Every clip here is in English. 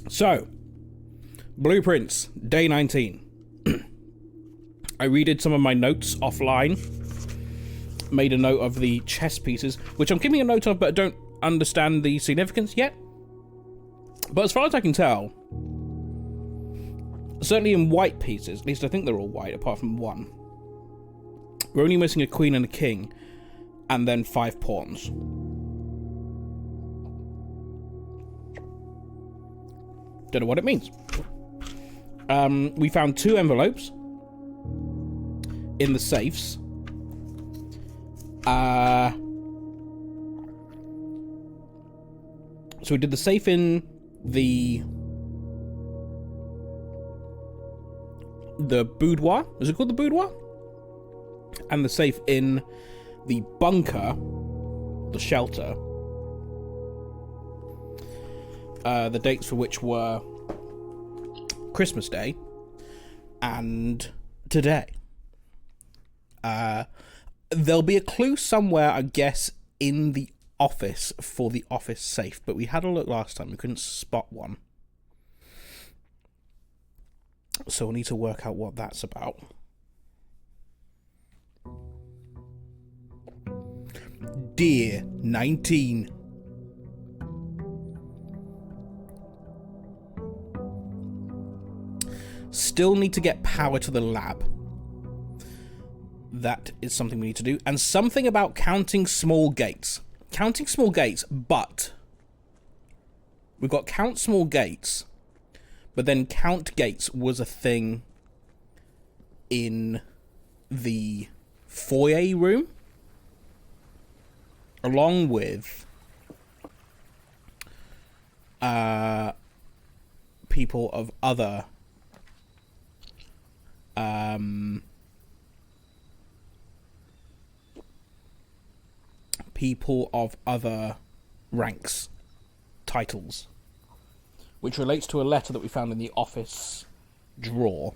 So, blueprints, day 19. I redid some of my notes offline. Made a note of the chess pieces, which I'm keeping a note of, but I don't understand the significance yet. But as far as I can tell, certainly in white pieces, at least I think they're all white, apart from one, we're only missing a queen and a king, and then 5 pawns. Don't know what it means. We found 2 envelopes in the safes. So we did the safe in the boudoir. Is it called the boudoir? And the safe in the bunker, the shelter. The dates for which were Christmas Day and today. There'll be a clue somewhere, I guess, in the office for the office safe, but we had a look last time. We couldn't spot one. So we'll need to work out what that's about. Dear 19. Still need to get power to the lab. That is something we need to do. And something about counting small gates. Counting small gates, but we've got count small gates, but then count gates was a thing in the foyer room, along with people of other ranks, titles, which relates to a letter that we found in the office drawer,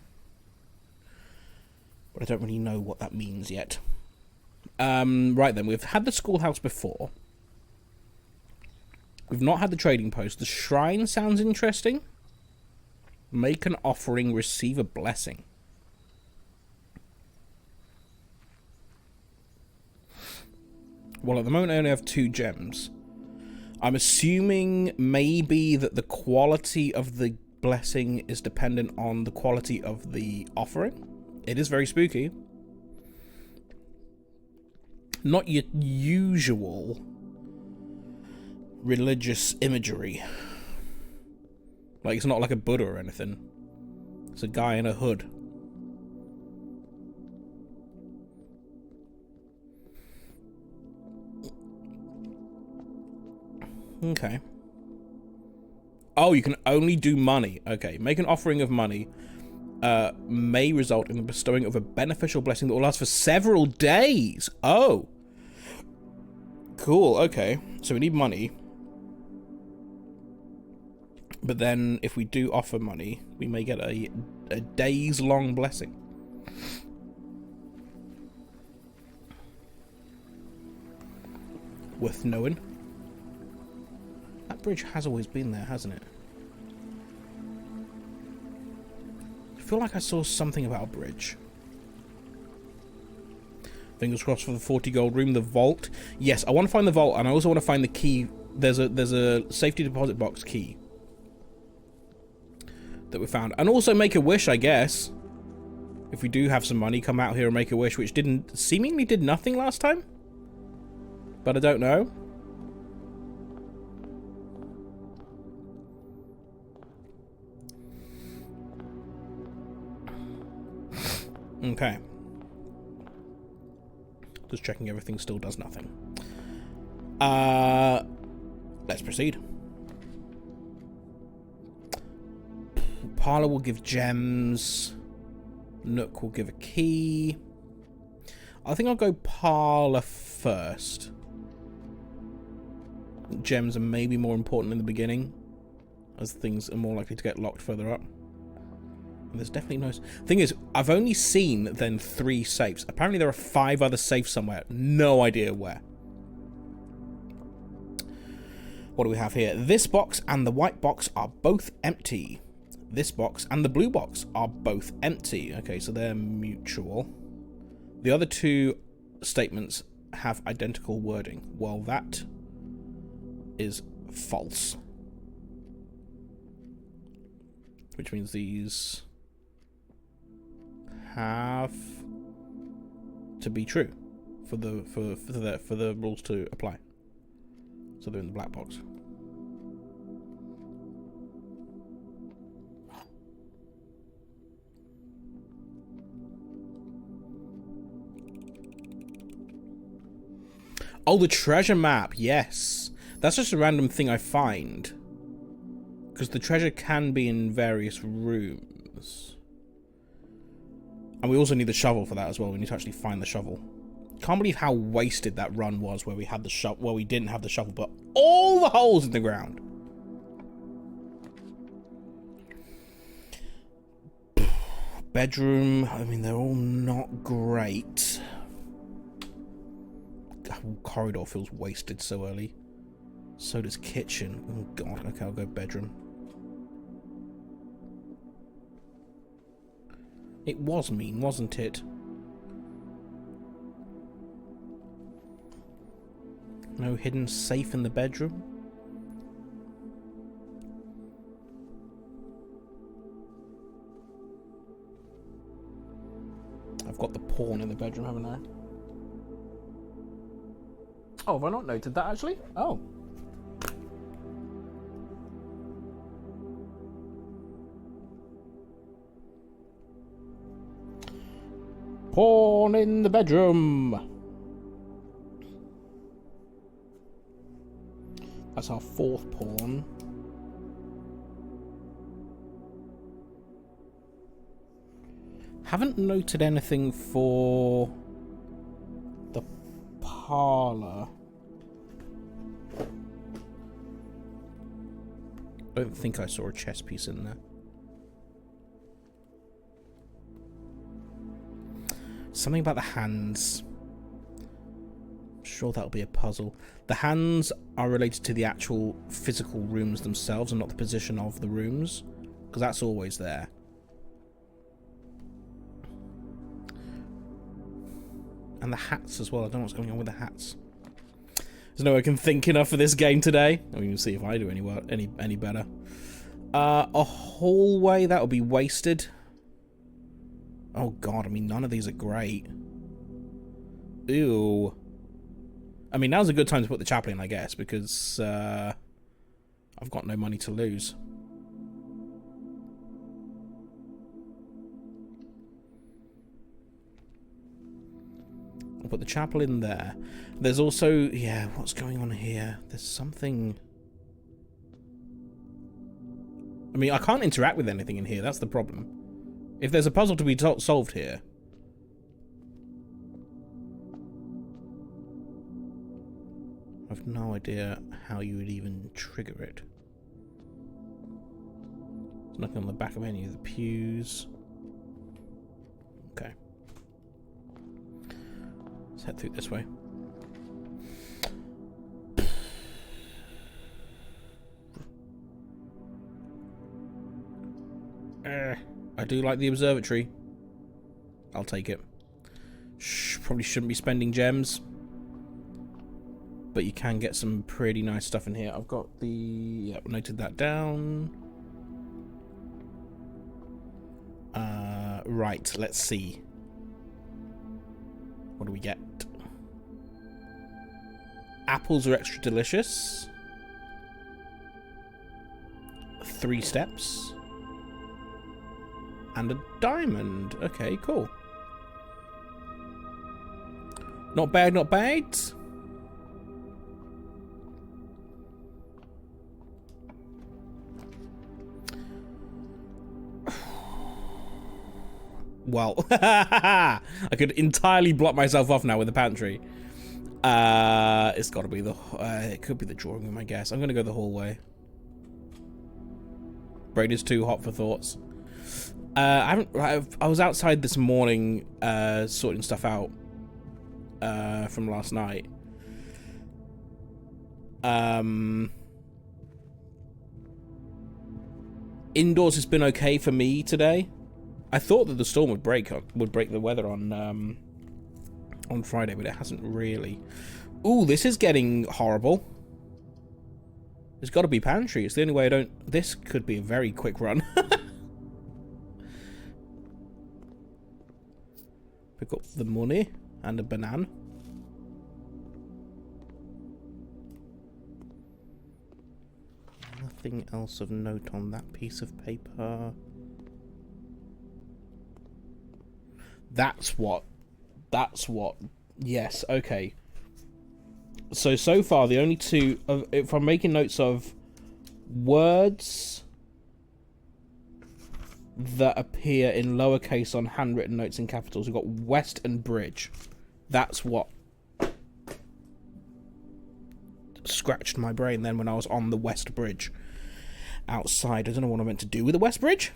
but I don't really know what that means yet. Right then, we've had the schoolhouse before. We've not had the trading post. The shrine sounds interesting. Make an offering, receive a blessing. Well, at the moment I only have 2 gems. I'm assuming maybe that the quality of the blessing is dependent on the quality of the offering. It is very spooky. Not your usual religious imagery. Like, it's not like a Buddha or anything. It's a guy in a hood. Okay. Oh, you can only do money. Okay. Make an offering of money. May result in the bestowing of a beneficial blessing that will last for several days. Oh. Cool. Okay. So we need money. But then if we do offer money, we may get a days-long blessing. Worth knowing. That bridge has always been there, hasn't it? I feel like I saw something about a bridge. Fingers crossed for the 40 gold room. The vault. Yes, I want to find the vault, and I also want to find the key. There's a safety deposit box key that we found. And also make a wish, I guess. If we do have some money, come out here and make a wish, which seemingly did nothing last time. But I don't know. Okay. Just checking everything still does nothing. Let's proceed. Parlor will give gems. Nook will give a key. I think I'll go Parlor first. Gems are maybe more important in the beginning, as things are more likely to get locked further up. There's definitely no... Thing is, I've only seen then 3 safes. Apparently there are 5 other safes somewhere. No idea where. What do we have here? This box and the white box are both empty. This box and the blue box are both empty. Okay, so they're mutual. The other two statements have identical wording. Well, that is false. Which means these have to be true for the rules to apply. So they're in the black box. Oh, the treasure map, yes. That's just a random thing I find. Because the treasure can be in various rooms. And we also need the shovel for that as well. We need to actually find the shovel. Can't believe how wasted that run was where we had the shovel, well, we didn't have the shovel, but all the holes in the ground. Bedroom, I mean, they're all not great. That whole corridor feels wasted so early. So does kitchen. Oh god, okay, I'll go bedroom. It was mean, wasn't it? No hidden safe in the bedroom? I've got the pawn in the bedroom, haven't I? Oh, have I not noted that actually? Oh. Pawn in the bedroom. That's our fourth pawn. Haven't noted anything for the parlour. I don't think I saw a chess piece in there. Something about the hands. I'm sure that'll be a puzzle. The hands are related to the actual physical rooms themselves and not the position of the rooms, because that's always there. And the hats as well. I don't know what's going on with the hats. There's no way I can think enough for this game today. I mean, we'll see if I do any better. A hallway, that'll be wasted. Oh god, I mean, none of these are great. Ew. I mean, now's a good time to put the chapel in, I guess, because I've got no money to lose. I'll put the chapel in there. There's also, yeah, what's going on here? There's something... I mean, I can't interact with anything in here, that's the problem. If there's a puzzle to be solved here... I've no idea how you would even trigger it. There's nothing on the back of any of the pews. Okay. Let's head through this way. I do like the observatory. I'll take it. Probably shouldn't be spending gems. But you can get some pretty nice stuff in here. I've got the... yeah, noted that down. Right, let's see. What do we get? Apples are extra delicious. 3 steps. And a diamond. Okay, cool. Not bad, not bad. Well, I could entirely block myself off now with the pantry. It's got to be the... it could be the drawing room, I guess. I'm going to go the hallway. Brain is too hot for thoughts. I was outside this morning sorting stuff out from last night. Indoors has been okay for me today. I thought that the storm would break the weather on Friday, but it hasn't really. Ooh, this is getting horrible. There's got to be pantry. It's the only way I don't... This could be a very quick run. Pick up the money and a banana. Nothing else of note on that piece of paper. That's what. Yes, okay. So far, the only two... if I'm making notes of words that appear in lowercase on handwritten notes in capitals, we've got West and Bridge. That's what scratched my brain then when I was on the West Bridge outside. I don't know what I meant to do with the West Bridge.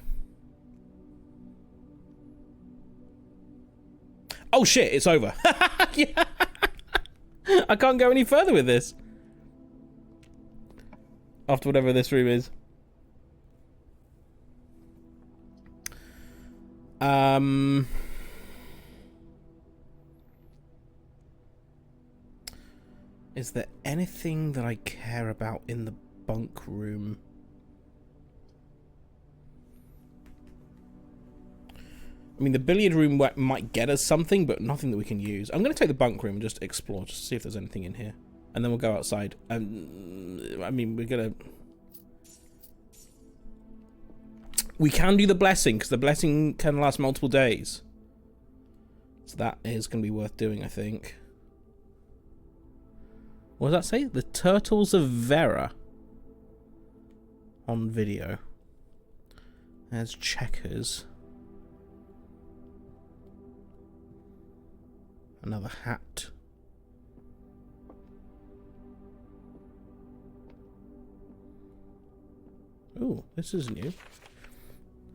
Oh shit, it's over. Yeah. I can't go any further with this. After whatever this room is. Is there anything that I care about in the bunk room? I mean, the billiard room might get us something, but nothing that we can use. I'm going to take the bunk room and just explore, just to see if there's anything in here. And then we'll go outside. I mean, we're going to... We can do the blessing, because the blessing can last multiple days. So that is going to be worth doing, I think. What does that say? The Turtles of Vera. On video. There's checkers. Another hat. Ooh, this is new.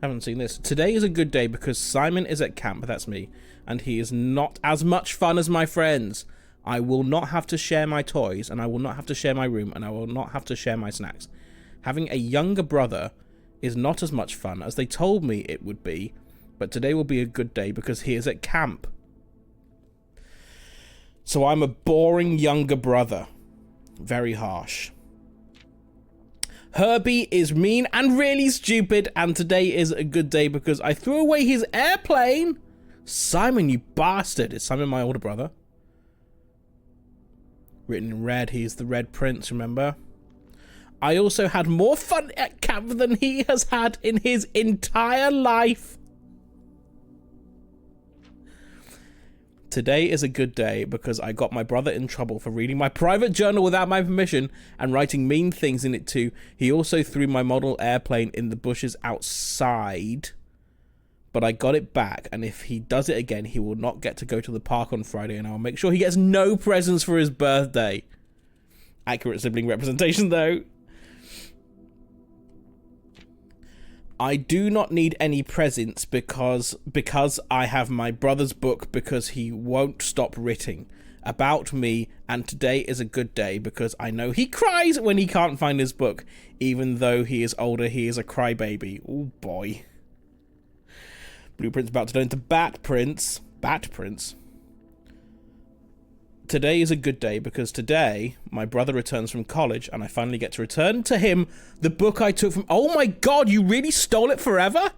Haven't seen this. Today is a good day because Simon is at camp, that's me, and he is not as much fun as my friends. I will not have to share my toys, and I will not have to share my room, and I will not have to share my snacks. Having a younger brother is not as much fun as they told me it would be, but today will be a good day because he is at camp. So I'm a boring younger brother. Very harsh. Herbie is mean and really stupid, and today is a good day because I threw away his airplane. Simon, you bastard. Is Simon my older brother? Written in red, he's the Red Prince, remember? I also had more fun at camp than he has had in his entire life. Today is a good day because I got my brother in trouble for reading my private journal without my permission and writing mean things in it too. He also threw my model airplane in the bushes outside, but I got it back, and if he does it again, he will not get to go to the park on Friday, and I'll make sure he gets no presents for his birthday. Accurate sibling representation, though. I do not need any presents because I have my brother's book because he won't stop writing about me, and today is a good day because I know he cries when he can't find his book. Even though he is older, he is a crybaby. Oh boy. Blueprint's about to turn into Bat Prince. Bat Prince. Today is a good day because today my brother returns from college and I finally get to return to him the book I took from... Oh my god, you really stole it forever?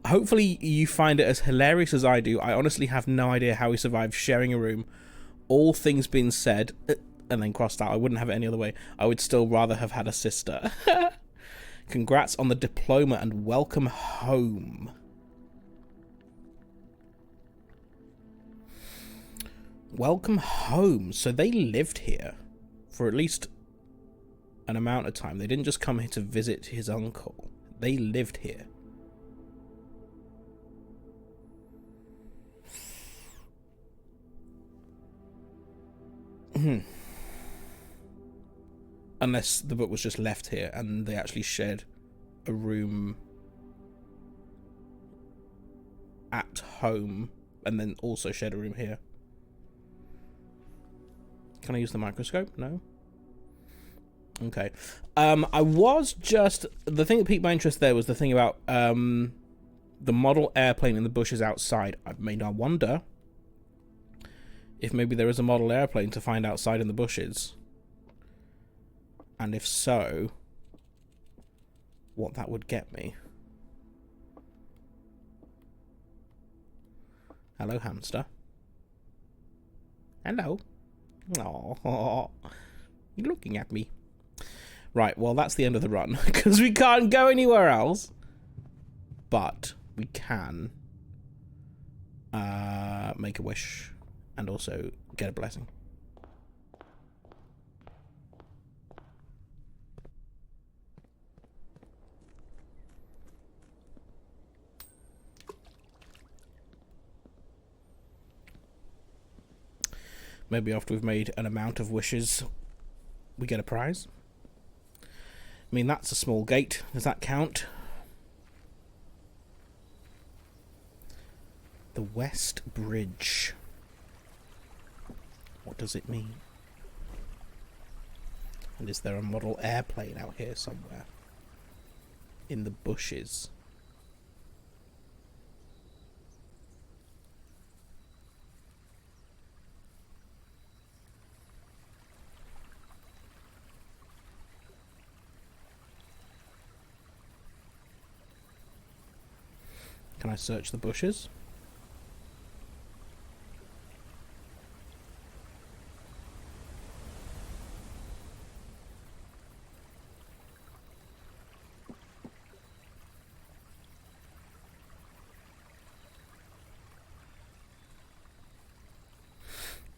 Hopefully you find it as hilarious as I do. I honestly have no idea how he survived sharing a room. All things being said, and then crossed out, I wouldn't have it any other way. I would still rather have had a sister. Congrats on the diploma and welcome home. Welcome home. So they lived here for at least an amount of time. They didn't just come here to visit his uncle. They lived here. Unless the book was just left here and they actually shared a room at home and then also shared a room here. Can I use the microscope? No. Okay. I was just... The thing that piqued my interest there was the thing about the model airplane in the bushes outside. I made I wonder if maybe there is a model airplane to find outside in the bushes. And if so, what that would get me. Hello, hamster. Hello. Oh, you're looking at me. Right, well, that's the end of the run, because we can't go anywhere else. But we can make a wish and also get a blessing. Maybe after we've made an amount of wishes, we get a prize. I mean, that's a small gate. Does that count? The West Bridge. What does it mean? And is there a model airplane out here somewhere? In the bushes. Can I search the bushes?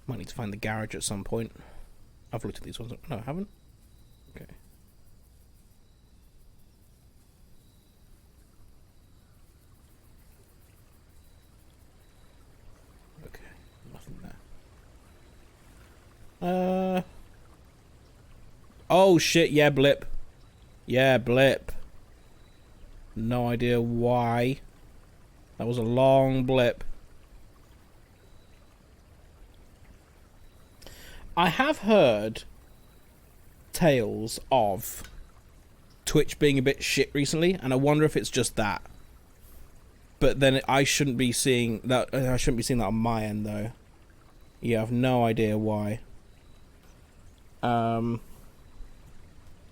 Might need to find the garage at some point. I've looked at these ones. No, I haven't. Okay. Okay, nothing there. Oh shit, yeah, blip. Yeah, blip. No idea why. That was a long blip. I have heard tales of Twitch being a bit shit recently, and I wonder if it's just that. But then I shouldn't be seeing that. I shouldn't be seeing that on my end, though. Yeah, I've no idea why.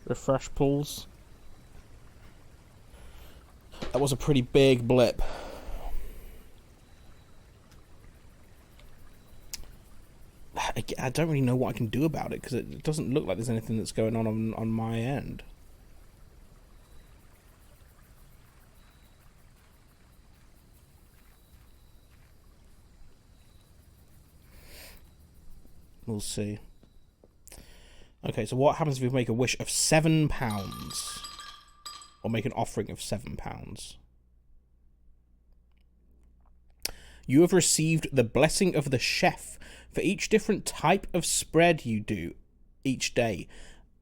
Refresh pulls. That was a pretty big blip. I don't really know what I can do about it, because it doesn't look like there's anything that's going on my end. We'll see. Okay, so what happens if we make a wish of £7? Or make an offering of £7? You have received the blessing of the chef. For each different type of spread you do each day,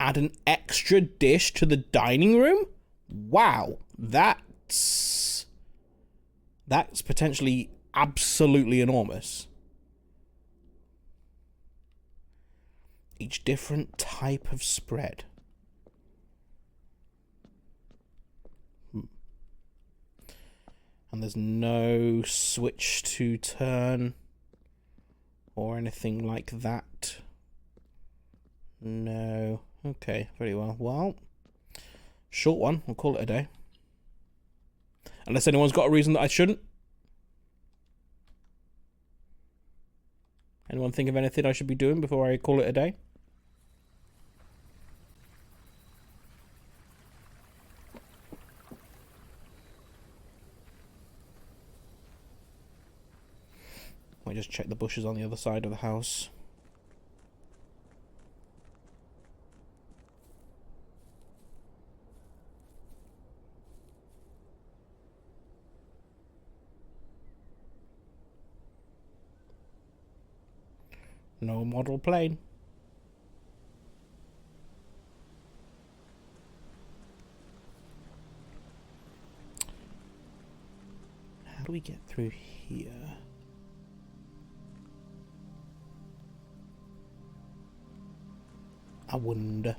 add an extra dish to the dining room? Wow, that's potentially absolutely enormous. Each different type of spread. And there's no switch to turn or anything like that. No. Okay, very well. Well, short one. We'll call it a day. Unless anyone's got a reason that I shouldn't. Anyone think of anything I should be doing before I call it a day? Let me just check the bushes on the other side of the house. No model plane. How do we get through here? I wonder.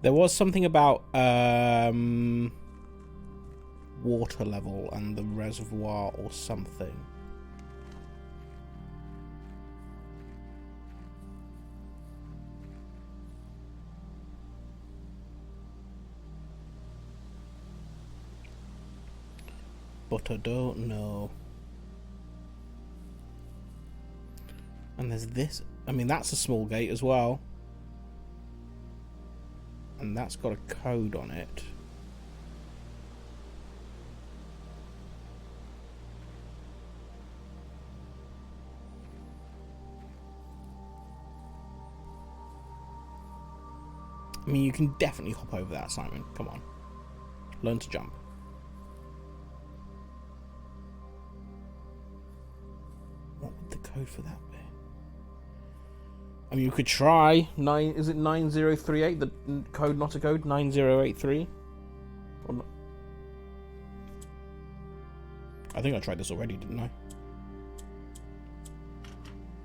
There was something about water level and the reservoir or something. But I don't know. And there's this. I mean, that's a small gate as well. And that's got a code on it. I mean, you can definitely hop over that, Simon. Come on. Learn to jump. What would the code for that be? I mean, you could try. Is it 9038? The code, not a code? 9083? Or not? I think I tried this already, didn't I?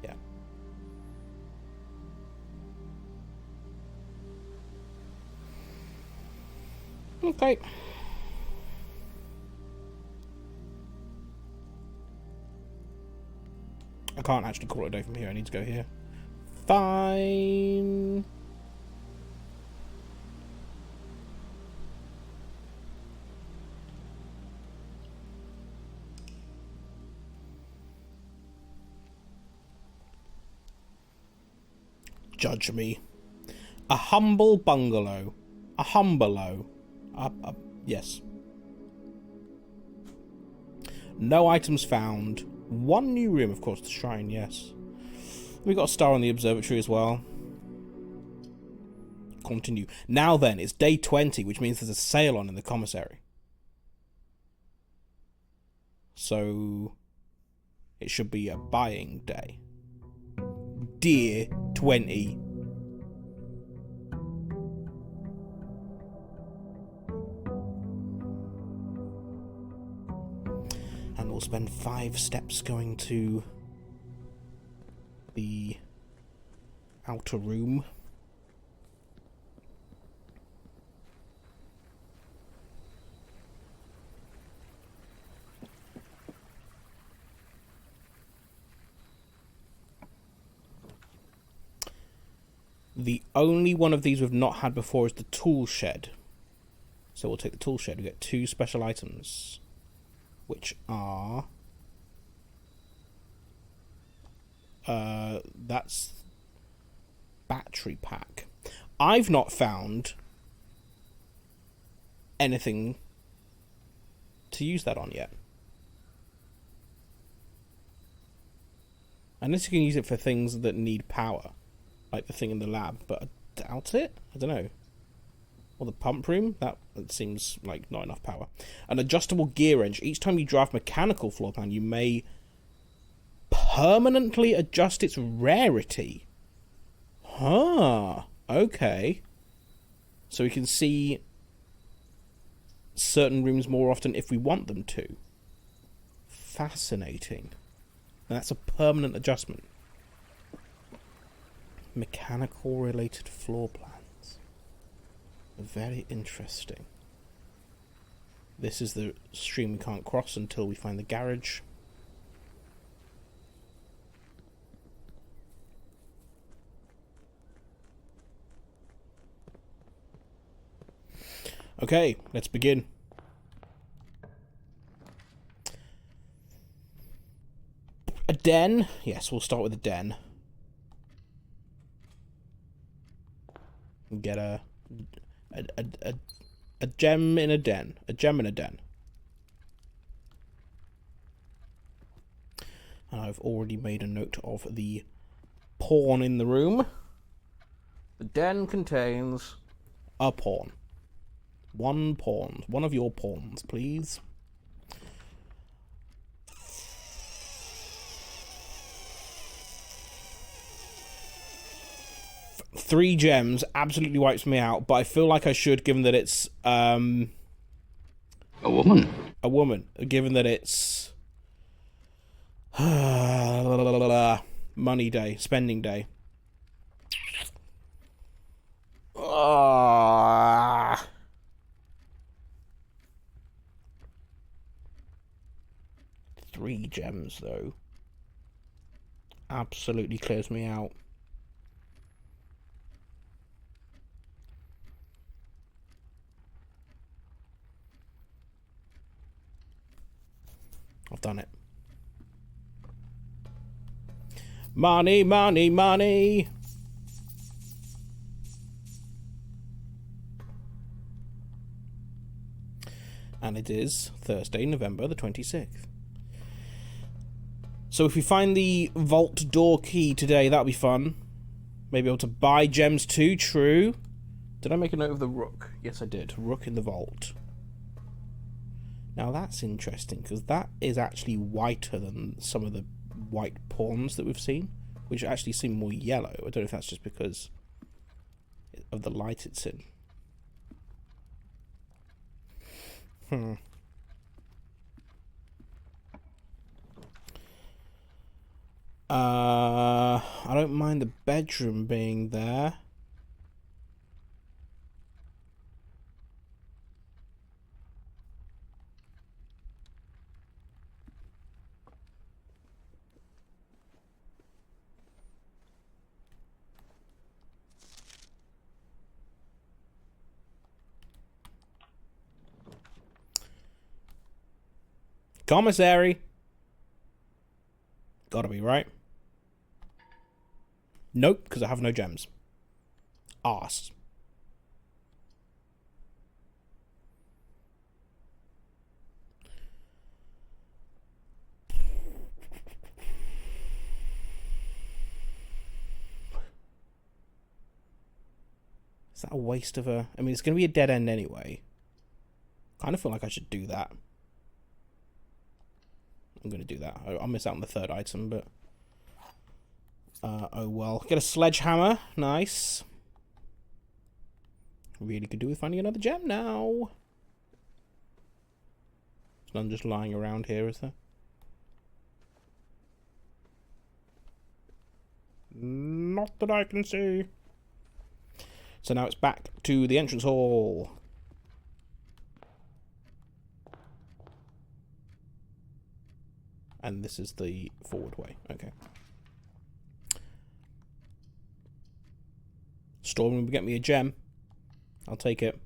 Yeah. Okay. I can't actually call it a day from here. I need to go here. Fine. Judge me. A humble bungalow. A humbolo. Yes. No items found. One new room, of course, the shrine, yes. We got a star on the observatory as well. Continue. Now then, it's day 20, which means there's a sale on in the commissary. So it should be a buying day. Dear 20. And we'll spend 5 steps going to the outer room. The only one of these we've not had before is the tool shed. So we'll take the tool shed. We get 2 special items, which are that's battery pack. I've not found anything to use that on yet. Unless you can use it for things that need power, like the thing in the lab, but I doubt it. I don't know. Or the pump room, that seems like not enough power. An adjustable gear wrench. Each time you draft mechanical floor plan, you may permanently adjust its rarity. Huh. Okay. So we can see certain rooms more often if we want them to. Fascinating. And that's a permanent adjustment. Mechanical related floor plans. Very interesting. This is the stream we can't cross until we find the garage. Okay, let's begin. A den. Yes, we'll start with a den. Get a gem in a den. A gem in a den. And I've already made a note of the pawn in the room. The den contains a pawn. One pawn. One of your pawns, please. Three gems absolutely wipes me out, but I feel like I should, given that it's a woman. A woman, given that it's money day, spending day. 3 gems, though. Absolutely clears me out. I've done it. Money, money, money! And it is Thursday, November the 26th. So if we find the vault door key today, that'll be fun. Maybe able to buy gems too, true. Did I make a note of the rook? Yes, I did. Rook in the vault. Now that's interesting, because that is actually whiter than some of the white pawns that we've seen, which actually seem more yellow. I don't know if that's just because of the light it's in. I don't mind the bedroom being there. Commissary. Gotta be, right? Nope, because I have no gems. Arse. Is that a waste of a... I mean, it's going to be a dead end anyway. Kind of feel like I should do that. I'm going to do that. I'll miss out on the third item, but... oh well. Get a sledgehammer. Nice. Really could do with finding another gem now. There's none just lying around here, is there? Not that I can see. So now it's back to the entrance hall. And this is the forward way. Okay. Storm will get me a gem. I'll take it.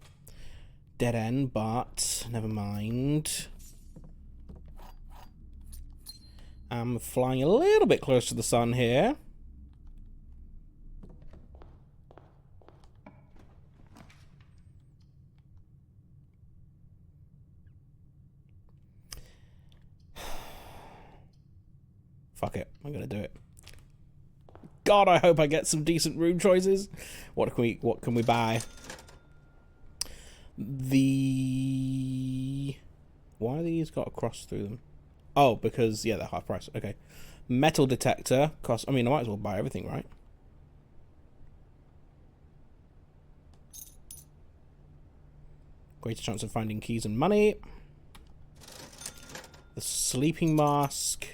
Dead end, but never mind. I'm flying a little bit close to the sun here. Fuck it, I'm gonna do it. God, I hope I get some decent room choices. What can we buy? Why are these got a cross through them? Oh, because yeah, they're half price. Okay. Metal detector costs. I mean, I might as well buy everything, right? Greater chance of finding keys and money. The sleeping mask.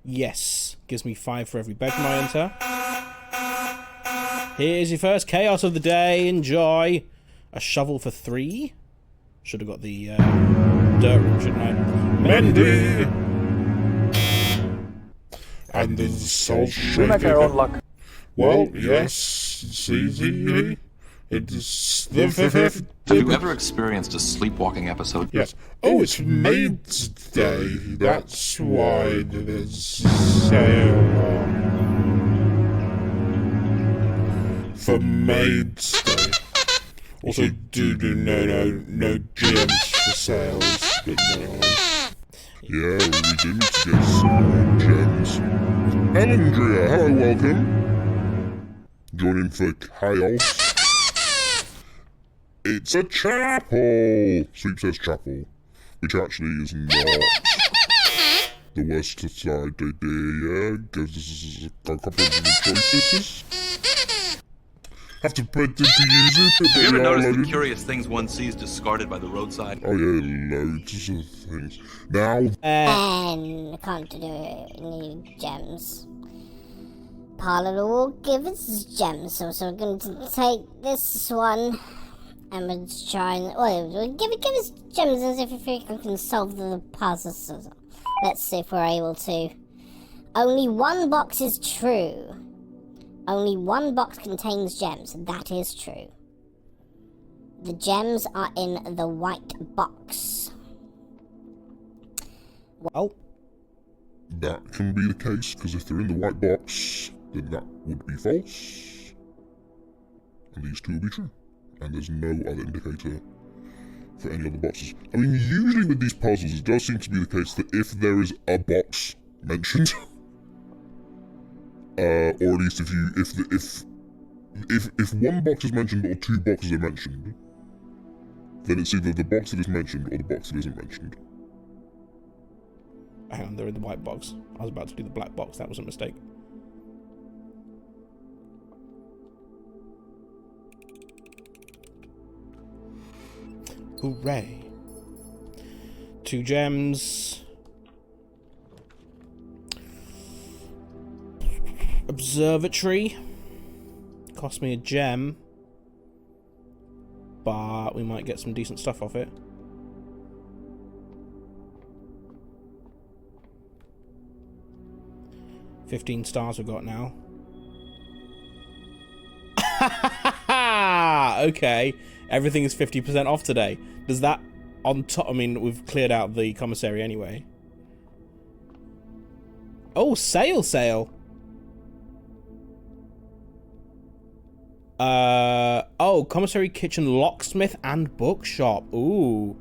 Yes, gives me 5 for every bedroom I enter. Here's your first chaos of the day. Enjoy. A shovel for 3. Should have got the dirt room, shouldn't I? Mendy! And the salt shaker. We make our own luck. Well, yes, it's easy. It's the fifth. Have you ever experienced a sleepwalking episode? Yes. Oh, it's Maid's Day. That's why there's a sale on. For Maid's Day. Also, no gems for sales, but no. Yeah, we do need to get some more gems. Andrea, hello, welcome. Joining for chaos. It's a chapel! Sleep says chapel, which actually is not the worst side idea, because a couple of choices. Have to put to use it. Have you ever noticed the curious things one sees discarded by the roadside? Oh yeah, loads of things. Now... And can't do any gems. Parlor will give us gems, so we're going to take this one. And we're trying. Well, give us gems as if we think we can solve the puzzle. Let's see if we're able to. Only one box is true. Only one box contains gems. That is true. The gems are in the white box. Well, That can be the case, because if they're in the white box, then that would be false. And these two will be true. And there's no other indicator for any other boxes. I mean, usually with these puzzles, it does seem to be the case that if there is a box mentioned, or at least if one box is mentioned or two boxes are mentioned, then it's either the box that is mentioned or the box that isn't mentioned. hang on, they're in the white box. I was about to do the black box. That was a mistake. Hooray. 2 gems. Observatory. Cost me a gem. But we might get some decent stuff off it. $15 stars we've got now. Okay. Everything is 50% off today. Does that on top? I mean, we've cleared out the commissary anyway. Oh, sale. Oh, commissary, kitchen, locksmith, and bookshop. Ooh.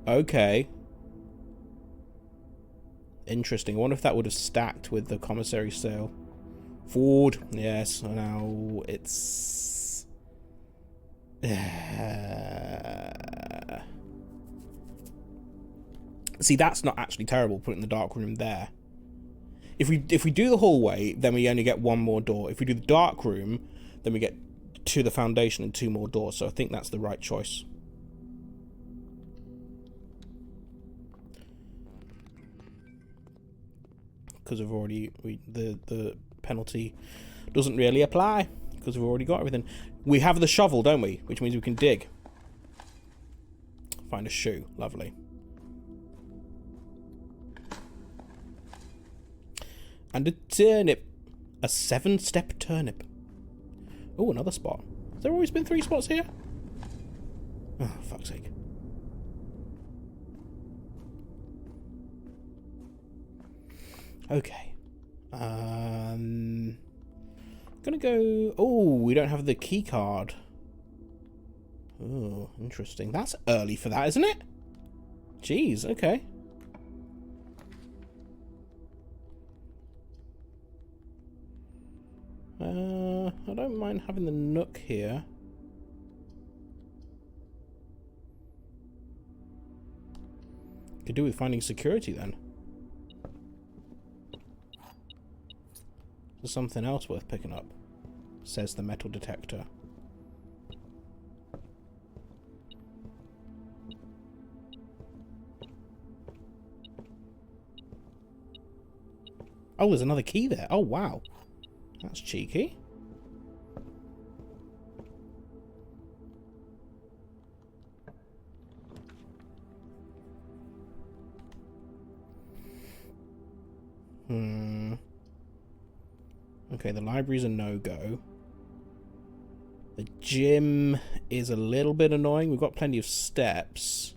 Okay. Interesting. I wonder if that would have stacked with the commissary sale. Food. Yes. Now it's... See, that's not actually terrible, putting the dark room there. If we do the hallway, then we only get one more door. If we do the dark room, then we get to the foundation and 2 more doors. So I think that's the right choice. Because we've already the penalty doesn't really apply because we've already got everything. We have the shovel, don't we? Which means we can dig. Find a shoe. Lovely. And a turnip. A 7-step turnip. Oh, another spot. Has there always been 3 spots here? Oh, fuck's sake. Okay. Gonna go... Oh, we don't have the key card. Oh, interesting. That's early for that, isn't it? Jeez, okay. I don't mind having the nook here. Could do with finding security then. There's something else worth picking up, says the metal detector. Oh, there's another key there. Oh, wow. That's cheeky. Okay, the library's a no-go. The gym is a little bit annoying. We've got plenty of steps.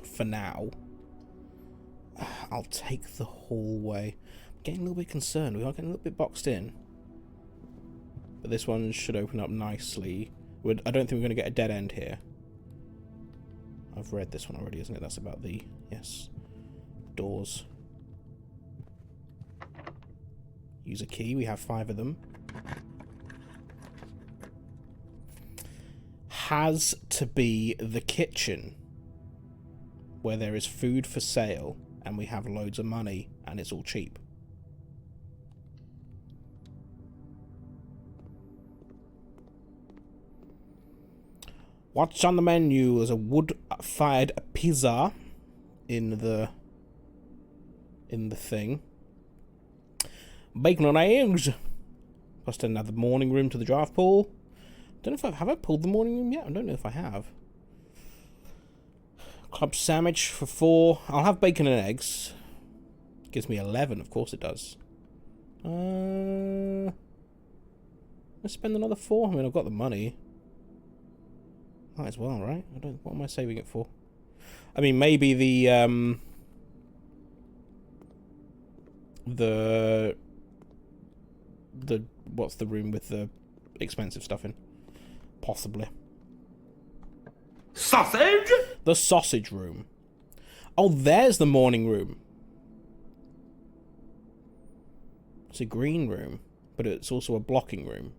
For now. I'll take the hallway. I'm getting a little bit concerned. We are getting a little bit boxed in. But this one should open up nicely. I don't think we're going to get a dead end here. I've read this one already, isn't it? That's about the... Yes. Doors. Use a key. We have 5 of them. Has to be the kitchen, where there is food for sale and we have loads of money and it's all cheap. What's on the menu? There's a wood-fired pizza in the thing. Bacon and eggs. Plus another morning room to the draft pool. Don't know if have I pulled the morning room yet? I don't know if I have. Club sandwich for 4. I'll have bacon and eggs. Gives me 11, of course it does. Let's spend another 4. I mean, I've got the money. Might as well, right? What am I saving it for? I mean, maybe the what's the room with the expensive stuff in? Possibly. Sausage? The sausage room. Oh, there's the morning room. It's a green room, but it's also a blocking room.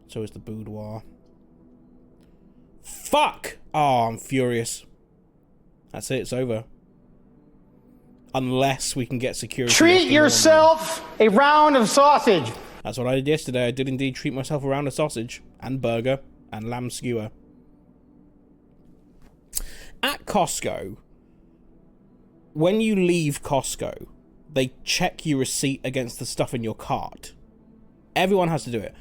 So is the boudoir. Fuck! Oh, I'm furious. That's it, it's over. Unless we can get security. Treat yourself a round of sausage. That's what I did yesterday. I did indeed treat myself a round of sausage and burger and lamb skewer. At Costco, when you leave Costco, they check your receipt against the stuff in your cart. Everyone has to do it.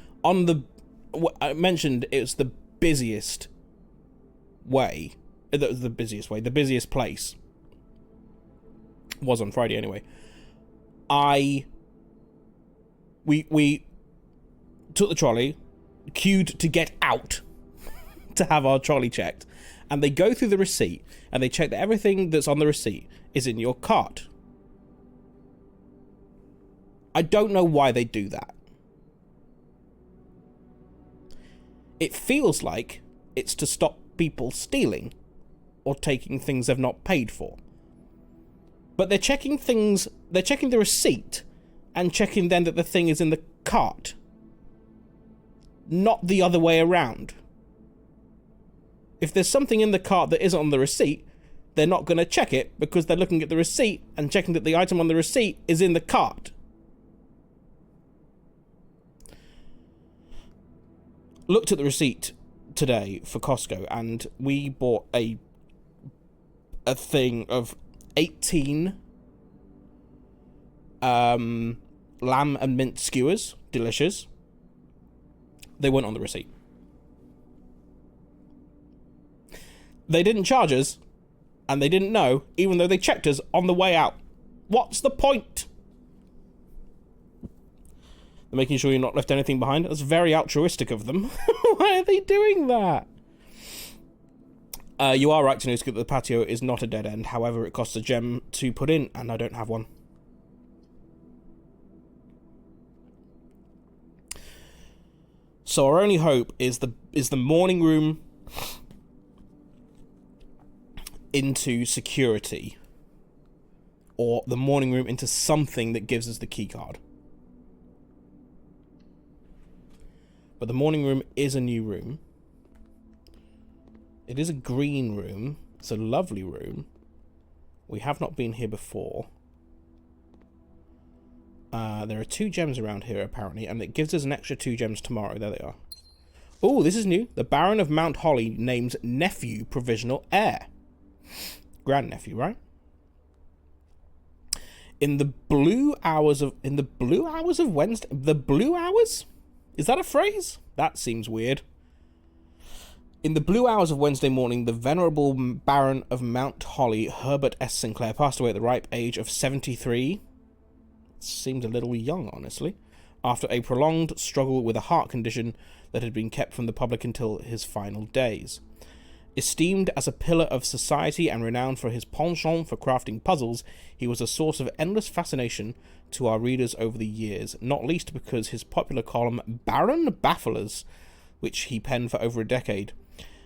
I mentioned it's the busiest way. The busiest place. Was on Friday anyway. We took the trolley, queued to get out to have our trolley checked, and they go through the receipt and they check that everything that's on the receipt is in your cart. I don't know why they do that. It feels like it's to stop people stealing or taking things they've not paid for. But they're checking the receipt and checking then that the thing is in the cart. Not the other way around. If there's something in the cart that isn't on the receipt, they're not going to check it because they're looking at the receipt and checking that the item on the receipt is in the cart. Looked at the receipt today for Costco and we bought a thing of 18 lamb and mint skewers. Delicious. They weren't on the receipt. They didn't charge us, and they didn't know, even though they checked us on the way out. What's the point? They're making sure you're not left anything behind. That's very altruistic of them. Why are they doing that? You are right, Tanuska, that the patio is not a dead end. However, it costs a gem to put in, and I don't have one. So our only hope is the morning room into security, or the morning room into something that gives us the key card. But the morning room is a new room. It is a green room. It's a lovely room. We have not been here before. There are 2 gems around here, apparently, and it gives us an extra 2 gems tomorrow. There they are. Oh, this is new. The Baron of Mount Holly names nephew provisional heir. Grandnephew, right? In the blue hours of Wednesday. The blue hours? Is that a phrase? That seems weird. In the blue hours of Wednesday morning, the venerable Baron of Mount Holly, Herbert S. Sinclair, passed away at the ripe age of 73. Seems a little young, honestly. After a prolonged struggle with a heart condition that had been kept from the public until his final days. Esteemed as a pillar of society and renowned for his penchant for crafting puzzles, he was a source of endless fascination to our readers over the years, not least because his popular column Baron Bafflers, which he penned for over a decade.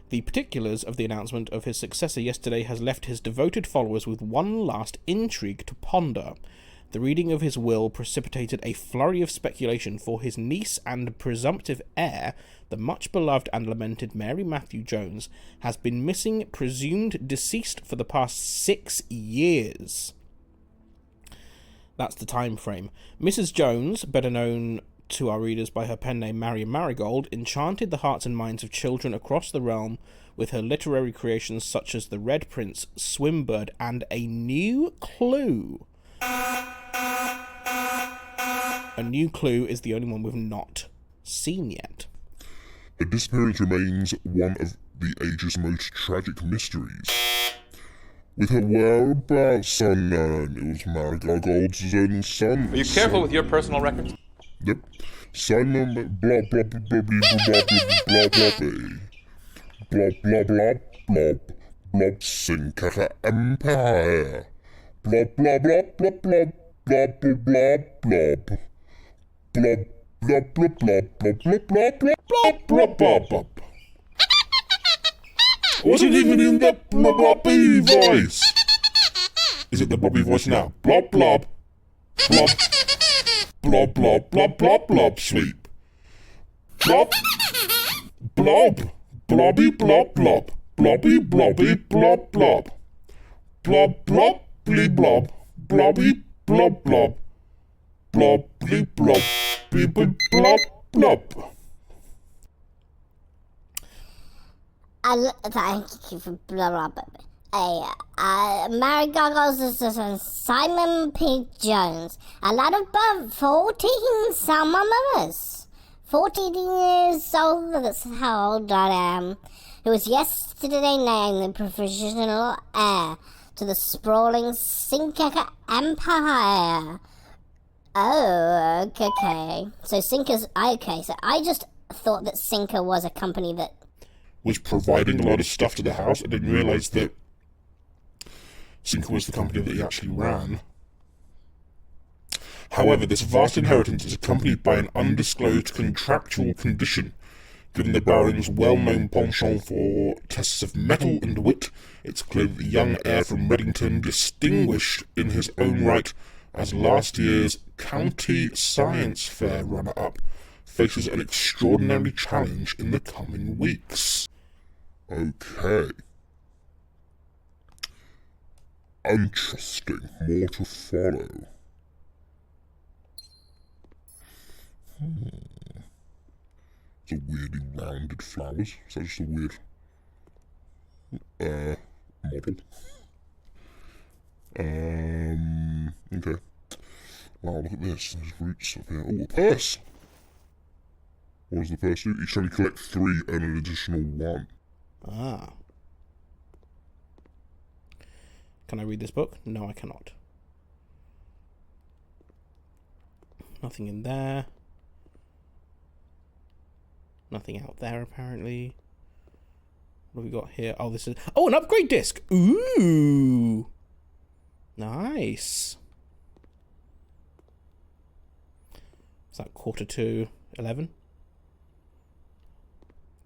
The particulars of the announcement of his successor yesterday has left his devoted followers with one last intrigue to ponder. The reading of his will precipitated a flurry of speculation, for his niece and presumptive heir, the much-beloved and lamented Mary Matthew Jones, has been missing, presumed deceased, for the past 6 years. That's the time frame. Mrs. Jones, better known to our readers by her pen name Marion Marigold, enchanted the hearts and minds of children across the realm with her literary creations such as The Red Prince, Swimbird, and A New Clue. A New Clue is the only one we've not seen yet. Her disappearance remains one of the age's most tragic mysteries. with her whereabouts unknown. It was Marigold's own son. Are you careful with your personal records? Yep. Simon blah blah blah blah blah blah blah blah blah blah blob blob Sinker Empire. Blob blah blah blah blah blah blah blah blob blob blah blah blah blah blah blah blah blah blah blah. Wasn't even in the blobby voice. Is it the blobby voice now? Blob blob blob blob blob blob blob blob sweep blob blob blobby blob blob blobby blobby blob blob blob blobby blob blobby blob blob blobby blob blob blob blob. Thank you for blah blah blah. Mary Goggles is Simon P. Jones. A lad of about 14 summer members. 14 years old, that's how old I am. Who was yesterday named the provisional heir to the sprawling Sinker Empire. Oh, okay. So Sinker's... Okay, so I just thought that Sinker was a company that was providing a lot of stuff to the house. I didn't realise that Sinker was the company that he actually ran. However, this vast inheritance is accompanied by an undisclosed contractual condition. Given the Baron's well-known penchant for tests of mettle and wit, it's clear that the young heir from Reddington, distinguished in his own right as last year's County Science Fair runner-up, faces an extraordinary challenge in the coming weeks. Okay. Interesting. More to follow. It's a weirdly rounded flowers. Is that just a weird model? Okay. Wow, look at this. There's roots up here. Oh, a purse! What does the purse do? Each time you collect 3, earn an additional 1. Ah. Can I read this book? No, I cannot. Nothing in there. Nothing out there, apparently. What have we got here? Oh, this is... Oh, an upgrade disc! Ooh! Nice. Is that 11:45?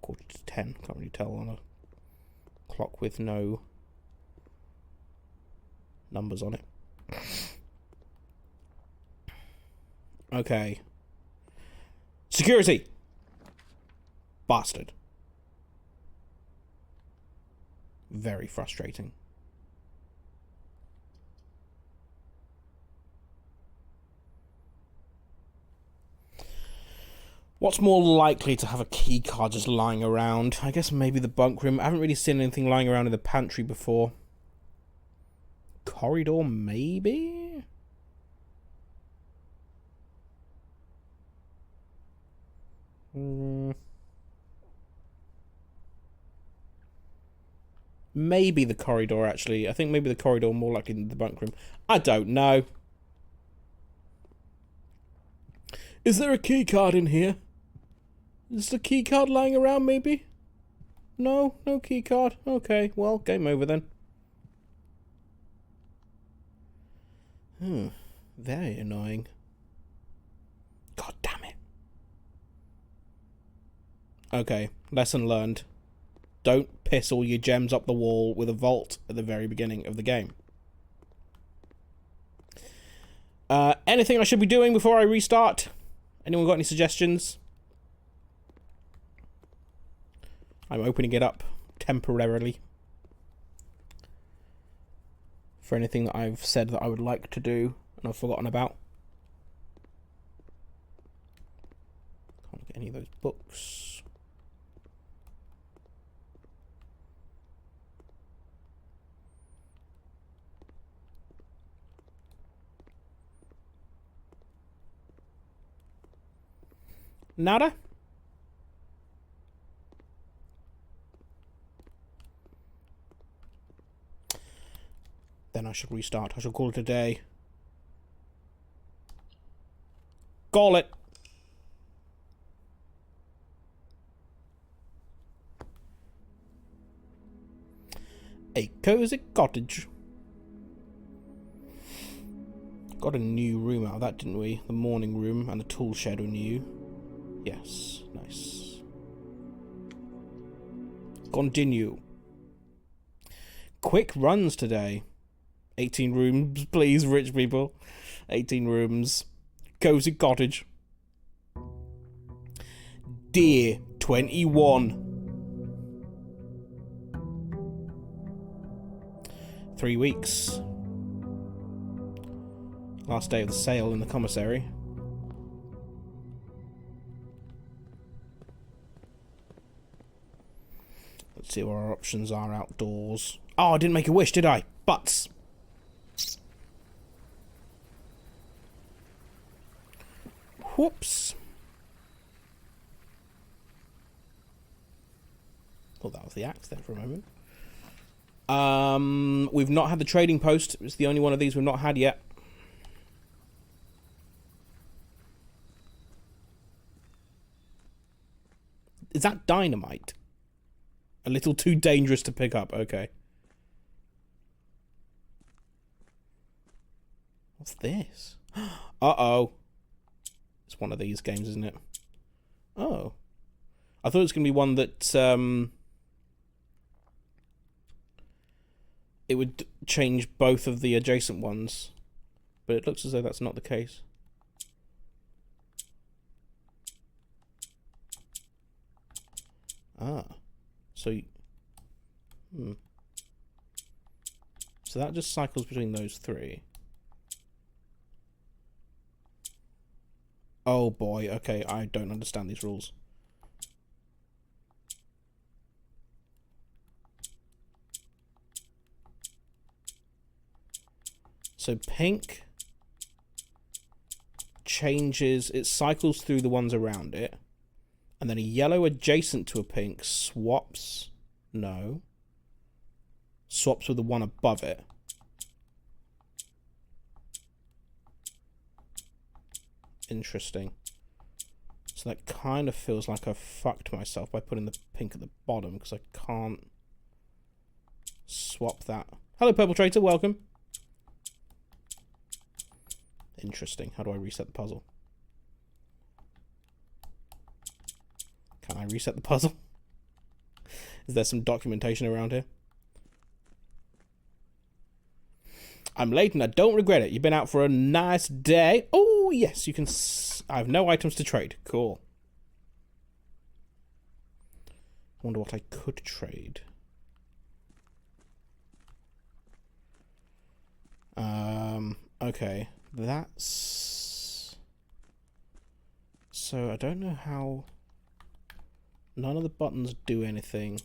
Quarter to 10. Can't really tell on a clock with no numbers on it. Okay. Security! Bastard. Very frustrating. What's more likely to have a key card just lying around? I guess maybe the bunk room. I haven't really seen anything lying around in the pantry before. Corridor, maybe? Maybe the corridor, actually. I think maybe the corridor more likely than the bunk room. I don't know. Is there a key card in here? Is the key card lying around, maybe? No? No key card? Okay, well, game over then. Very annoying. God damn it. Okay, lesson learned. Don't piss all your gems up the wall with a vault at the very beginning of the game. Anything I should be doing before I restart? Anyone got any suggestions? I'm opening it up temporarily for anything that I've said that I would like to do and I've forgotten about. Can't get any of those books. Nada? Then I should restart. I shall call it a day. Call it! A cozy cottage. Got a new room out of that, didn't we? The morning room and the tool shed were new. Yes, nice. Continue. Quick runs today. 18 rooms, please, rich people. 18 rooms. Cozy cottage. Dear 21. 3 weeks. Last day of the sale in the commissary. Let's see what our options are outdoors. Oh, I didn't make a wish, did I? Butts. Whoops. Thought that was the axe there for a moment. We've not had the trading post. It's the only one of these we've not had yet. Is that dynamite? A little too dangerous to pick up. Okay. What's this? Uh-oh. It's one of these games, isn't it? Oh. I thought it was going to be one that, it would change both of the adjacent ones. But it looks as though that's not the case. Ah. So... So that just cycles between those three. Oh boy, okay, I don't understand these rules. So pink changes, it cycles through the ones around it. And then a yellow adjacent to a pink swaps. No. Swaps with the one above it. Interesting. So that kind of feels like I've fucked myself by putting the pink at the bottom because I can't swap that. Hello, Purple Traitor, welcome. Interesting. How do I reset the puzzle? Can I reset the puzzle? Is there some documentation around here? I'm late and I don't regret it. You've been out for a nice day. Oh, yes, you can... I have no items to trade. Cool. Wonder what I could trade. Okay. That's... So, I don't know how... None of the buttons do anything.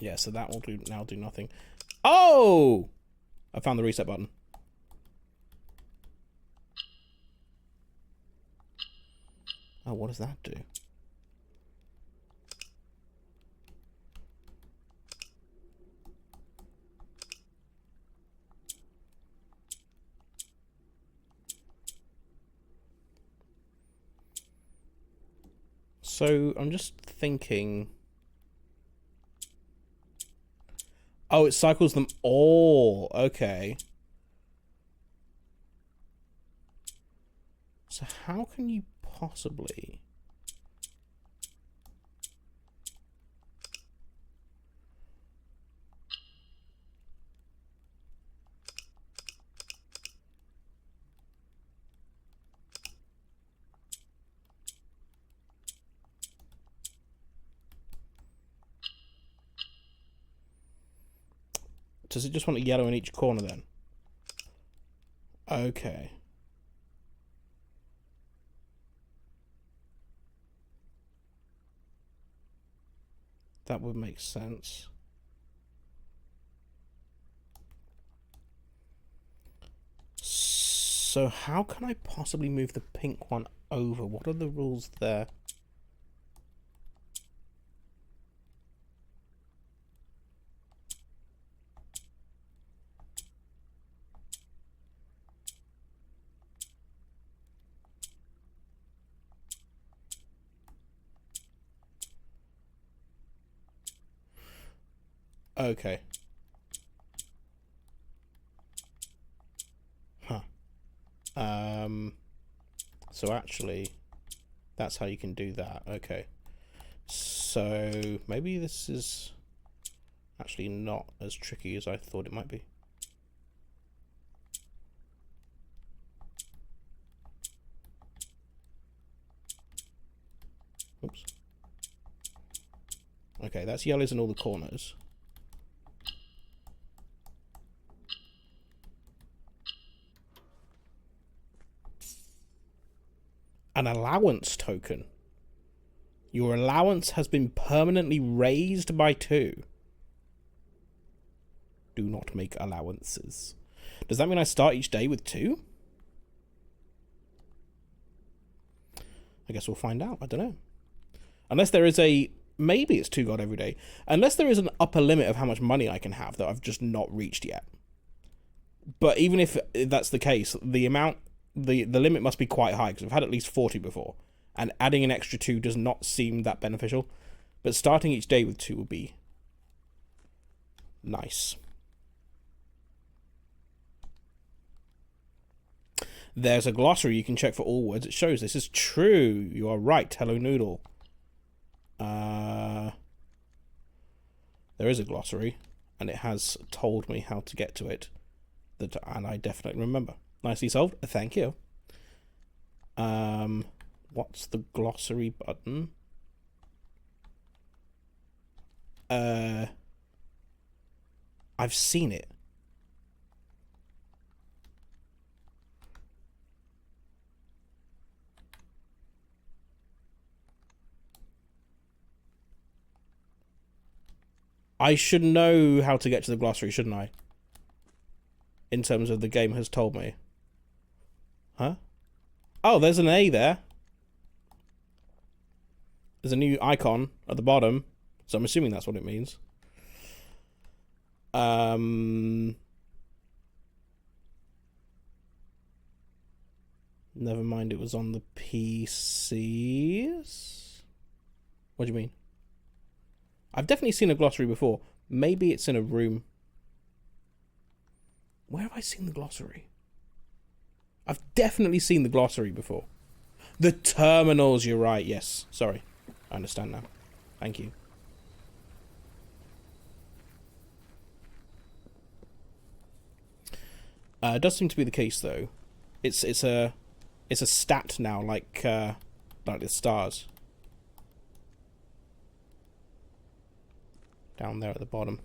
Yeah, so that will now do nothing. Oh! I found the reset button. Oh, what does that do? So, I'm just thinking... Oh, it cycles them all. Okay. So how can you possibly... Does it just want a yellow in each corner then? Okay. That would make sense. So how can I possibly move the pink one over? What are the rules there? Okay. Huh. So actually, that's how you can do that. Okay. So maybe this is actually not as tricky as I thought it might be. Oops. Okay, that's yellows in all the corners. An allowance token. Your allowance has been permanently raised by 2. Do not make allowances. Does that mean I start each day with 2? I guess we'll find out. I don't know. Unless there is a... Maybe it's 2 gold every day. Unless there is an upper limit of how much money I can have that I've just not reached yet. But even if that's the case, the amount... The limit must be quite high, because I've had at least 40 before. And adding an extra 2 does not seem that beneficial. But starting each day with 2 would be... nice. There's a glossary you can check for all words. It shows this is true. You are right, Hello Noodle. There is a glossary, and it has told me how to get to it. And I definitely remember. Nicely solved. Thank you. What's the glossary button? I've seen it. I should know how to get to the glossary, shouldn't I? In terms of the game has told me. Huh? Oh, there's an A there. There's a new icon at the bottom, so I'm assuming that's what it means. Never mind, it was on the PCs. What do you mean? I've definitely seen a glossary before. Maybe it's in a room. Where have I seen the glossary? I've definitely seen the glossary before. The terminals, you're right. Yes, sorry. I understand now. Thank you. It does seem to be the case, though. It's a stat now, like the stars. Down there at the bottom.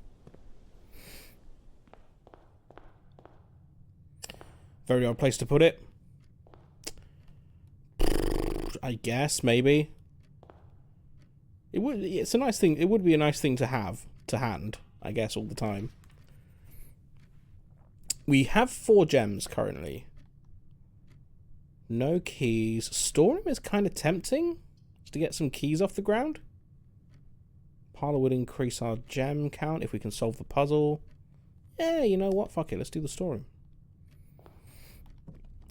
Very odd place to put it. I guess, maybe. It's a nice thing. It would be a nice thing to have to hand, I guess, all the time. We have 4 gems currently. No keys. Storeroom is kind of tempting. Just to get some keys off the ground. Parlor would increase our gem count if we can solve the puzzle. Yeah, you know what? Fuck it. Let's do the storeroom.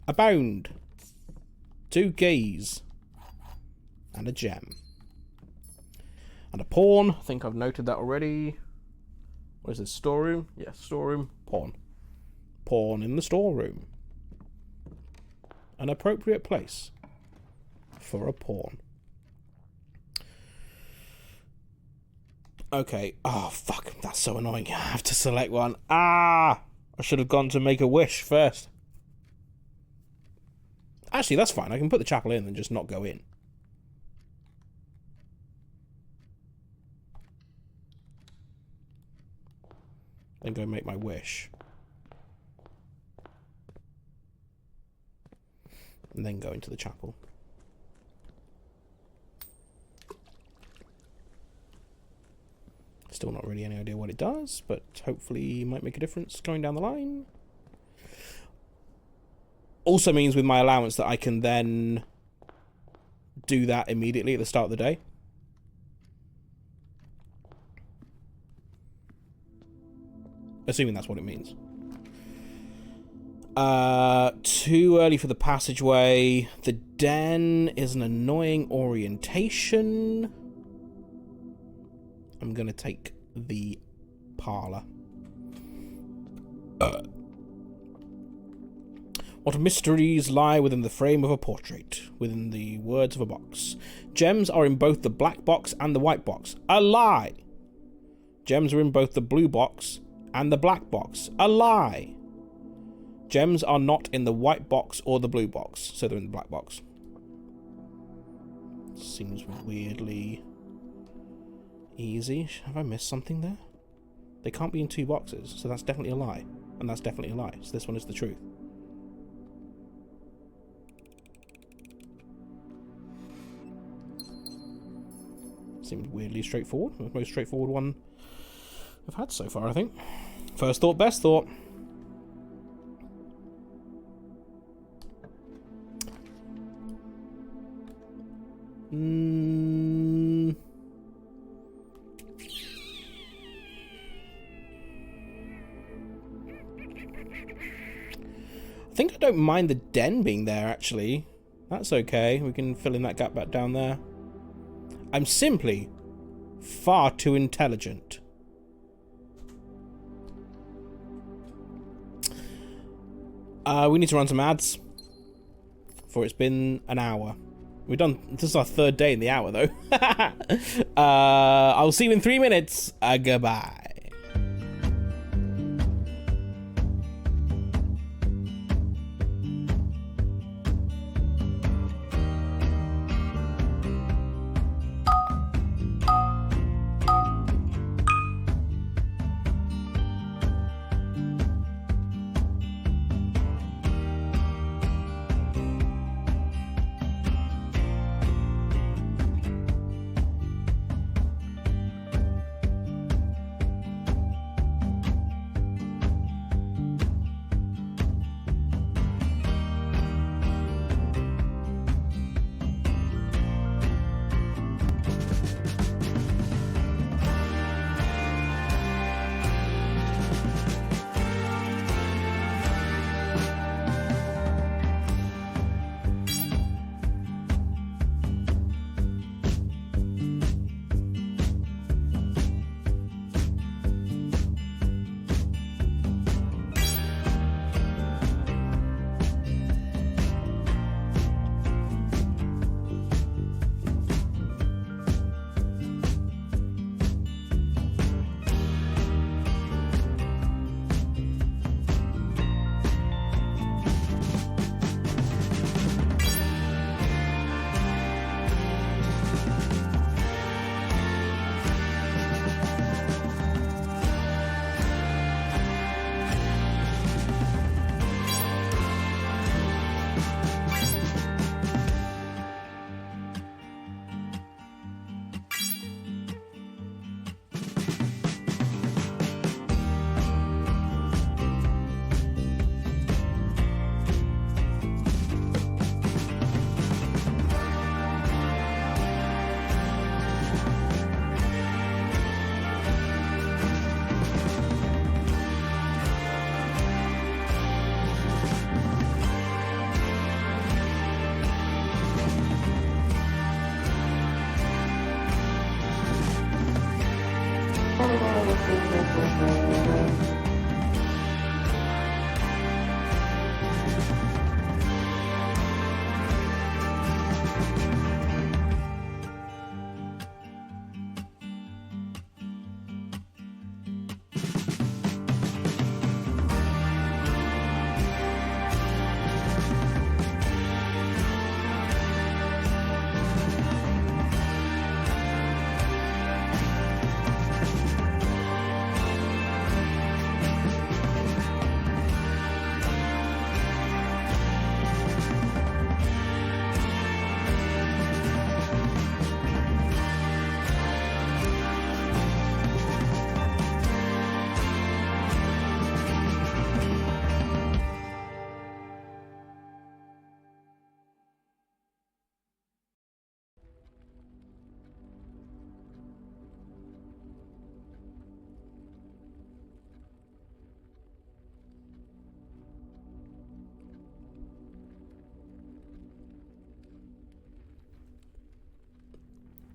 A bound. 2 keys. And a gem. And a pawn. I think I've noted that already. What is this? Storeroom? Yes, storeroom. Pawn. Pawn in the storeroom. An appropriate place for a pawn. Okay. Oh, fuck. That's so annoying. I have to select one. Ah! I should have gone to make a wish first. Actually, that's fine. I can put the chapel in and just not go in. Then go make my wish. And then go into the chapel. Still not really any idea what it does, but hopefully might make a difference going down the line. Also means with my allowance that I can then do that immediately at the start of the day. Assuming that's what it means. Too early for the passageway. The den is an annoying orientation. I'm going to take the parlour. What mysteries lie within the frame of a portrait, within the words of a box? Gems are in both the black box and the white box. A lie! Gems are in both the blue box and the black box. A lie! Gems are not in the white box or the blue box, so they're in the black box. Seems weirdly easy. Have I missed something there? They can't be in two boxes, so that's definitely a lie. And that's definitely a lie, so this one is the truth. Seems weirdly straightforward. The most straightforward one I've had so far, I think. First thought, best thought. I think I don't mind the den being there, actually. That's okay. We can fill in that gap back down there. I'm simply far too intelligent. We need to run some ads. For it's been an hour. We've done. This is our third day in the hour, though. I'll see you in 3 minutes. Goodbye.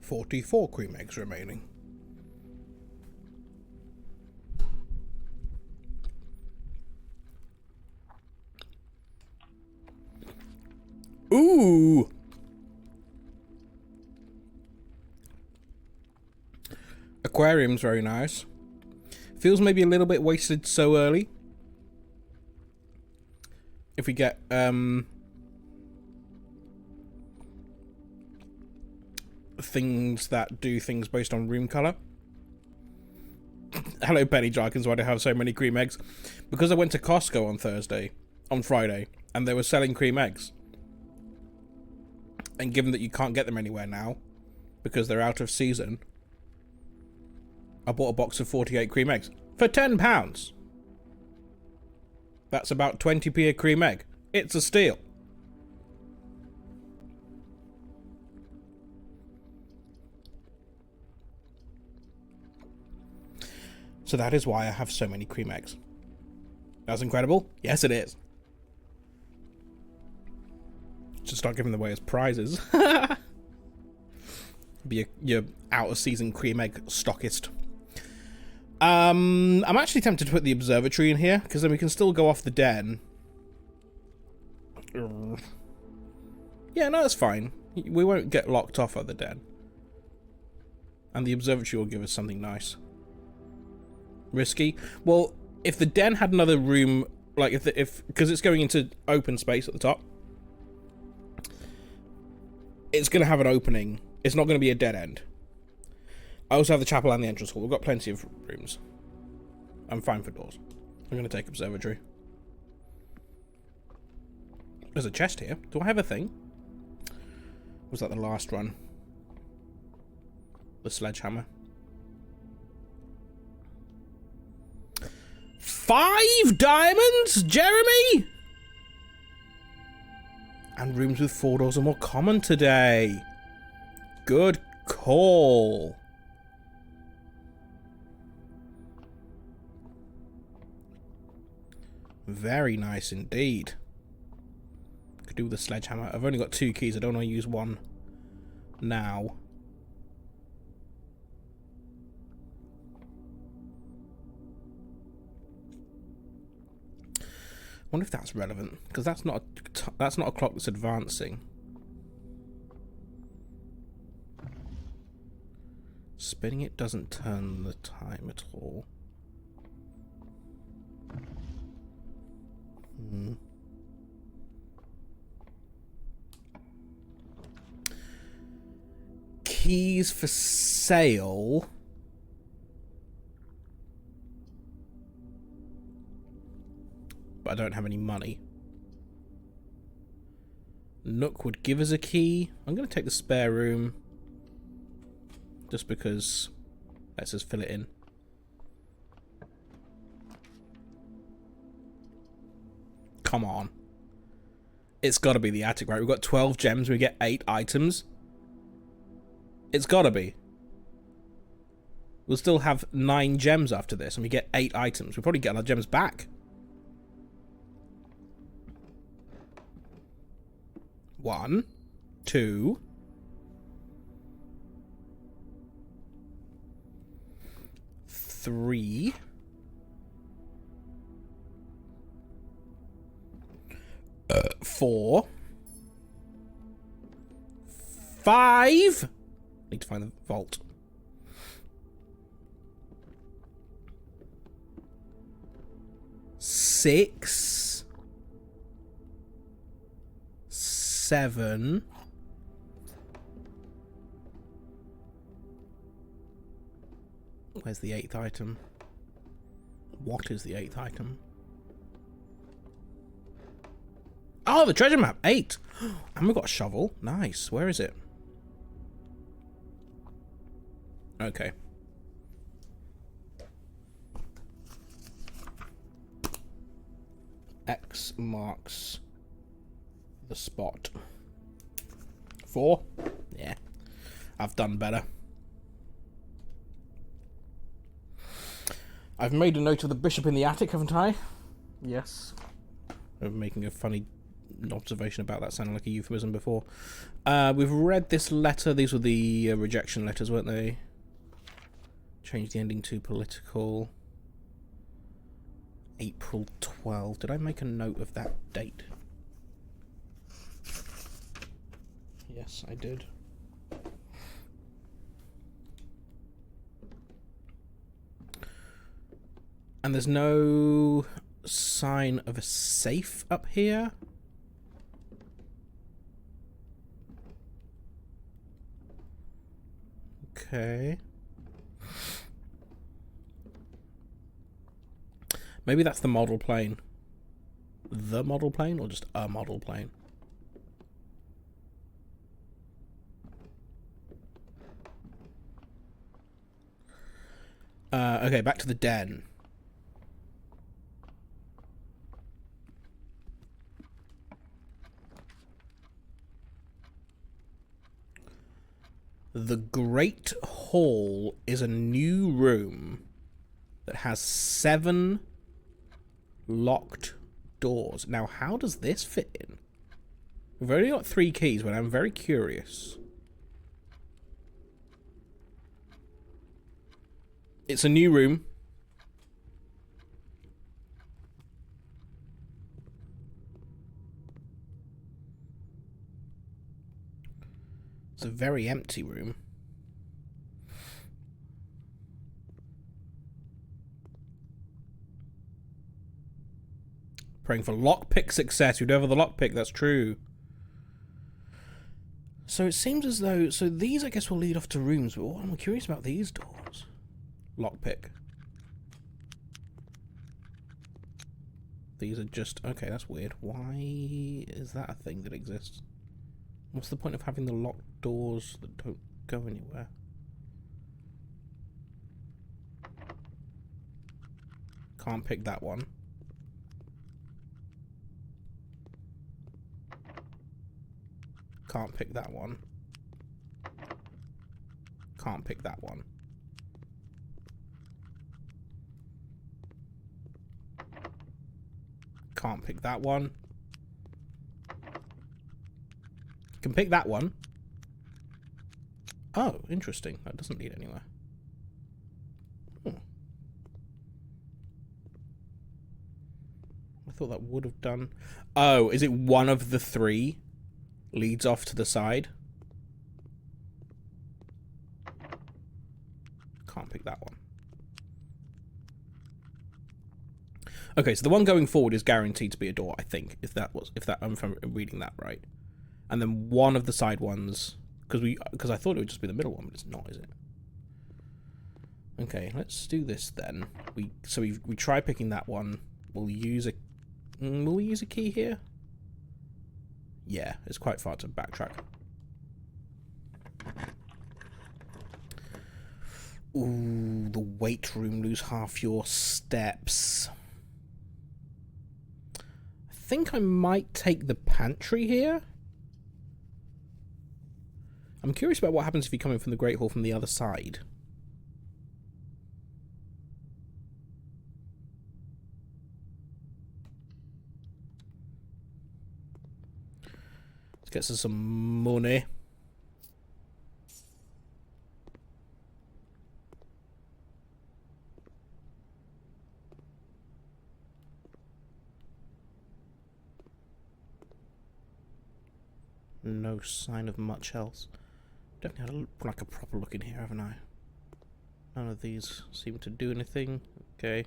"44 cream eggs remaining." Ooh. Aquarium's very nice. Feels maybe a little bit wasted so early. If we get things that do things based on room color. Hello, Penny Jarkins. Why do I have so many cream eggs? Because I went to Costco on Friday, and they were selling cream eggs. And given that you can't get them anywhere now, because they're out of season, I bought a box of 48 cream eggs for £10. That's about 20p a cream egg. It's a steal. So that is why I have so many cream eggs. That's incredible? Yes, it is. Should start giving them away as prizes. Be your out-of-season cream egg stockist. I'm actually tempted to put the observatory in here, because then we can still go off the den. Yeah, no, that's fine. We won't get locked off at the den. And the observatory will give us something nice. Risky? Well, if the den had another room, like if because it's going into open space at the top, it's going to have an opening. It's not going to be a dead end. I also have the chapel and the entrance hall. We've got plenty of rooms. I'm fine for doors. I'm going to take observatory. There's a chest here. Do I have a thing? Was that the last run? The sledgehammer. 5 diamonds, Jeremy? And rooms with 4 doors are more common today. Good call. Very nice indeed. Could do with a sledgehammer. I've only got 2 keys. I don't want to use one now. I wonder if that's relevant, because that's not a clock that's advancing. Spinning it doesn't turn the time at all. Keys for sale. But I don't have any money. Nook would give us a key. I'm going to take the spare room. Just because. Let's just fill it in. Come on. It's got to be the attic, right? We've got 12 gems. We get 8 items. It's got to be. We'll still have 9 gems after this, and we get 8 items. We'll probably get our gems back. 1, 2, 3, 4, 5. Need to find the vault. 6, 7. Where's the 8th item? What is the 8th item? Oh, the treasure map. 8. And we've got a shovel. Nice. Where is it? Okay. X marks the spot. 4? Yeah. I've done better. I've made a note of the bishop in the attic, haven't I? Yes. I'm making a funny observation about that, sounding like a euphemism before. We've read this letter. These were the rejection letters, weren't they? Change the ending to political. April 12. Did I make a note of that date? Yes, I did. And there's no sign of a safe up here. Okay. Maybe that's the model plane. The model plane, or just a model plane? Okay, back to the den. The Great Hall is a new room that has 7 locked doors. Now, how does this fit in? We've only got 3 keys, but I'm very curious. It's a new room. It's a very empty room. Praying for lockpick success. You'd have the lockpick, that's true. So it seems as though... So these, I guess, will lead off to rooms, but what I'm curious about these doors. Lockpick. These are just... Okay, that's weird. Why is that a thing that exists? What's the point of having the locked doors that don't go anywhere? Can't pick that one. Can't pick that one. Can't pick that one. Can't pick that one. Can pick that one. Oh, interesting. That doesn't lead anywhere. I thought that would have done... Oh, is it one of the 3 leads off to the side? Can't pick that one. Okay, so the one going forward is guaranteed to be a door, I think, if I'm reading that right. And then one of the side ones, because I thought it would just be the middle one, but it's not, is it? Okay, let's do this then. We try picking that one. We'll use a key here? Yeah, it's quite far to backtrack. Ooh, the weight room, lose half your steps. I think I might take the pantry here. I'm curious about what happens if you come in from the Great Hall from the other side. Let's get some money. No sign of much else. Definitely had like a proper look in here, haven't I? None of these seem to do anything. Okay.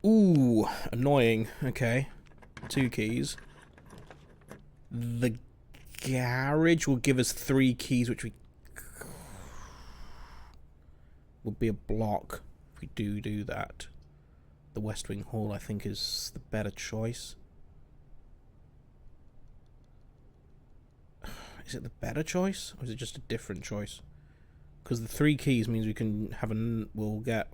Ooh, annoying. Okay. 2 keys. The garage will give us 3 keys, which would be a block if we do that. The West Wing Hall, I think, is the better choice. Is it the better choice, or is it just a different choice? Because the 3 keys means we can have we'll get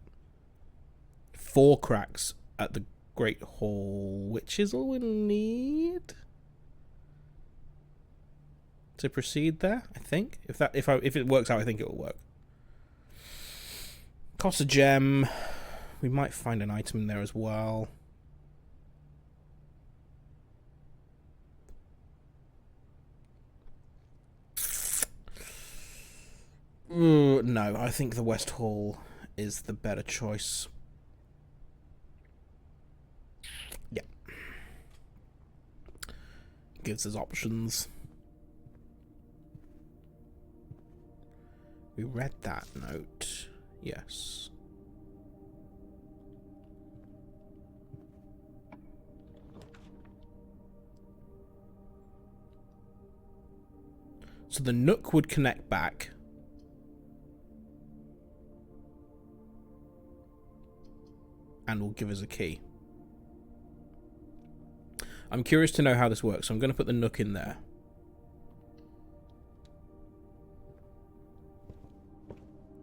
4 cracks at the Great Hall, which is all we need to proceed there. I think if it works out, I think it will work. Cost a gem. We might find an item in there as well. No, I think the West Hall is the better choice. Yeah. gives us options. We read that note. Yes. So the Nook would connect back. And will give us a key. I'm curious to know how this works, so I'm going to put the Nook in there.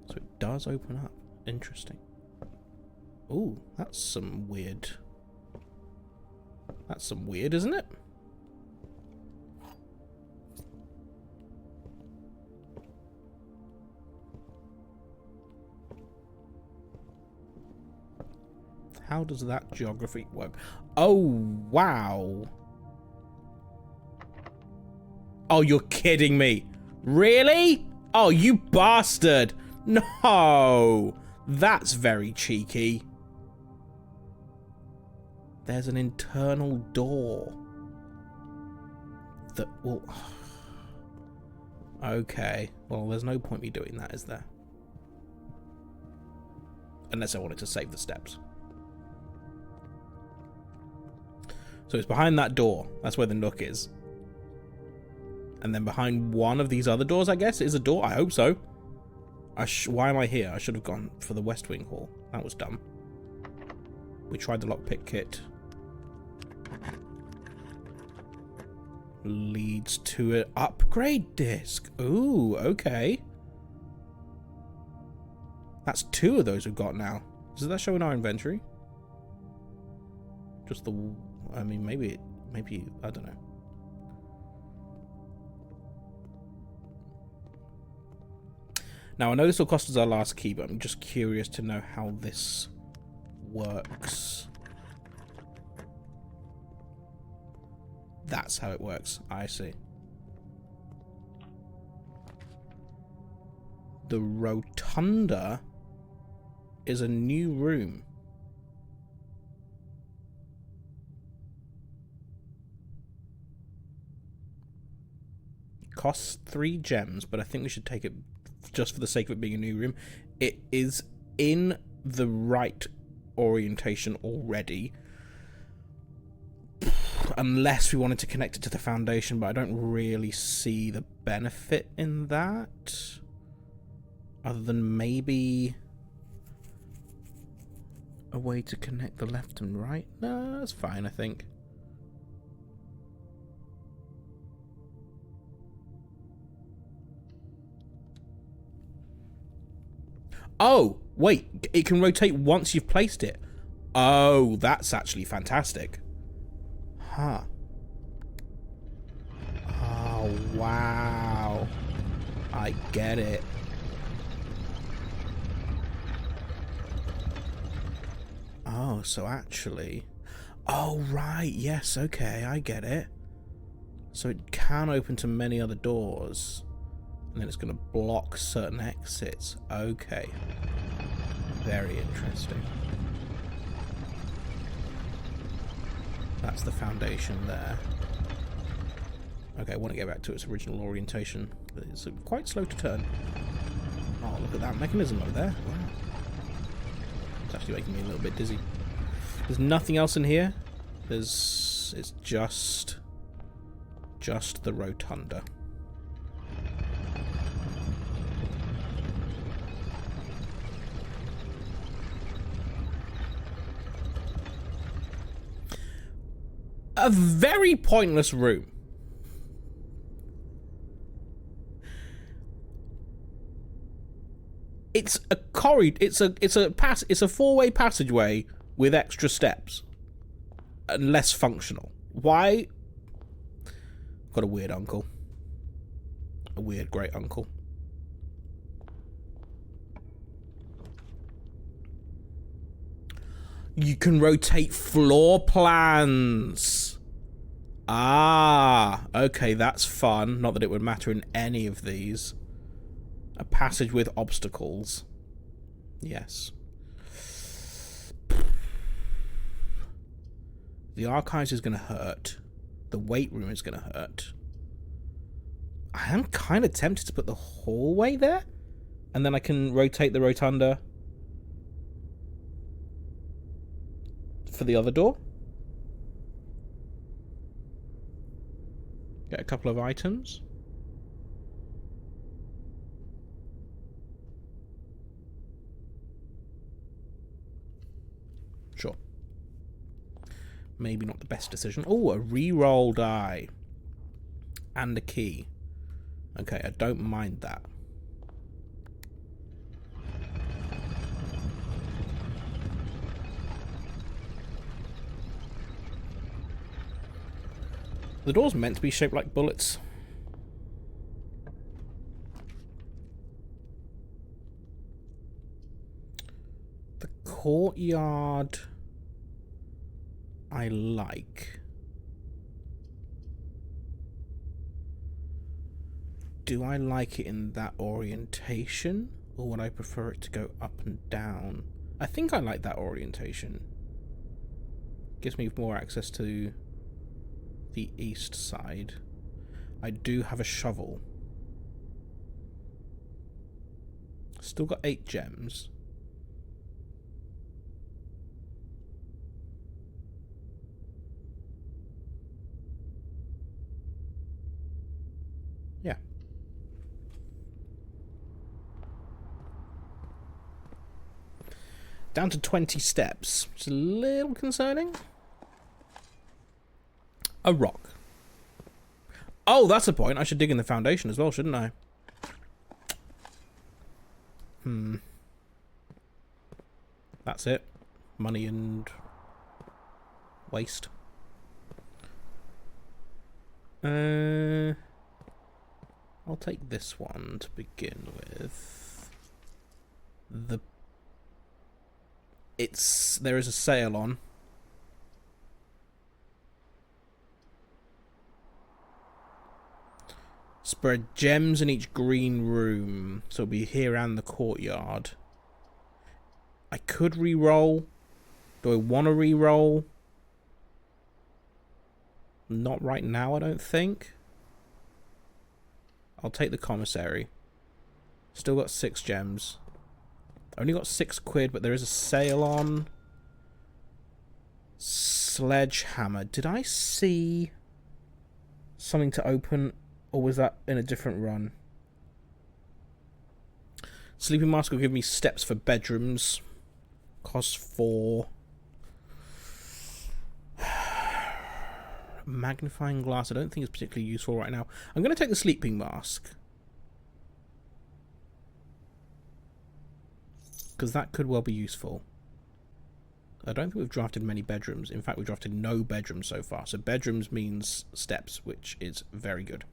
So it does open up. Interesting. Ooh, that's some weird... That's some weird, isn't it? How does that geography work? Oh, wow. Oh, you're kidding me. Really? Oh, you bastard. No. That's very cheeky. There's an internal door. That will... Okay. Well, there's no point me doing that, is there? Unless I wanted to save the steps. So it's behind that door. That's where the Nook is. And then behind one of these other doors, I guess, is a door. I hope so. Why am I here? I should have gone for the West Wing Hall. That was dumb. We tried the lockpick kit. Leads to an upgrade disc. Ooh, okay. That's 2 of those we've got now. Does that show in our inventory? Just the... I mean, maybe, I don't know. Now, I know this will cost us our last key, but I'm just curious to know how this works. That's how it works. I see. The Rotunda is a new room. Costs 3 gems, but I think we should take it just for the sake of it being a new room. It is in the right orientation already. Unless we wanted to connect it to the foundation, but I don't really see the benefit in that. Other than maybe a way to connect the left and right. No, that's fine, I think. Oh, wait, it can rotate once you've placed it. Oh, that's actually fantastic. Huh. Oh, wow. I get it. Oh, so actually... Oh, right, yes, okay, I get it. So it can open to many other doors. And then it's going to block certain exits. Okay. Very interesting. That's the foundation there. Okay, I want to get back to its original orientation. But it's quite slow to turn. Oh, look at that mechanism over there. Wow. It's actually making me a little bit dizzy. There's nothing else in here. It's just the Rotunda. A very pointless room. It's a corridor. It's a four-way passageway with extra steps and less functional. Why? Got a weird uncle. A weird great uncle. You can rotate floor plans. Ah, okay, that's fun. Not that it would matter in any of these. A passage with obstacles. Yes. The archives is going to hurt. the weight room is going to hurt. I am kind of tempted to put the hallway there. And then I can rotate the rotunda for the other door. Get a couple of items. Sure. Maybe not the best decision. Oh, a reroll die. And a key. Okay, I don't mind that. The door's meant to be shaped like bullets. The courtyard I like. Do I like it in that orientation? Or would I prefer it to go up and down? I think I like that orientation. Gives me more access to the east side. I do have a shovel. Still got 8 gems. Yeah. Down to 20 steps. It's a little concerning. A rock. Oh, that's a point. I should dig in the foundation as well, shouldn't I? That's it. Money and waste. I'll take this one to begin with. There is a sale on. Spread gems in each green room. So it'll be here and the courtyard. I could re-roll. Do I want to re-roll? Not right now, I don't think. I'll take the commissary. Still got 6 gems. Only got 6 quid, but there is a sale on. Sledgehammer. Did I see something to open? Or was that in a different run? Sleeping mask will give me steps for bedrooms. Cost 4. Magnifying glass I don't think is particularly useful right now. I'm going to take the sleeping mask. Because that could well be useful. I don't think we've drafted many bedrooms. In fact, we've drafted no bedrooms so far. So bedrooms means steps, which is very good.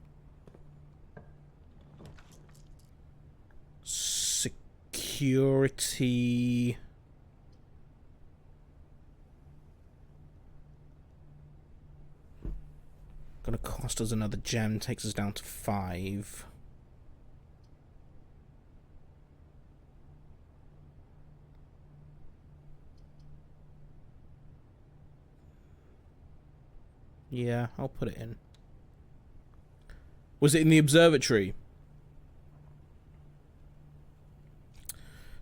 Security. Gonna cost us another gem, takes us down to 5. Yeah, I'll put it in. Was it in the observatory?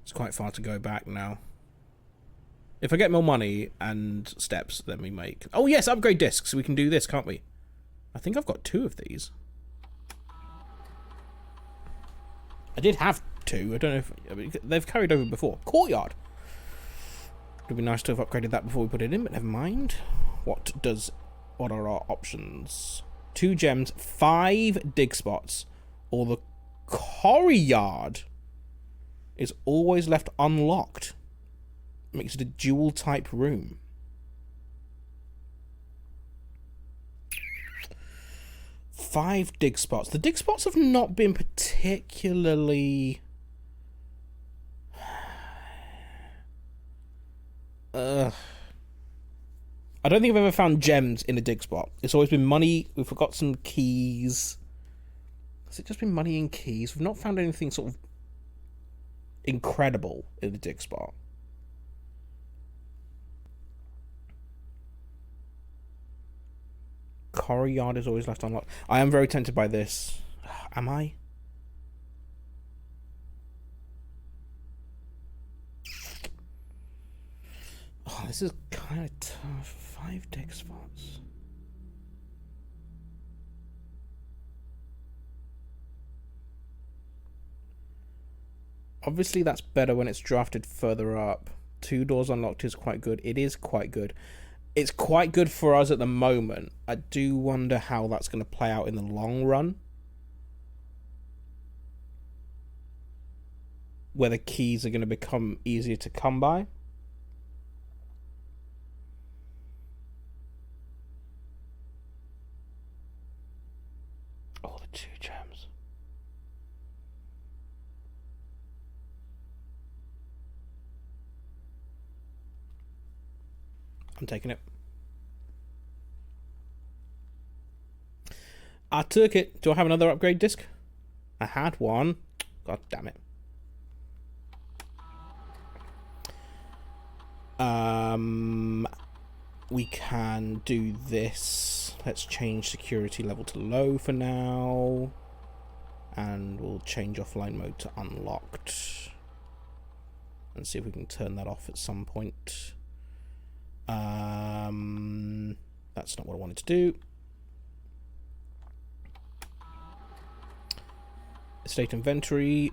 It's quite far to go back now. If I get more money and steps, then we make... Oh yes, upgrade discs. We can do this, can't we? I think I've got 2 of these. I did have 2. I don't know if... I mean, they've carried over before. Courtyard. It would be nice to have upgraded that before we put it in, but never mind. What are our options? 2 gems, 5 dig spots, or the courtyard is always left unlocked. Makes it a dual type room. Five dig spots. The dig spots have not been particularly... I don't think I've ever found gems in a dig spot. It's always been money. We've got some keys. Has it just been money and keys? We've not found anything sort of incredible in the dig spot. horror yard is always left unlocked. I am very tempted by this. Am I? Oh, this is kind of tough. 5 deck spots. Obviously, that's better when it's drafted further up. 2 doors unlocked is quite good. It is quite good. It's quite good for us at the moment. I do wonder how that's going to play out in the long run. Whether keys are going to become easier to come by. Oh, the 2 gems. I'm taking it. I took it. Do I have another upgrade disc? I had one. God damn it. We can do this. Let's change security level to low for now. And we'll change offline mode to unlocked. And see if we can turn that off at some point. That's not what I wanted to do. Estate inventory.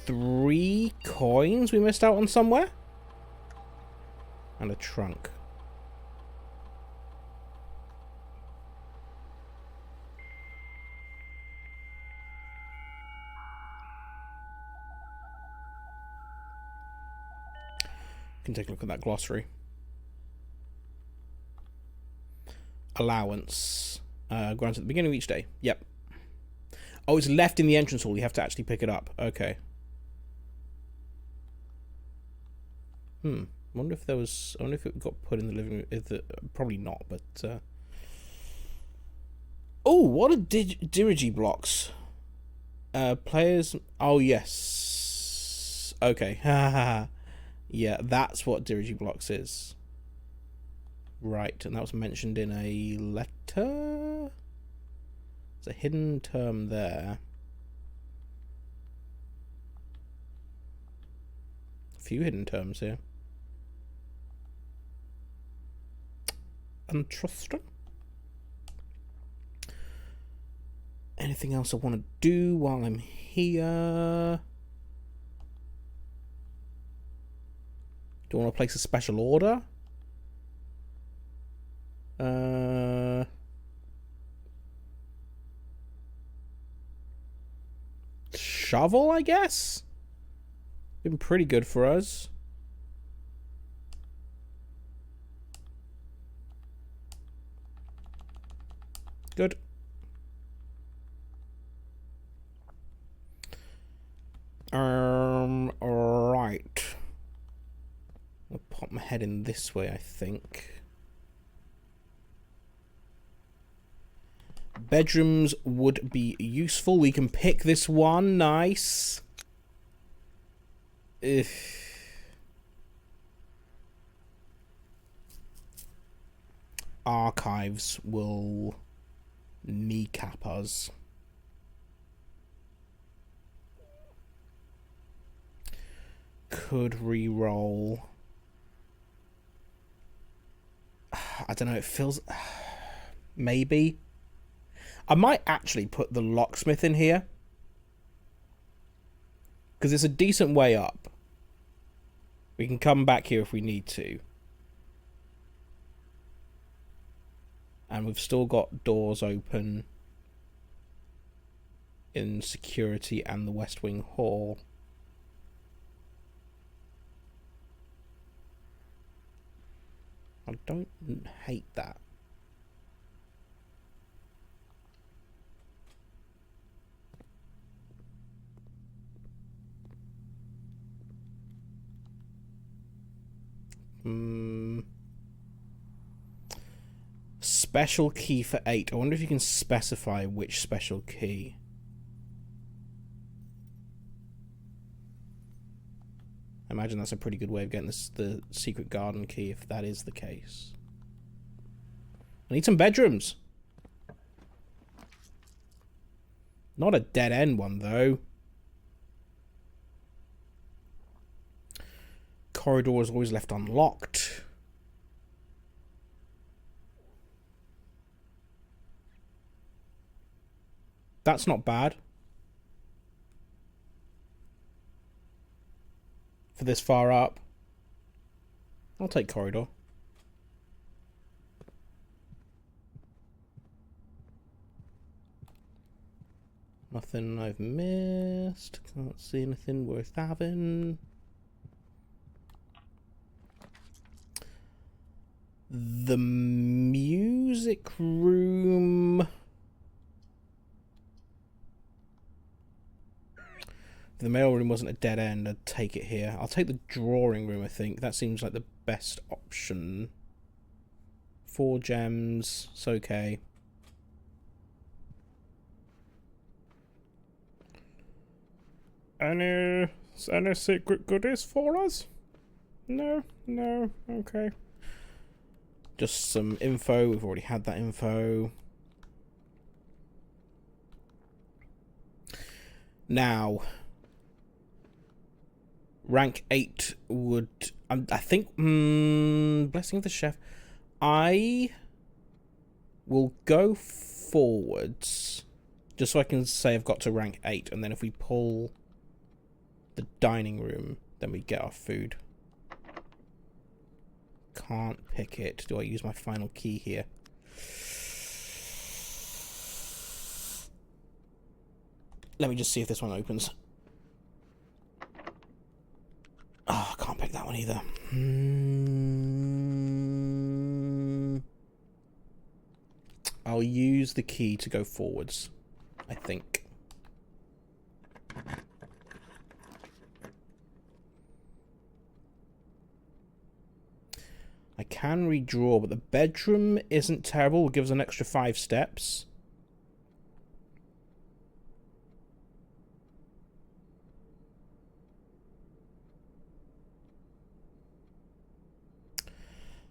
3 coins we missed out on somewhere. And a trunk. You can take a look at that glossary. Allowance. Granted at the beginning of each day. Yep. Oh, it's left in the entrance hall. You have to actually pick it up. Okay. Wonder if there was. I wonder if it got put in the living room. Probably not, but. Oh, what are dirigy blocks? Players. Oh yes. Okay. Yeah, that's what dirigy blocks is. Right, and that was mentioned in a letter. There's a hidden term there. A few hidden terms here. Interesting. Anything else I want to do while I'm here? Do I want to place a special order? Shovel, I guess? Been pretty good for us. Good. Right. I'll pop my head in this way, I think. Bedrooms would be useful. We can pick this one. Nice. Archives will kneecap us. Could re-roll. I don't know, it feels... Maybe. I might actually put the locksmith in here. Because it's a decent way up. We can come back here if we need to. And we've still got doors open in security and the West Wing Hall. I don't hate that. Special key for 8. I wonder if you can specify which special key. I imagine that's a pretty good way of getting the secret garden key if that is the case. I need some bedrooms. Not a dead end one, though. Corridor is always left unlocked. That's not bad. For this far up. I'll take corridor. Nothing I've missed. Can't see anything worth having. The music room. If the mail room wasn't a dead end, I'd take it here. I'll take the drawing room, I think. That seems like the best option. 4 gems. It's okay. Any secret goodies for us? No, okay. Just some info. We've already had that info. Now, rank 8 would... I think... Blessing of the Chef. I will go forwards. Just so I can say I've got to rank 8. And then if we pull the dining room, then we get our food. Can't pick it. Do I use my final key here? Let me just see if this one opens. Oh, I can't pick that one either. I'll use the key to go forwards, I think. I can redraw, but the bedroom isn't terrible. It gives an extra 5 steps.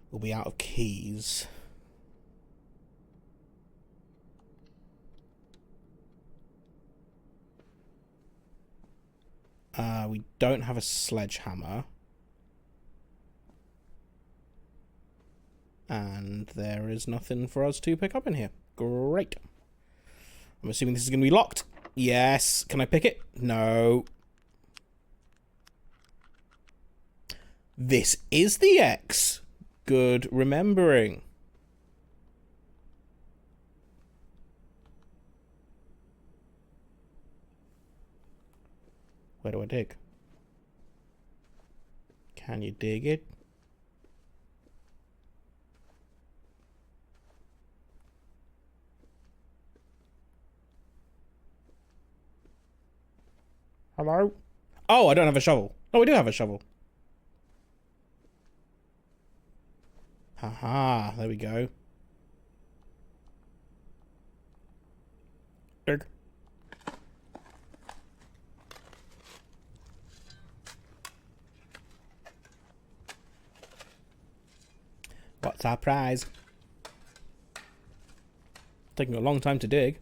We'll be out of keys. We don't have a sledgehammer. And there is nothing for us to pick up in here. Great. I'm assuming this is going to be locked. Yes. Can I pick it? No. This is the X. Good remembering. Where do I dig? Can you dig it? Hello? Oh, I don't have a shovel. Oh, we do have a shovel. Haha, there we go. Dig. What's our prize? Taking a long time to dig.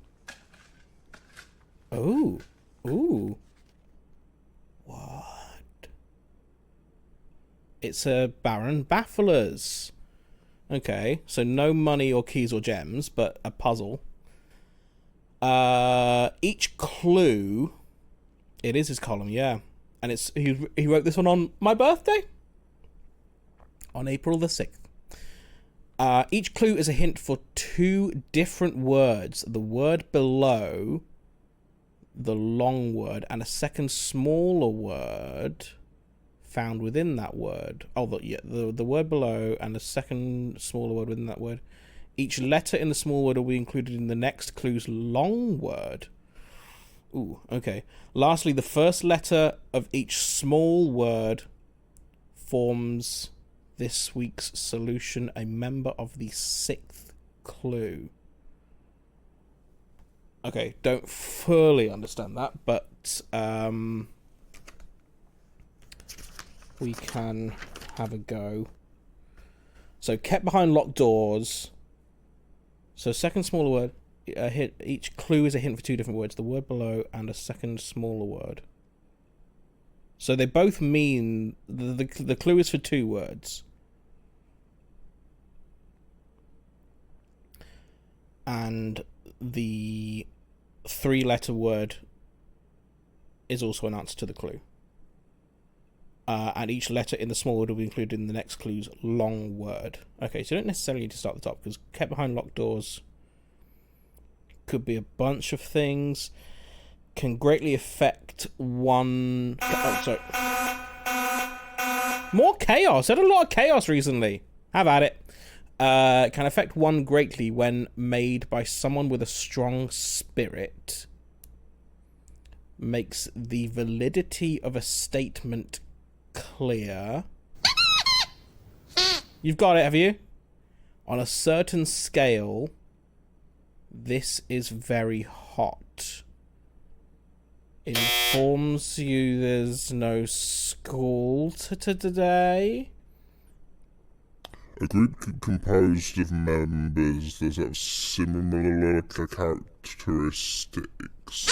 Ooh. Ooh. What? It's a Baron Baffler's. Okay, so no money or keys or gems, but a puzzle. Each clue... It is his column, yeah. And it's he wrote this one on my birthday? On April the 6th. Each clue is a hint for 2 different words. The word below the long word and a second smaller word found within that word. Oh, the word below and a second smaller word within that word. Each letter in the small word will be included in the next clue's long word. Ooh, okay. Lastly, the first letter of each small word forms this week's solution, a member of the 6th clue. Okay, don't fully understand that, but we can have a go. So, kept behind locked doors. So, second smaller word. each clue is a hint for two different words: the word below and a second smaller word. So they both mean the clue is for two words. And the 3-letter word is also an answer to the clue. And each letter in the small word will be included in the next clue's long word. Okay, so you don't necessarily need to start at the top, because kept behind locked doors could be a bunch of things. Can greatly affect one... Oh, sorry. More chaos. Had a lot of chaos recently. Have at it. Can affect one greatly when made by someone with a strong spirit. Makes the validity of a statement clear. You've got it, have you? On a certain scale, this is very hot. Informs you there's no school today. A group composed of members that have similar characteristics.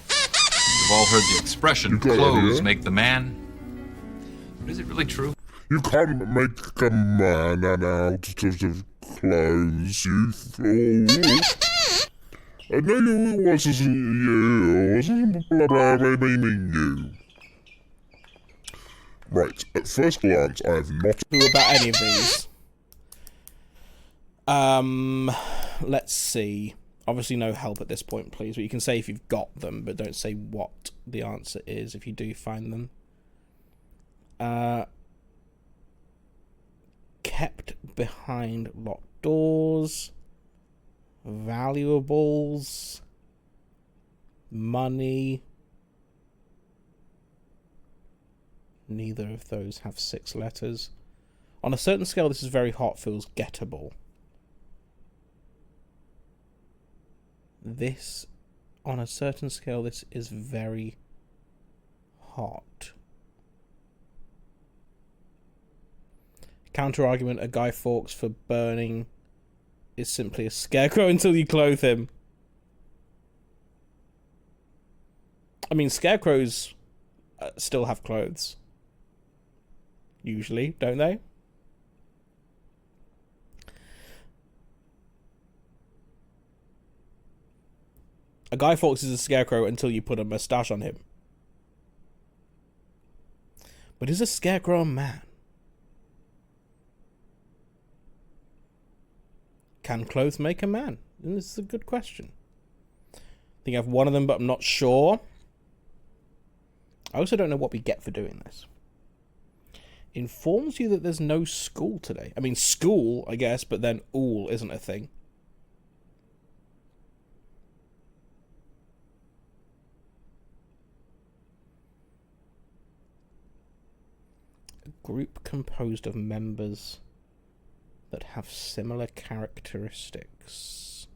We've all heard the expression, got it, clothes yeah? make the man. But is it really true? You can't make a man out of clothes, you fool. I know it wasn't you. It wasn't blah blah blah meaning you. Right, at first glance, I have not Who about any of these? Let's see. Obviously no help at this point, please. But you can say if you've got them, but don't say what the answer is if you do find them. Kept behind locked doors. Valuables. Money. Neither of those have 6 letters. On a certain scale, this is very hot, feels gettable. This, on a certain scale, this is very hot. Counter argument: a Guy Fawkes for burning is simply a scarecrow until you clothe him. I mean, scarecrows still have clothes. Usually, don't they? A Guy Fawkes is a scarecrow until you put a moustache on him. But is a scarecrow a man? Can clothes make a man? And this is a good question. I think I have one of them, but I'm not sure. I also don't know what we get for doing this. Informs you that there's no school today. I mean, school, I guess, but then all isn't a thing. A group composed of members that have similar characteristics.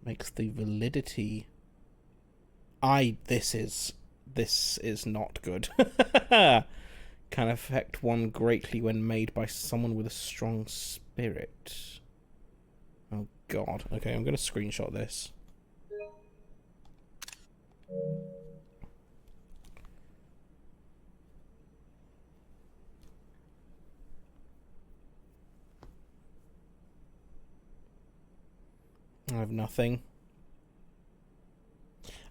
Makes the validity... This is not good. Can affect one greatly when made by someone with a strong spirit. Oh god. Okay, I'm going to screenshot this. I have nothing.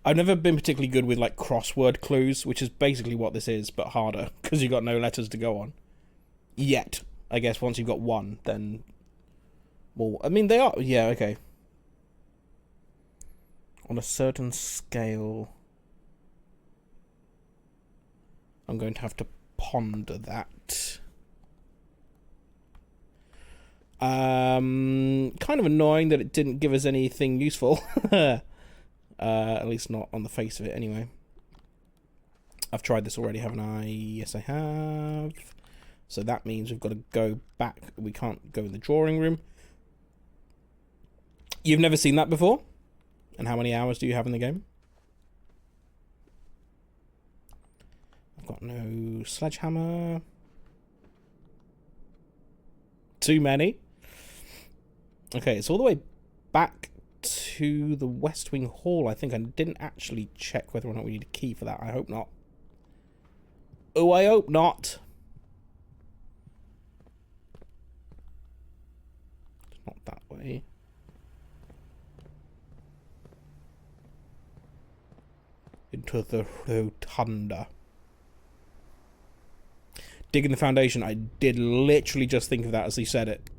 I've never been particularly good with, like, crossword clues, which is basically what this is, but harder, because you've got no letters to go on. Yet. I guess once you've got one, then... Well, I mean, they are... Yeah, okay. On a certain scale... I'm going to have to ponder that. Kind of annoying that it didn't give us anything useful. At least not on the face of it, anyway. I've tried this already, haven't I? Yes, I have. So that means we've got to go back. We can't go in the drawing room. You've never seen that before? And how many hours do you have in the game? I've got no sledgehammer. Too many. Okay, it's all the way back to the West Wing Hall. I think I didn't actually check whether or not we need a key for that. I hope not. Oh, I hope not. It's not that way. Into the rotunda. Digging the foundation. I did literally just think of that as he said it.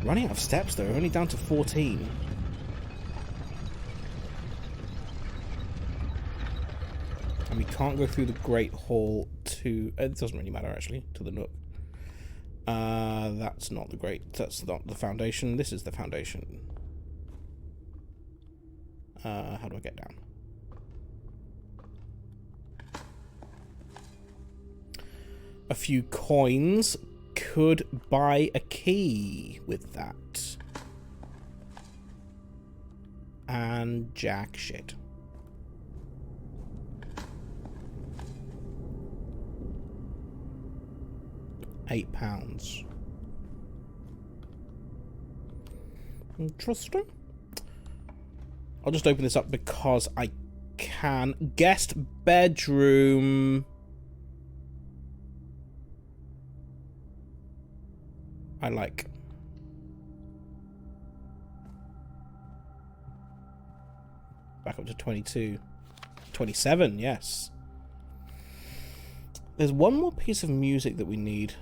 Running out of steps, though. Only down to 14. And we can't go through the Great Hall to... It doesn't really matter, actually, to the Nook. That's not the Great... That's not the foundation. This is the foundation. How do I get down? A few coins. Could buy a key with that. And jack shit. £8. Interesting. I'll just open this up because I can. Guest bedroom. I like. Back up to 22. 27, yes. There's one more piece of music that we need.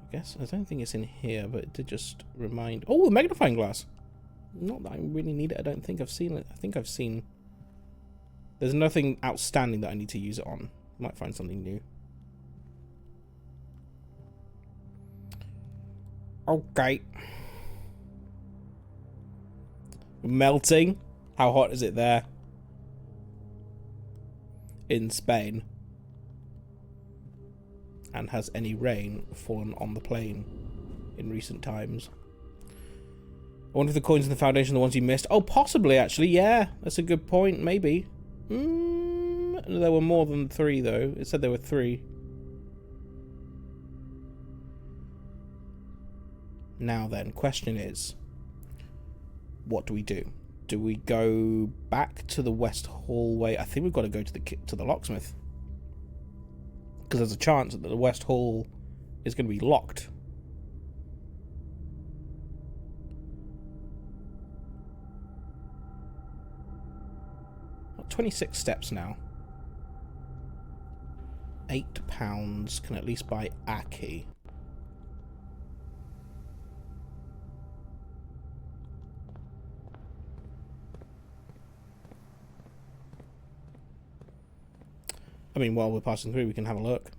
I guess, I don't think it's in here, but it did just remind... Oh, a magnifying glass! Not that I really need it, I don't think I've seen it. I think I've seen... There's nothing outstanding that I need to use it on. Might find something new. Okay. Melting. How hot is it there? In Spain. And has any rain fallen on the plain in recent times? I wonder if the coins in the foundation are the ones you missed. Oh, possibly, actually. Yeah, that's a good point. Maybe. There were more than 3, though. It said there were 3. Now then, question is, what do we do? Do we go back to the west hallway? I think we've got to go to the locksmith, because there's a chance that the west hall is going to be locked. 26 steps now. £8 can at least buy a key. I mean, while we're passing through, we can have a look.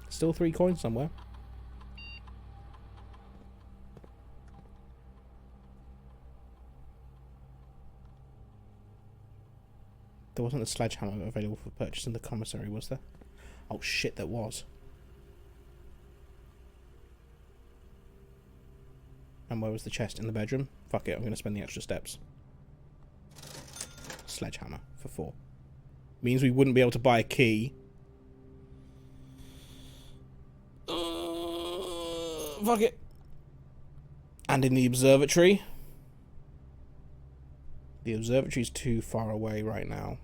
Still 3 coins somewhere. There wasn't a sledgehammer available for purchase in the commissary, was there? Oh shit, there was. And where was the chest? In the bedroom? Fuck it, I'm going to spend the extra steps. Sledgehammer for 4. Means we wouldn't be able to buy a key. Fuck it. And in the observatory. The observatory's too far away right now.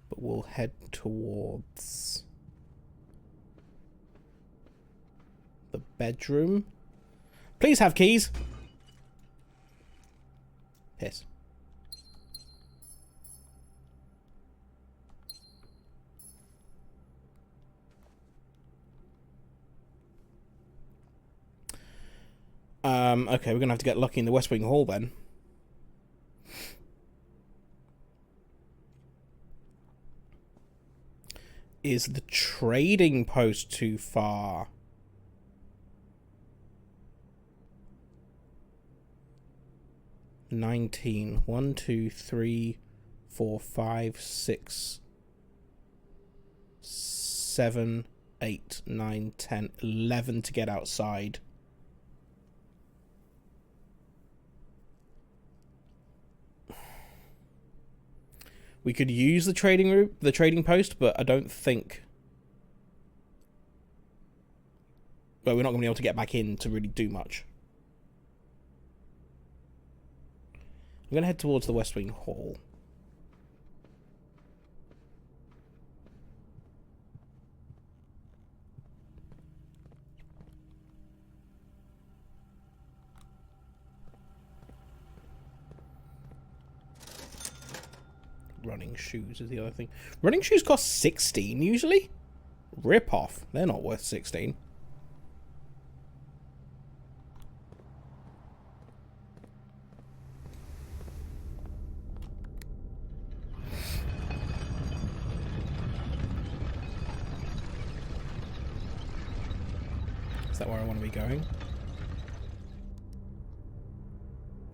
But we'll head towards the bedroom. Please have keys. Piss. Okay, we're gonna have to get lucky in the West Wing Hall then. Is the trading post too far? $19. 1, 2, 3, 4, 5, 6, 7, 8, 9, 10, 11 to get outside. We could use the trading post, but I don't think. Well, we're not going to be able to get back in to really do much. I'm going to head towards the West Wing Hall. Running shoes is the other thing. Running shoes cost 16 usually? Rip off. They're not worth 16. Is that where I want to be going?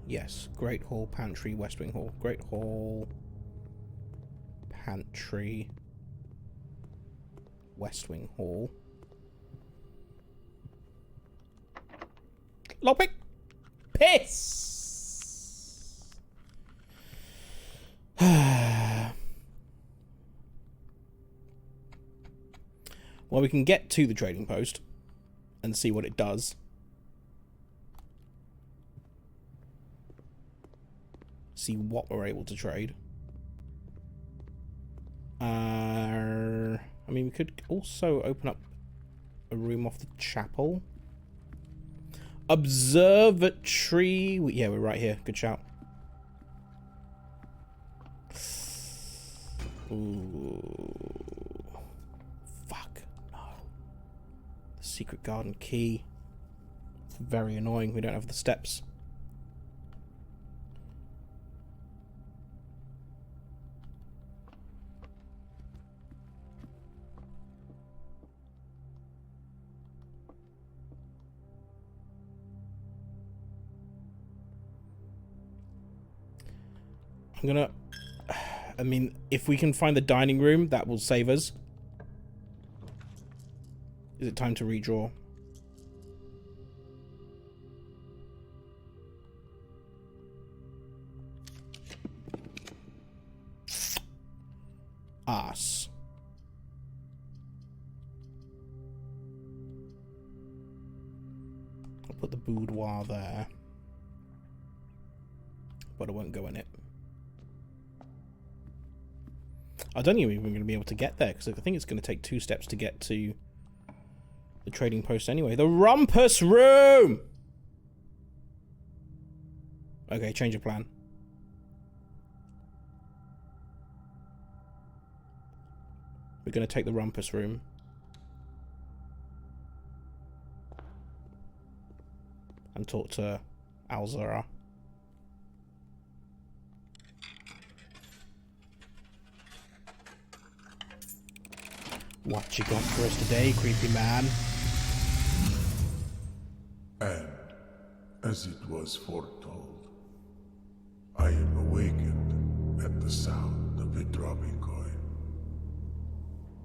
Yes. Great Hall, Pantry, West Wing Hall. Great Hall... Pantry, West Wing Hall. Lockpick! Piss! Well, we can get to the trading post and see what it does. See what we're able to trade. I mean, we could also open up a room off the chapel. Observatory. Yeah, we're right here. Good shout. Ooh. Fuck. No. The secret garden key. It's very annoying. We don't have the steps. I'm gonna... I mean, if we can find the dining room, that will save us. Is it time to redraw? Us. I'll put the boudoir there. But I won't go in it. I don't think we're even going to be able to get there, because I think it's going to take 2 steps to get to the trading post anyway. The Rumpus Room! Okay, change of plan. We're going to take the Rumpus Room. And talk to Alzara. What you got for us today, creepy man? And, as it was foretold, I am awakened at the sound of a dropping coin.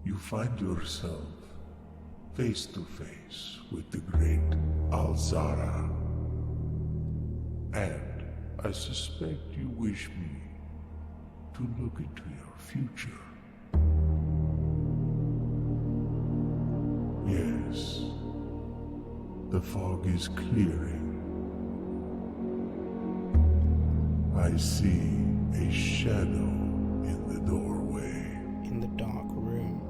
You find yourself face to face with the great Alzara. And I suspect you wish me to look into your future. Yes, the fog is clearing. I see a shadow in the doorway. In the dark room.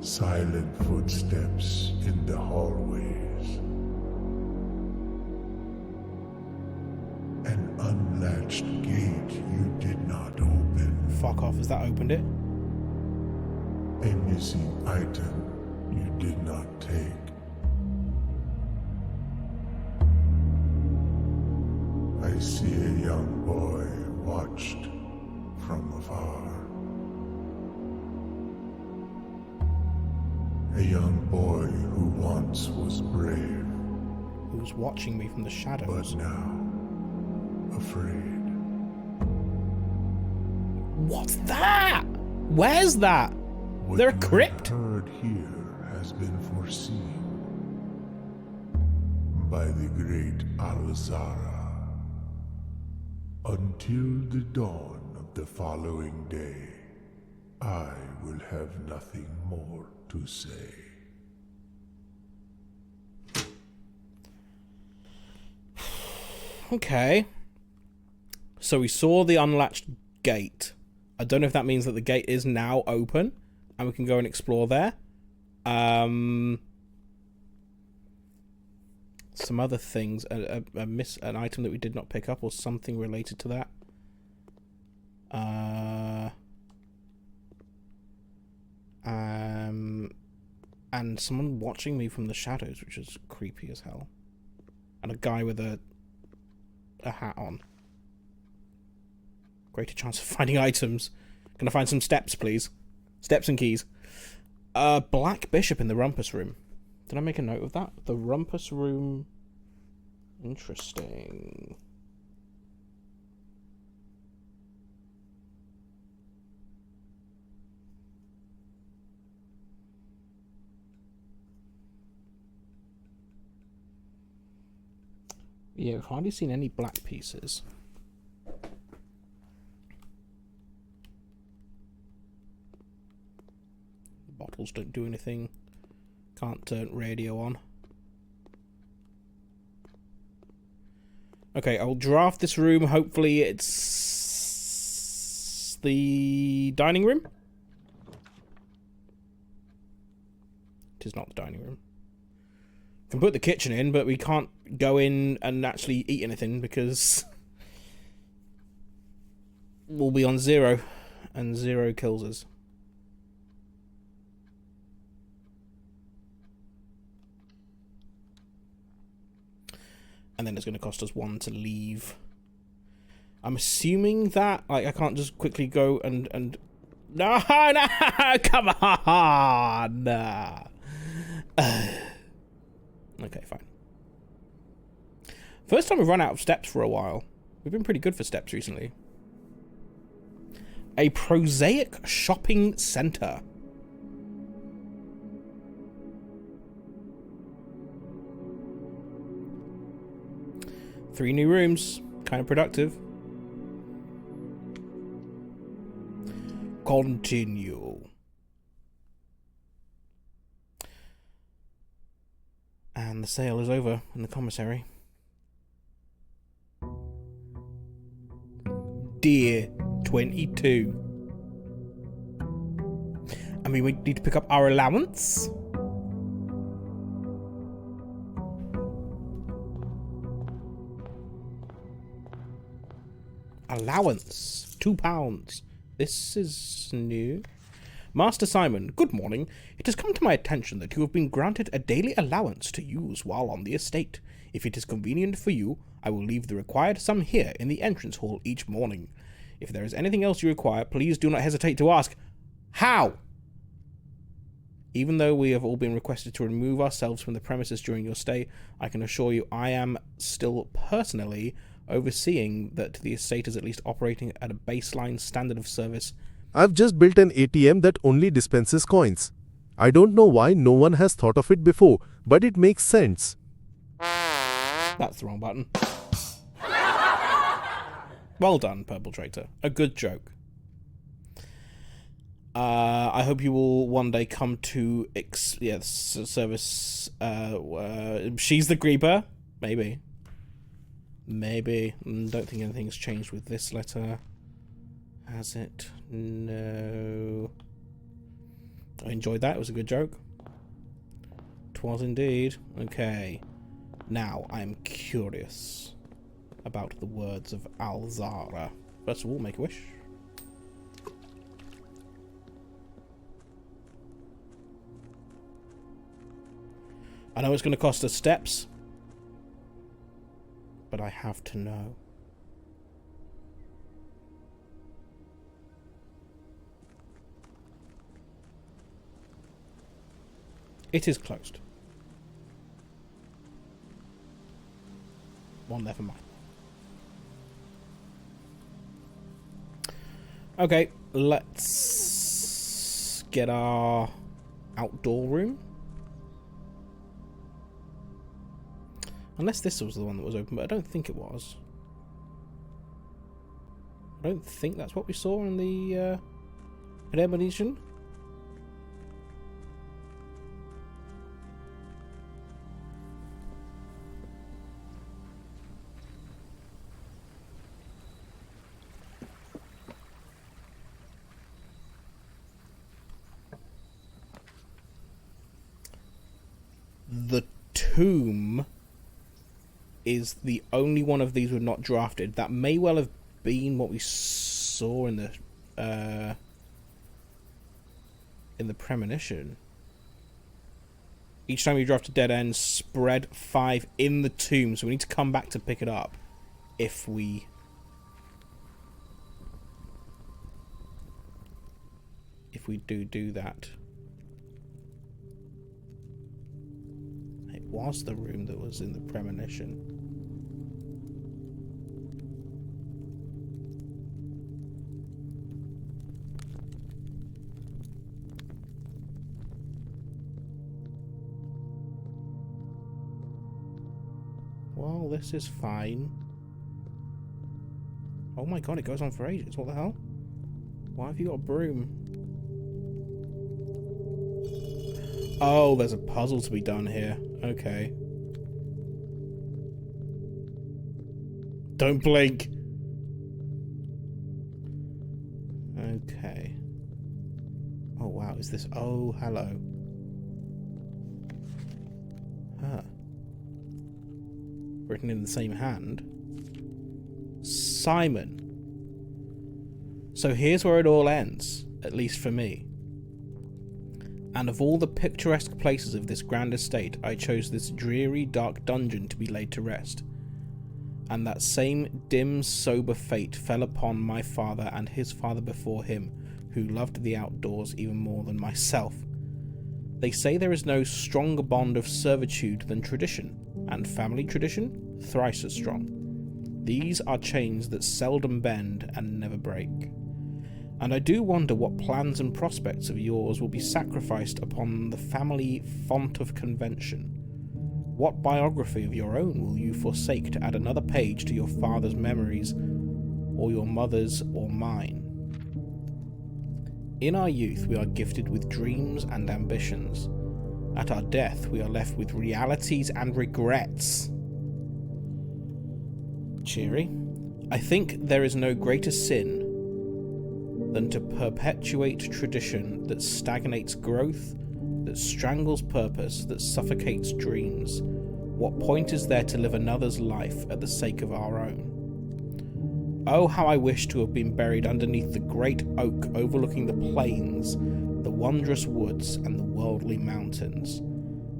Silent footsteps in the hallways. An unlatched gate you did not open. Fuck off, has that opened it? A missing item you did not take. I see a young boy watched from afar. A young boy who once was brave, Who's watching me from the but shadows? now afraid. What's that? Where's that? What There a you crypt? have heard here has been foreseen by the great Alzara. Until the dawn of the following day, I will have nothing more to say. Okay. So we saw the unlatched gate. I don't know if that means that the gate is now open and we can go and explore there. Some other things. An item that we did not pick up or something related to that. And someone watching me from the shadows, which is creepy as hell. And a guy with a hat on. Greater chance of finding items. Can I find some steps, please? Steps and keys. Black Bishop in the Rumpus Room. Did I make a note of that? The Rumpus Room. Interesting. Yeah, I've hardly seen any black pieces. Bottles don't do anything. Can't turn radio on. Okay, I'll draft this room. Hopefully it's the dining room. It is not the dining room. Can put the kitchen in, but we can't go in and actually eat anything because we'll be on 0 and 0 kills us. And then it's going to cost us 1 to leave. I'm assuming that, like, I can't just quickly go and no, come on. Okay, fine. First time we've run out of steps for a while. We've been pretty good for steps recently. A prosaic shopping centre. Three new rooms. Kind of productive. Continue. And the sale is over in the commissary. Dear 22. I mean, we need to pick up our allowance. Allowance. £2. This is new. Master Simon, good morning. It has come to my attention that you have been granted a daily allowance to use while on the estate. If it is convenient for you, I will leave the required sum here in the entrance hall each morning. If there is anything else you require, please do not hesitate to ask. How? Even though we have all been requested to remove ourselves from the premises during your stay, I can assure you I am still personally overseeing that the estate is at least operating at a baseline standard of service. I've just built an ATM that only dispenses coins. I don't know why no one has thought of it before, but it makes sense. That's the wrong button. Well done, Purple Traitor. A good joke. I hope you will one day come to service. She's the Creeper. Maybe. Don't think anything's changed with this letter. Has it? No. I enjoyed that. It was a good joke. 'Twas indeed. Okay. Now, I'm curious about the words of Alzara. First of all, make a wish. I know it's going to cost us steps, but I have to know. It is closed. One there for mine. Okay, let's get our outdoor room. Unless this was the one that was open, but I don't think it was. I don't think that's what we saw in the premonition. The tomb is the only one of these we've not drafted. That may well have been what we saw in the premonition. Each time you draft a dead end, spread 5 in the tomb. So we need to come back to pick it up if we do that. It was the room that was in the premonition. Well, this is fine. Oh my god, it goes on for ages. What the hell? Why have you got a broom? Oh, there's a puzzle to be done here. Okay. Don't blink. Okay. Oh wow, is this... Oh, hello. Huh. Written in the same hand. Simon. So here's where it all ends, at least for me. And of all the picturesque places of this grand estate, I chose this dreary, dark dungeon to be laid to rest. And that same dim, sober fate fell upon my father and his father before him, who loved the outdoors even more than myself. They say there is no stronger bond of servitude than tradition, and family tradition, thrice as strong. These are chains that seldom bend and never break. And I do wonder what plans and prospects of yours will be sacrificed upon the family font of convention. What biography of your own will you forsake to add another page to your father's memories, or your mother's, or mine? In our youth we are gifted with dreams and ambitions. At our death we are left with realities and regrets. Cheery. I think there is no greater sin than to perpetuate tradition that stagnates growth, that strangles purpose, that suffocates dreams. What point is there to live another's life at the sake of our own? Oh, how I wish to have been buried underneath the great oak overlooking the plains, the wondrous woods and the worldly mountains,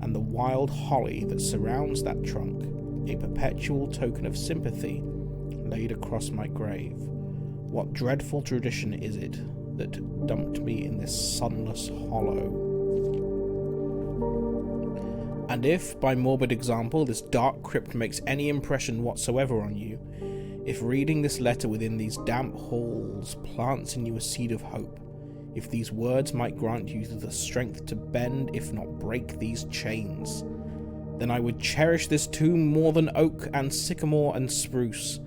and the wild holly that surrounds that trunk, a perpetual token of sympathy laid across my grave. What dreadful tradition is it that dumped me in this sunless hollow? And if, by morbid example, this dark crypt makes any impression whatsoever on you, if reading this letter within these damp halls plants in you a seed of hope, if these words might grant you the strength to bend, if not break, these chains, then I would cherish this tomb more than oak and sycamore and spruce,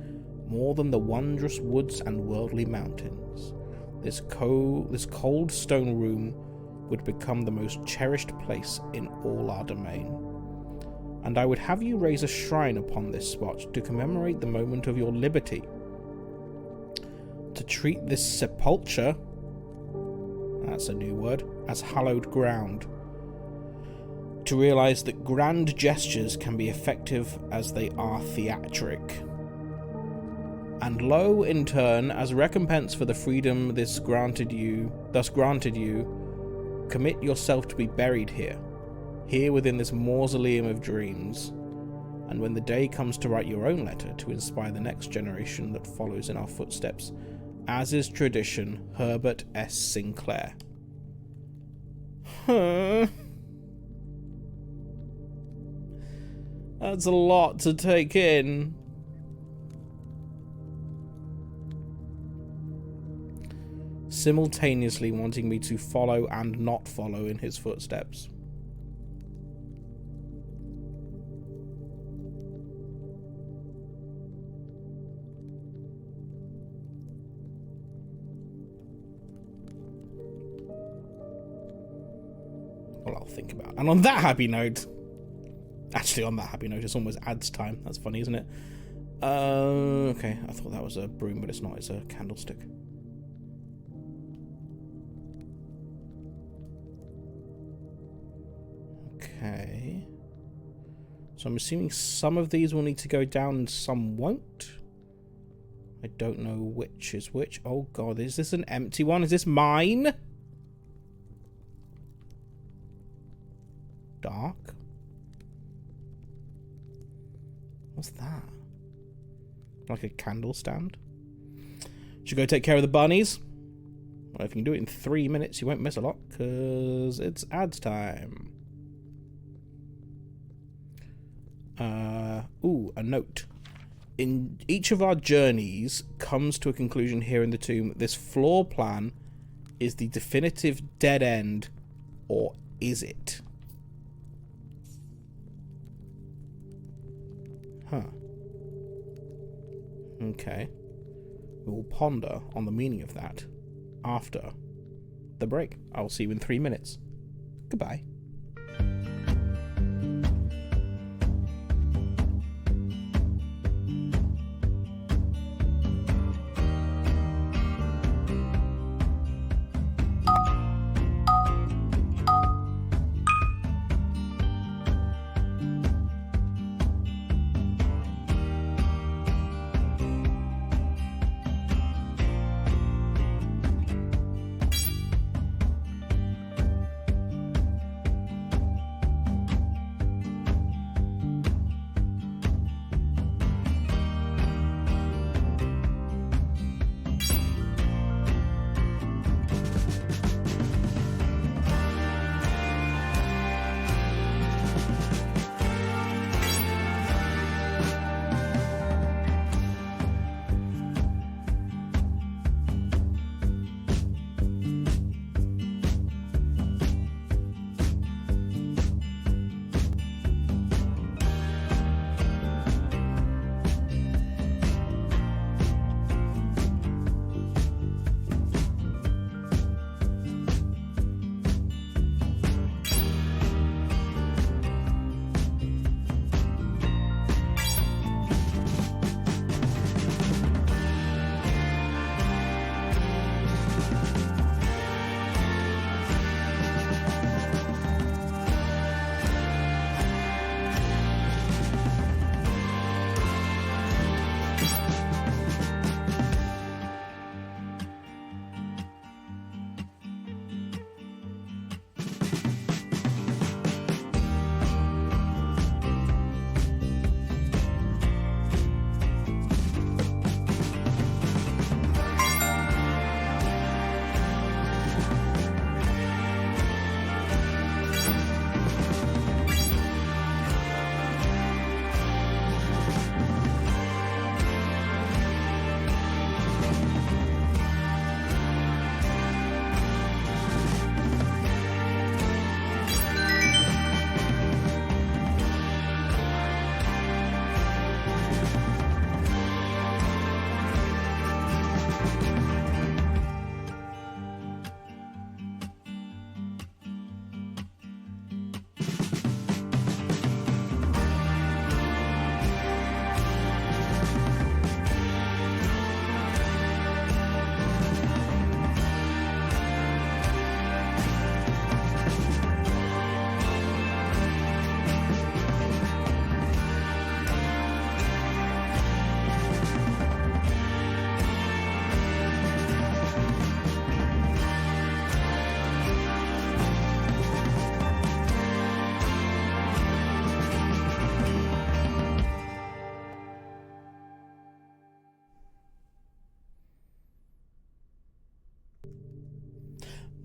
more than the wondrous woods and worldly mountains. This cold stone room would become the most cherished place in all our domain. And I would have you raise a shrine upon this spot to commemorate the moment of your liberty. To treat this sepulchre, that's a new word, as hallowed ground. To realize that grand gestures can be effective as they are theatric. And lo, in turn, as recompense for the freedom thus granted you, commit yourself to be buried here within this mausoleum of dreams. And when the day comes to write your own letter to inspire the next generation that follows in our footsteps, as is tradition, Herbert S. Sinclair. Huh. That's a lot to take in. Simultaneously wanting me to follow and not follow in his footsteps. think about. And on that happy note, actually on that happy note, it's almost ads time. That's funny, isn't it? Okay, I thought that was a broom, but it's not. It's a candlestick. Okay. So I'm assuming some of these will need to go down and some won't. I don't know which is which. Oh god, is this an empty one? Is this mine? Dark. What's that? Like a candle stand? Should go take care of the bunnies. Well, if you can do it in 3 minutes, you won't miss a lot, because it's ads time. Ooh, a note. In each of our journeys comes to a conclusion here in the tomb. This floor plan is the definitive dead end, or is it? Huh. Okay. We will ponder on the meaning of that after the break. I will see you in 3 minutes. Goodbye.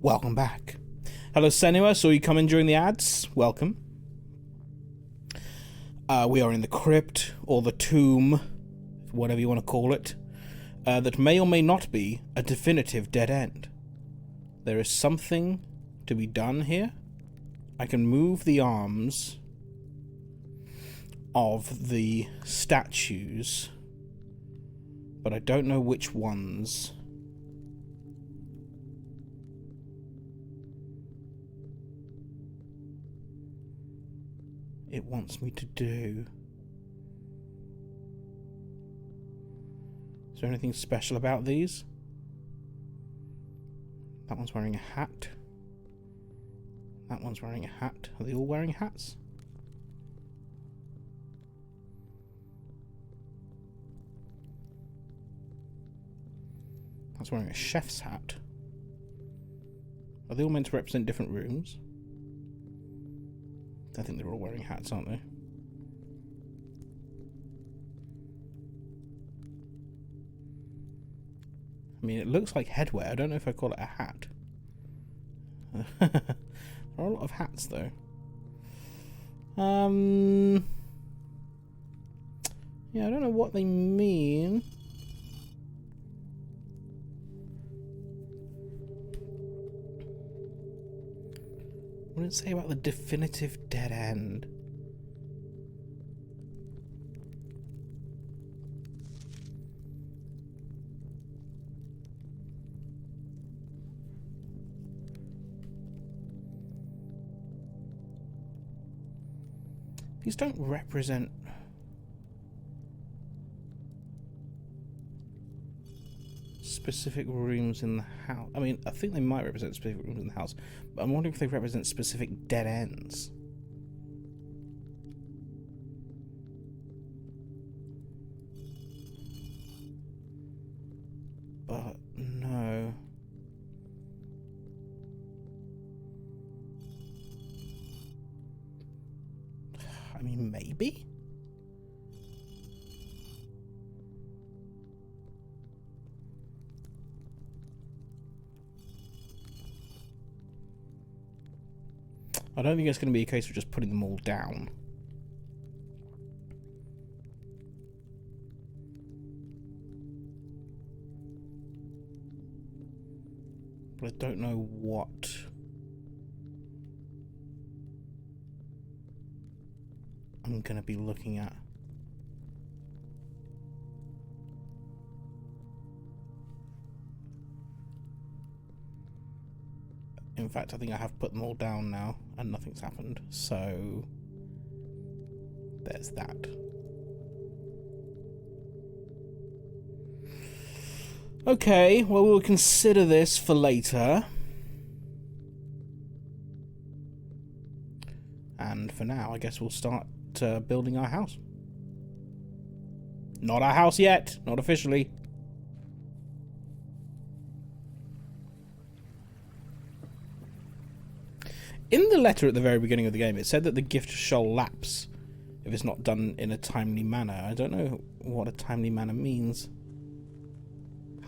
Welcome back. Hello, Senua. Saw you come in during the ads. Welcome. We are in the crypt, or the tomb, whatever you want to call it, that may or may not be a definitive dead end. There is something to be done here. I can move the arms of the statues, but I don't know which ones. it wants me to do. Is there anything special about these? That one's wearing a hat. That one's wearing a hat. Are they all wearing hats? That's wearing a chef's hat. Are they all meant to represent different rooms? I think they're all wearing hats, aren't they? I mean, it looks like headwear. I don't know if I call it a hat. There are a lot of hats, though. Yeah, I don't know what they mean. What did it say about the definitive dead end? These don't represent... specific rooms in the house. I mean, I think they might represent specific rooms in the house, but I'm wondering if they represent specific dead ends. But no. I mean, maybe? I don't think it's going to be a case of just putting them all down. But I don't know what... I'm going to be looking at. In fact, I think I have put them all down now, and nothing's happened, so there's that. Okay, well, we'll consider this for later. And for now, I guess we'll start building our house. Not our house yet, not officially. In the letter at the very beginning of the game, it said that the gift shall lapse if it's not done in a timely manner. I don't know what a timely manner means.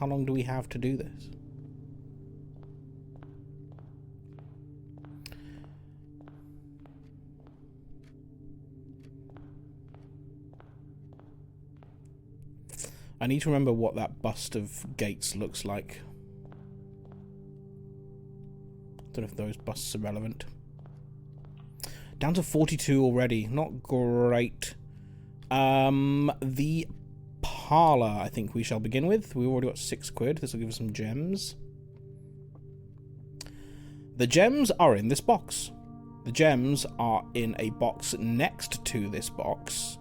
How long do we have to do this? I need to remember what that bust of Gates looks like. Don't know if those busts are relevant. Down to 42 already. Not great. The parlour, I think we shall begin with. We've already got £6. This will give us some gems. The gems are in this box. The gems are in a box next to this box.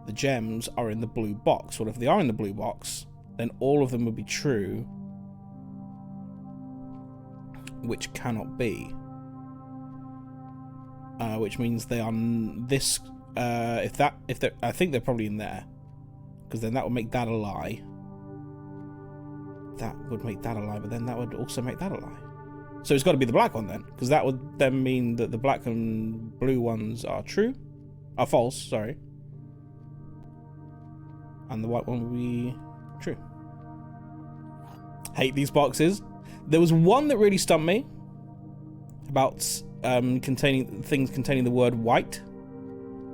The gems are in the blue box. Well, if they are in the blue box, then all of them would be true, which cannot be. Which means they are this. I think they're probably in there, because then that would make that a lie. That would make that a lie, but then that would also make that a lie. So it's got to be the black one then, because that would then mean that the black and blue ones are false. Sorry. And the white one will be true. Hate these boxes. There was one that really stumped me about containing the word white,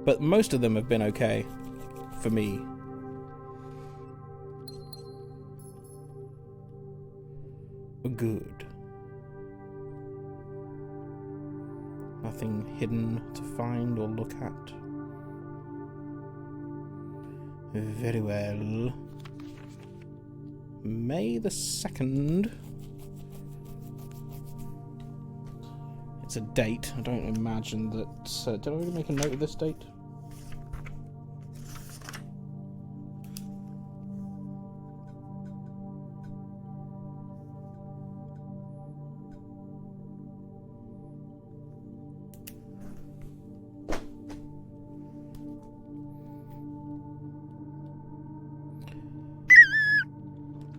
but most of them have been okay for me. Good. Nothing hidden to find or look at. Very well. May the 2nd. It's a date. I don't imagine that... did I already make a note of this date?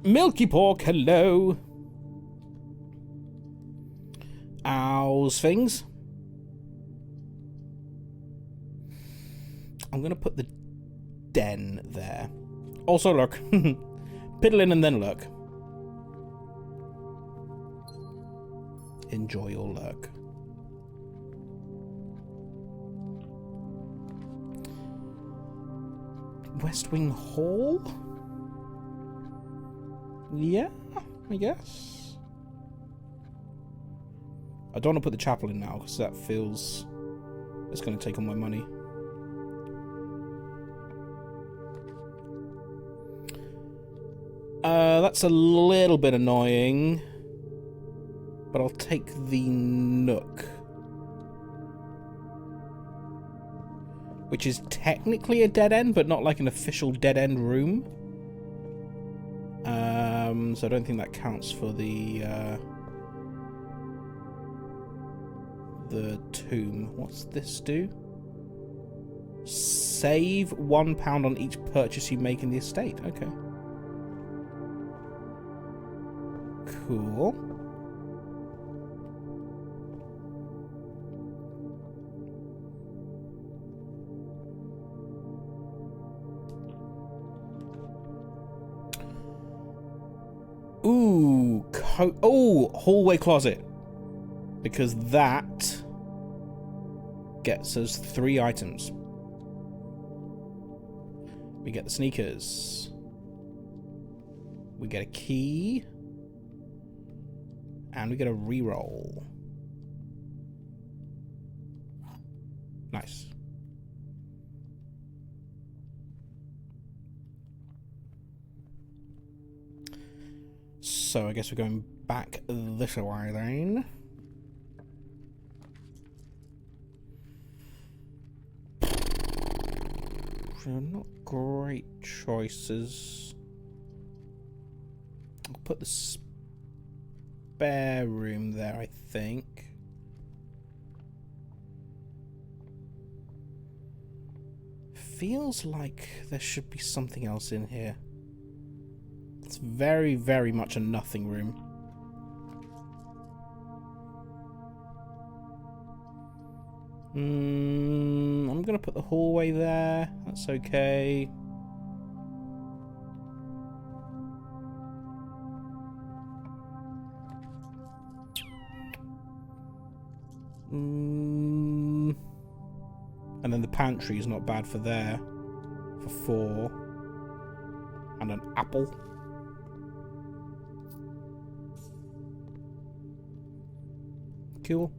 Milky Pork, hello. Owls things. I'm gonna put the den there. Also look. Piddle in and then lurk. Enjoy your lurk. West Wing Hall? Yeah, I guess. I don't want to put the chapel in now because that feels it's going to take all my money. That's a little bit annoying, but I'll take the Nook, which is technically a dead end, but not like an official dead end room. So I don't think that counts for the tomb. What's this do? Save £1 on each purchase you make in the estate. Okay. Cool. Ooh, hallway closet. Because that gets us 3 items. We get the sneakers. We get a key. And we get a reroll. Nice. So I guess we're going back this way then. They're not great choices. I'll put the spare room there, I think. Feels like there should be something else in here. It's very, very much a nothing room. I'm gonna put the hallway there. That's okay. And then the pantry is not bad for there. For 4. And an apple. Cool.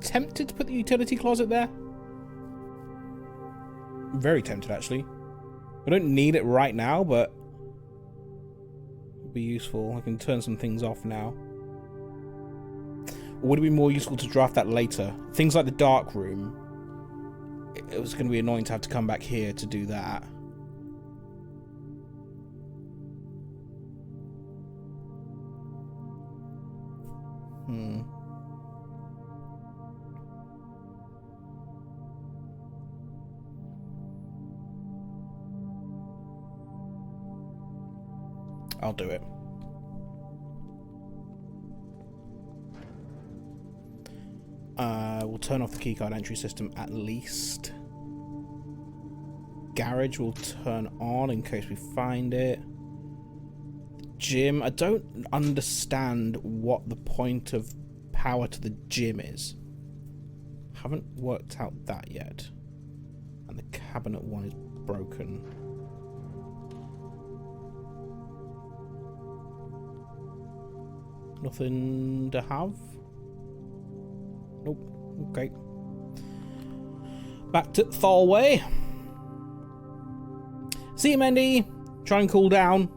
Tempted to put the utility closet there. Very tempted, actually. We don't need it right now, but it'd be useful. I can turn some things off now. Or would it be more useful to draft that later? Things like the dark room. It was going to be annoying to have to come back here to do that. I'll do it. We'll turn off the keycard entry system at least. Garage will turn on in case we find it. Gym. I don't understand what the point of power to the gym is. Haven't worked out that yet. And the cabinet one is broken. Nothing to have? Nope. Okay. Back to Thalway. See you, Mendy. Try and cool down.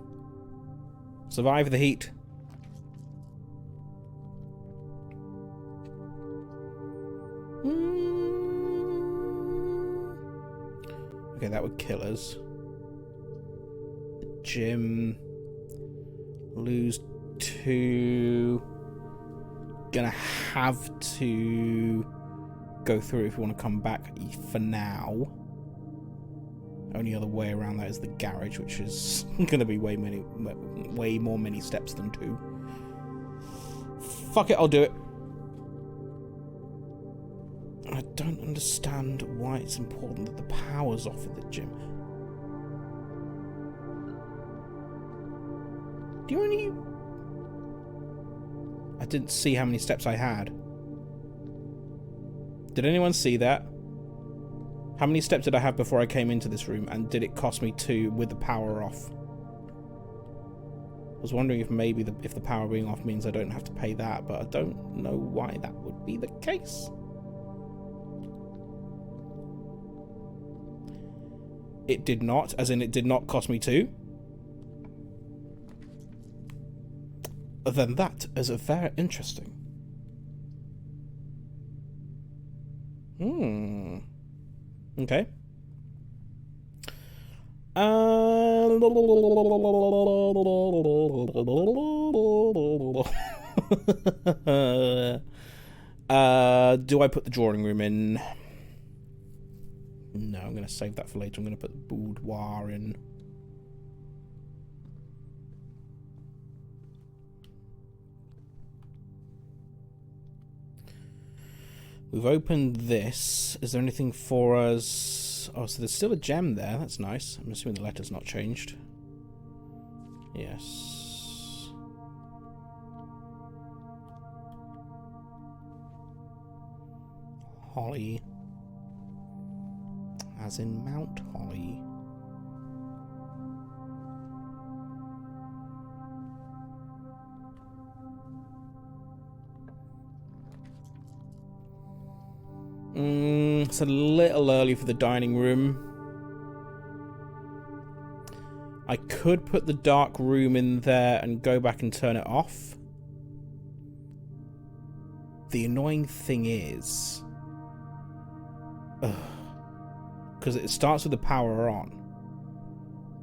Survive the heat. Okay, that would kill us. Gym. Lose 2. Gonna have to go through if we want to come back for now. Only other way around that is the garage, which is gonna be way more many steps than 2. Fuck it, I'll do it. I don't understand why it's important that the power's off at the gym. Do you only... I didn't see how many steps I had. Did anyone see that? How many steps did I have before I came into this room, and did it cost me 2 with the power off? I was wondering if maybe if the power being off means I don't have to pay that, but I don't know why that would be the case. It did not, as in it did not cost me 2. Then that is very interesting. Okay. Do I put the drawing room in? No, I'm going to save that for later. I'm going to put the boudoir in. We've opened this. Is there anything for us? Oh, so there's still a gem there. That's nice. I'm assuming the letter's not changed. Yes. Holly. As in Mount Holly. It's a little early for the dining room. I could put the dark room in there and go back and turn it off. The annoying thing is... because it starts with the power on.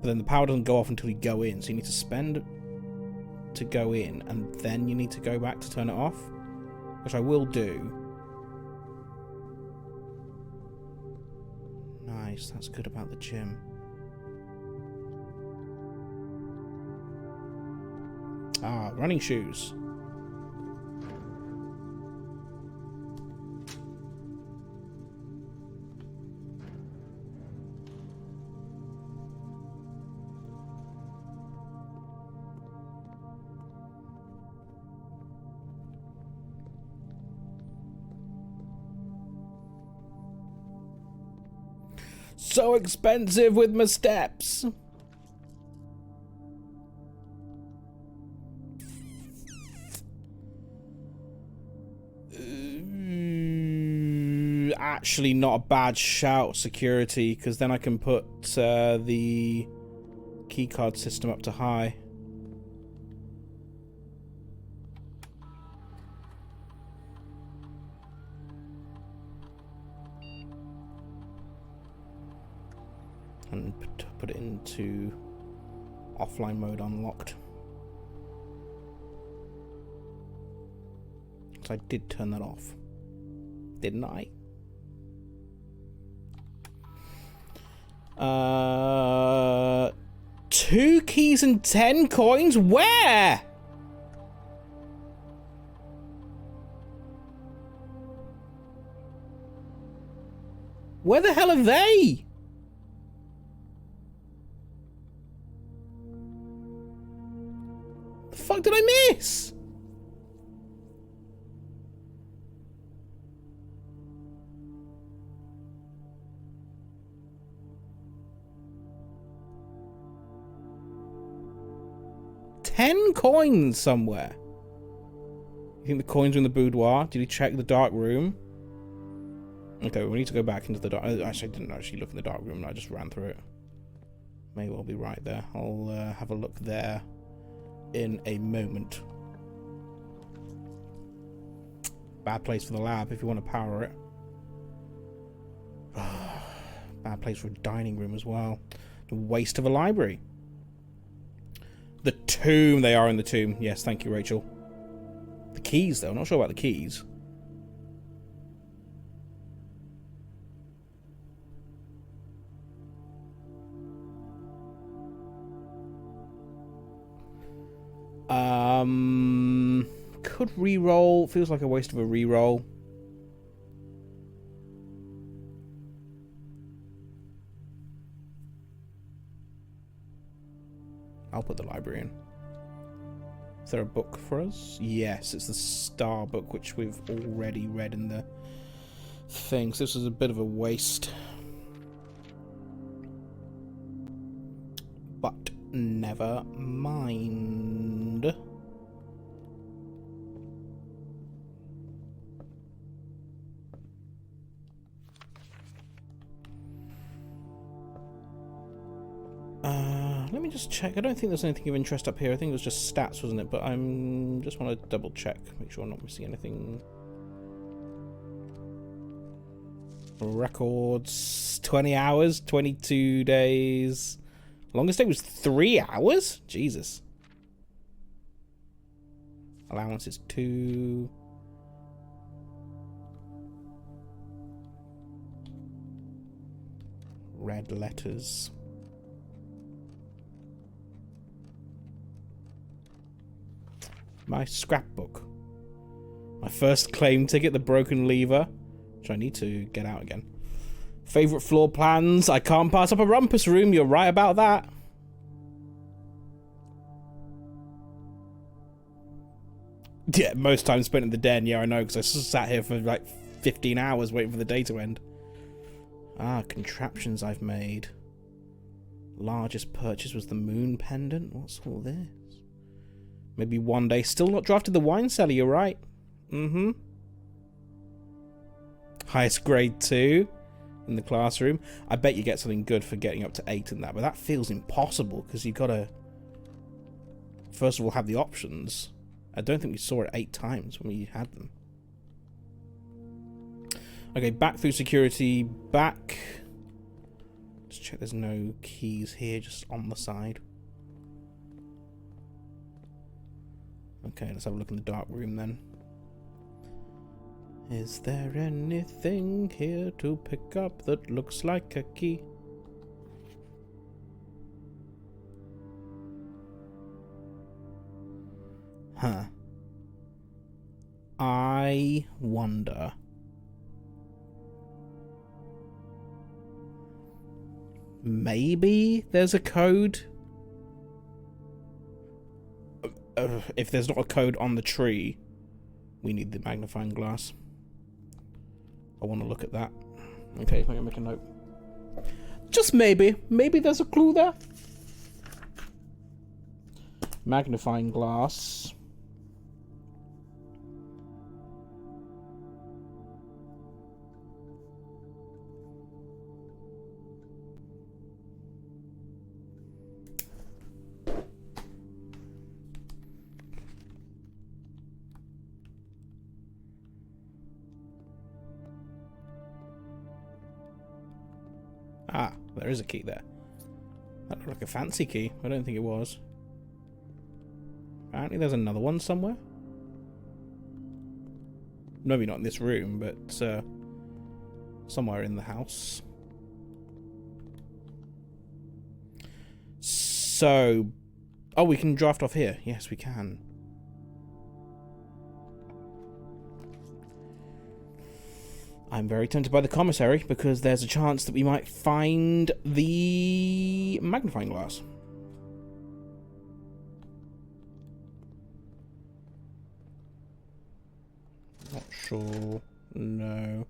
But then the power doesn't go off until you go in. So you need to spend to go in, and then you need to go back to turn it off. Which I will do. Nice, that's good about the gym. Ah, running shoes. So expensive with my steps. Actually, not a bad shout, security, because then I can put the keycard system up to high. And put it into offline mode unlocked. So I did turn that off, didn't I? 2 keys and 10 coins? Where? Where the hell are they? The fuck did I miss? $10 coins somewhere. You think the coins are in the boudoir? Did he check the dark room? Okay, we need to go back into the dark. Actually, I didn't actually look in the dark room. I just ran through it. May well be right there. I'll have a look there in a moment. Bad place for the lab if you want to power it. Bad place for a dining room as well. The waste of a library. The tomb. They are in the tomb. Yes, thank you, Rachel. The keys, though. I'm not sure about the keys. Could re-roll. Feels like a waste of a re-roll. I'll put the library in. Is there a book for us? Yes, it's the Star book, which we've already read in the thing. So this is a bit of a waste. But never mind. Let me just check. I don't think there's anything of interest up here. I think it was just stats, wasn't it? But I'm just want to double check, make sure I'm not missing anything. Records, 20 hours, 22 days. Longest day was 3 hours? Jesus. Allowance is 2. Red letters. My scrapbook. My first claim ticket, the broken lever, which I need to get out again. Favorite floor plans. I can't pass up a rumpus room. You're right about that. Yeah, most time spent in the den. Yeah, I know, because I sat here for like 15 hours waiting for the day to end. Ah, contraptions I've made. Largest purchase was the moon pendant. What's all this? Maybe one day. Still not drafted the wine cellar, you're right. Mm-hmm. Highest grade 2 in the classroom. I bet you get something good for getting up to 8 in that, but that feels impossible because you've got to, first of all, have the options. I don't think we saw it 8 times when we had them. Okay, back through security, back. Let's check there's no keys here, just on the side. Okay, let's have a look in the dark room then. Is there anything here to pick up that looks like a key? Huh. I wonder. Maybe there's a code? If there's not a code on the tree, we need the magnifying glass. I want to look at that. Okay, I'm going to make a note. Just maybe. Maybe there's a clue there. Magnifying glass. Ah, there is a key there. That looked like a fancy key. I don't think it was. Apparently there's another one somewhere. Maybe not in this room, but somewhere in the house. So... Oh, we can draft off here. Yes, we can. I'm very tempted by the commissary because there's a chance that we might find the magnifying glass. Not sure. No.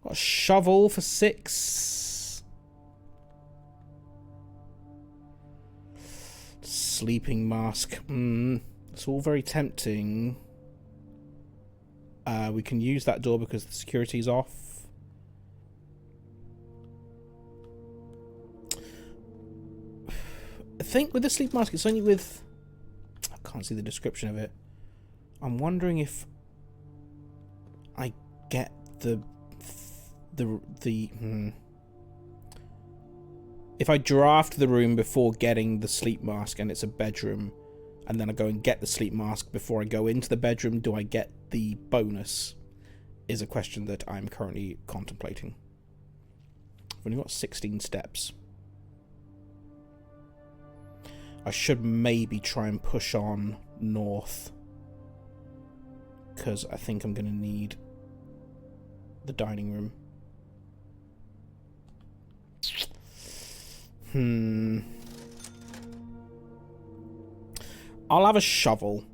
Got a shovel for 6. Sleeping mask. It's all very tempting. We can use that door because the security's off. I think with the sleep mask, it's only with... I can't see the description of it. I'm wondering if I get if I draft the room before getting the sleep mask and it's a bedroom, and then I go and get the sleep mask before I go into the bedroom, do I get the bonus? Is a question that I'm currently contemplating. I've only got 16 steps. I should maybe try and push on north, because I think I'm going to need the dining room. I'll have a shovel.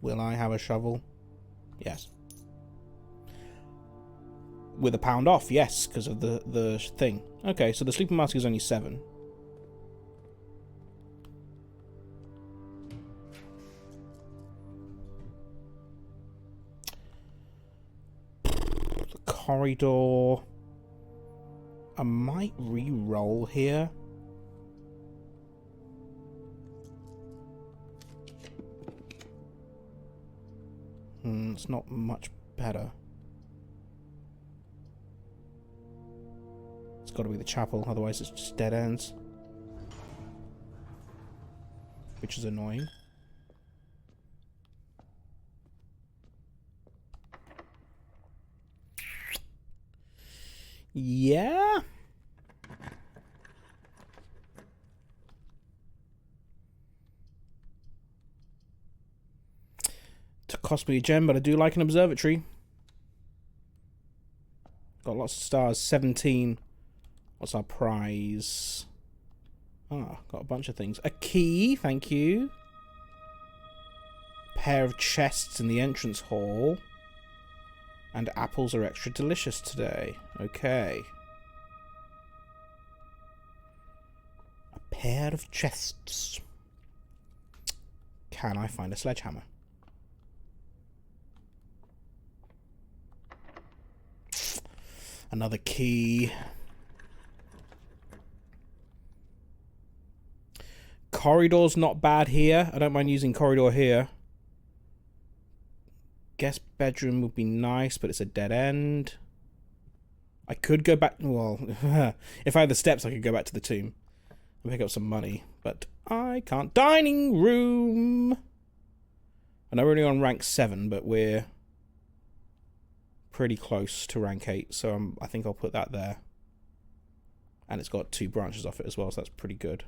Will I have a shovel? Yes. With a pound off, yes, because of the thing. Okay, so the sleeping mask is only 7. The corridor. I might re-roll here. It's not much better. It's got to be the chapel, otherwise it's just dead ends. Which is annoying. Yeah. To cost me a gem, but I do like an observatory. Got lots of stars. 17. What's our prize? Ah, got a bunch of things. A key, thank you. Pair of chests in the entrance hall. And apples are extra delicious today. Okay. A pair of chests. Can I find a sledgehammer? Another key. Corridor's not bad here. I don't mind using corridor here. Guest bedroom would be nice, but it's a dead end. I could go back... Well, if I had the steps, I could go back to the tomb and pick up some money. But I can't. Dining room! I know we're only on rank 7, but we're pretty close to rank 8. So I think I'll put that there. And it's got 2 branches off it as well, so that's pretty good.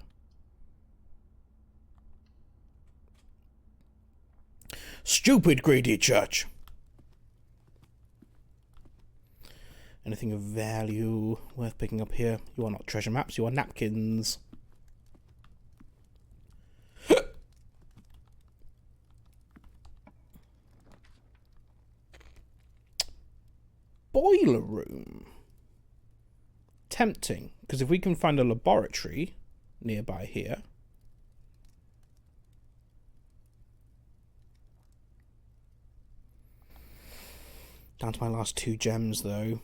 Stupid greedy church. Anything of value worth picking up here? You are not treasure maps, you are napkins. Boiler room. Tempting, because if we can find a laboratory nearby here. Down to my last 2 gems, though.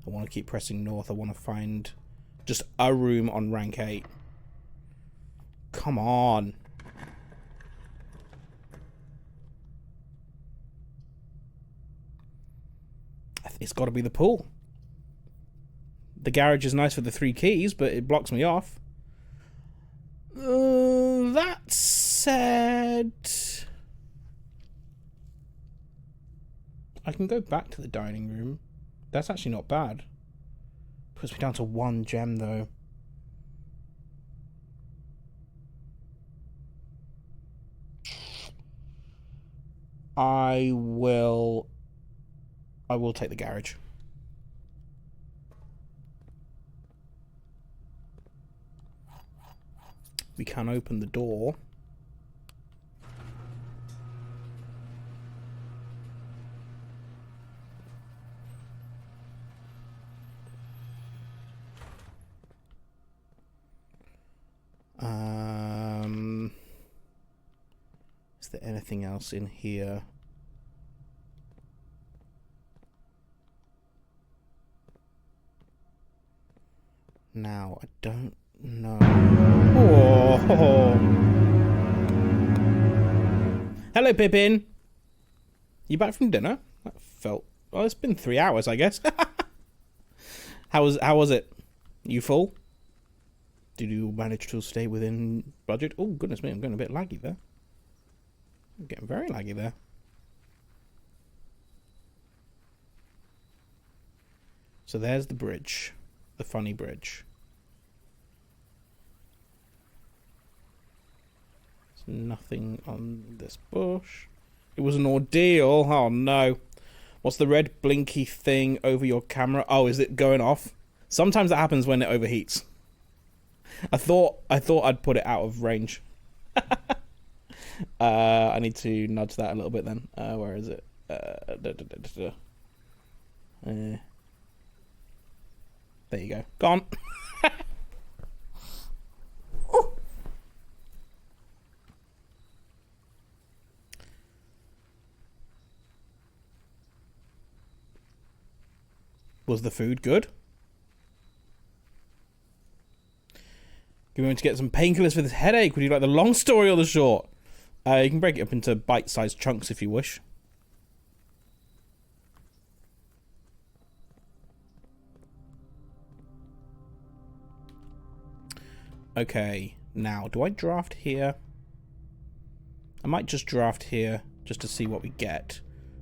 I want to keep pressing north. I want to find just a room on rank 8. Come on. It's got to be the pool. The garage is nice for the 3 keys, but it blocks me off. That said, I can go back to the dining room. That's actually not bad. Puts me down to 1 gem, though. I will take the garage. We can open the door. anything else in here? Now, I don't know. Oh. Hello, Pippin. You back from dinner? That felt... Well, it's been 3 hours, I guess. How was it? You full? Did you manage to stay within budget? Oh, goodness me, I'm getting a bit laggy there. I'm getting very laggy there. So there's the bridge. The funny bridge. There's nothing on this bush. It was an ordeal. Oh no. What's the red blinky thing over your camera? Oh, is it going off? Sometimes that happens when it overheats. I thought I'd put it out of range. I need to nudge that a little bit then. Where is it? There you go. Gone. Was the food good? You're going to get some painkillers for this headache. Would you like the long story or the short? You can break it up into bite-sized chunks if you wish. Okay, now, do I draft here? I might just draft here just to see what we get.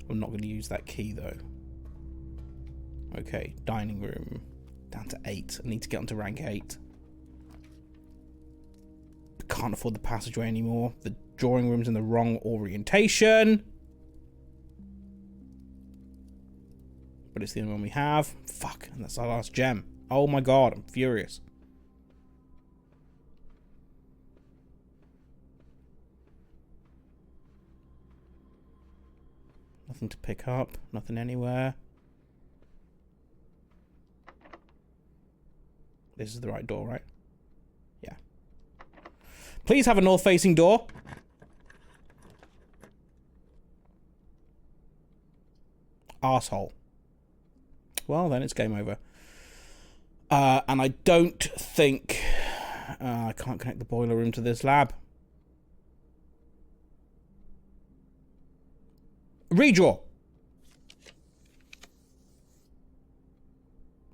I'm not going to use that key, though. Okay, dining room. Down to 8. I need to get onto rank 8. I can't afford the passageway anymore. The drawing room's in the wrong orientation. But it's the only one we have. Fuck, and that's our last gem. Oh my god, I'm furious. Nothing to pick up. Nothing anywhere. This is the right door, right? Yeah. Please have a north-facing door. Arsehole. Well, then it's game over. And I don't think... I can't connect the boiler room to this lab. Redraw.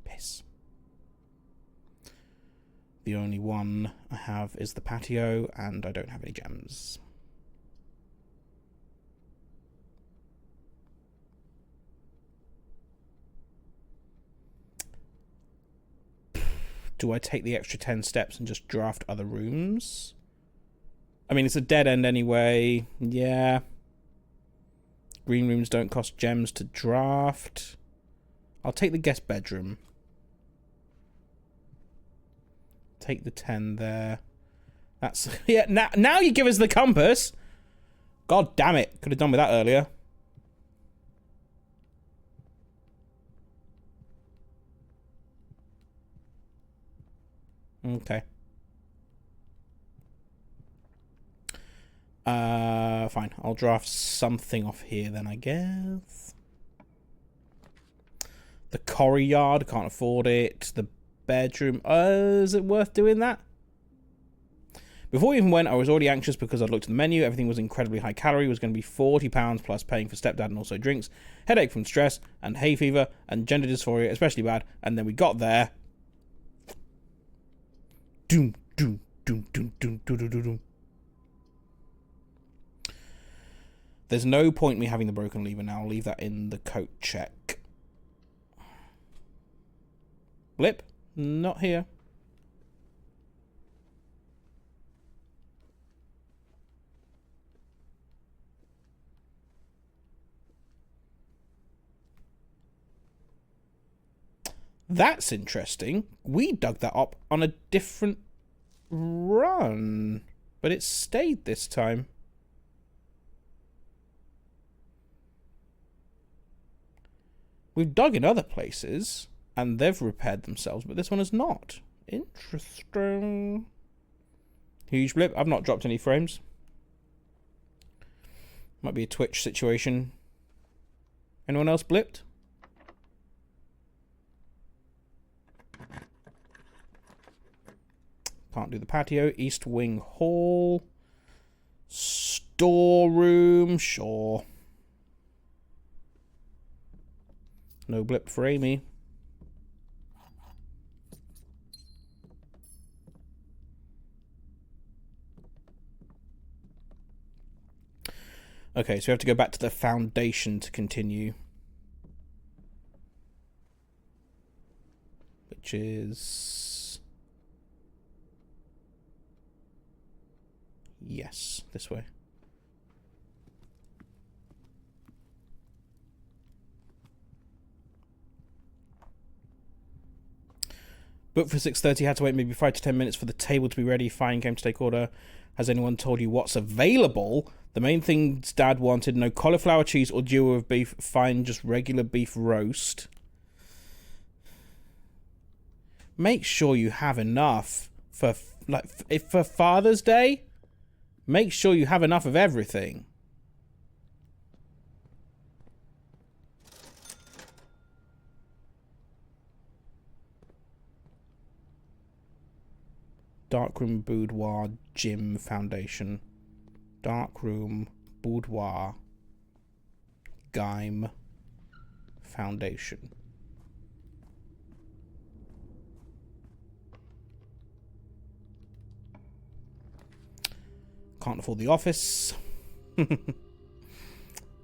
Piss. The only one I have is the patio, and I don't have any gems. Do I take the extra 10 steps and just draft other rooms? I mean, it's a dead end anyway. Yeah. Green rooms don't cost gems to draft. I'll take the guest bedroom. Take the 10 there. That's... Yeah, now you give us the compass. God damn it. Could have done with that earlier. Okay. Fine. I'll draft something off here then, I guess. The courtyard, can't afford it. The bedroom. Is it worth doing that? Before we even went, I was already anxious because I'd looked at the menu. Everything was incredibly high calorie. It was going to be £40 plus paying for stepdad and also drinks. Headache from stress and hay fever and gender dysphoria, especially bad. And then we got there. Doom, doom, doom, doom, doom, doom, doom, doom. There's no point me having the broken lever now. I'll leave that in the coat check. Blip? Not here. That's interesting. We dug that up on a different run, but it stayed this time. We've dug in other places, and they've repaired themselves, but this one has not. Interesting. Huge blip. I've not dropped any frames. Might be a Twitch situation. Anyone else blipped? Can't do the patio. East Wing Hall. Storeroom. Sure. No blip for Amy. Okay, so we have to go back to the foundation to continue. Which is... yes, this way. Booked for 6:30, had to wait maybe 5 to 10 minutes for the table to be ready. Fine, came to take order. Has anyone told you what's available? The main things Dad wanted, no cauliflower cheese or duo of beef. Fine, just regular beef roast. Make sure you have enough for, like, if for Father's Day. Make sure you have enough of everything. Darkroom, boudoir, gym, foundation. Darkroom, boudoir, Gaim, foundation. Can't afford the office.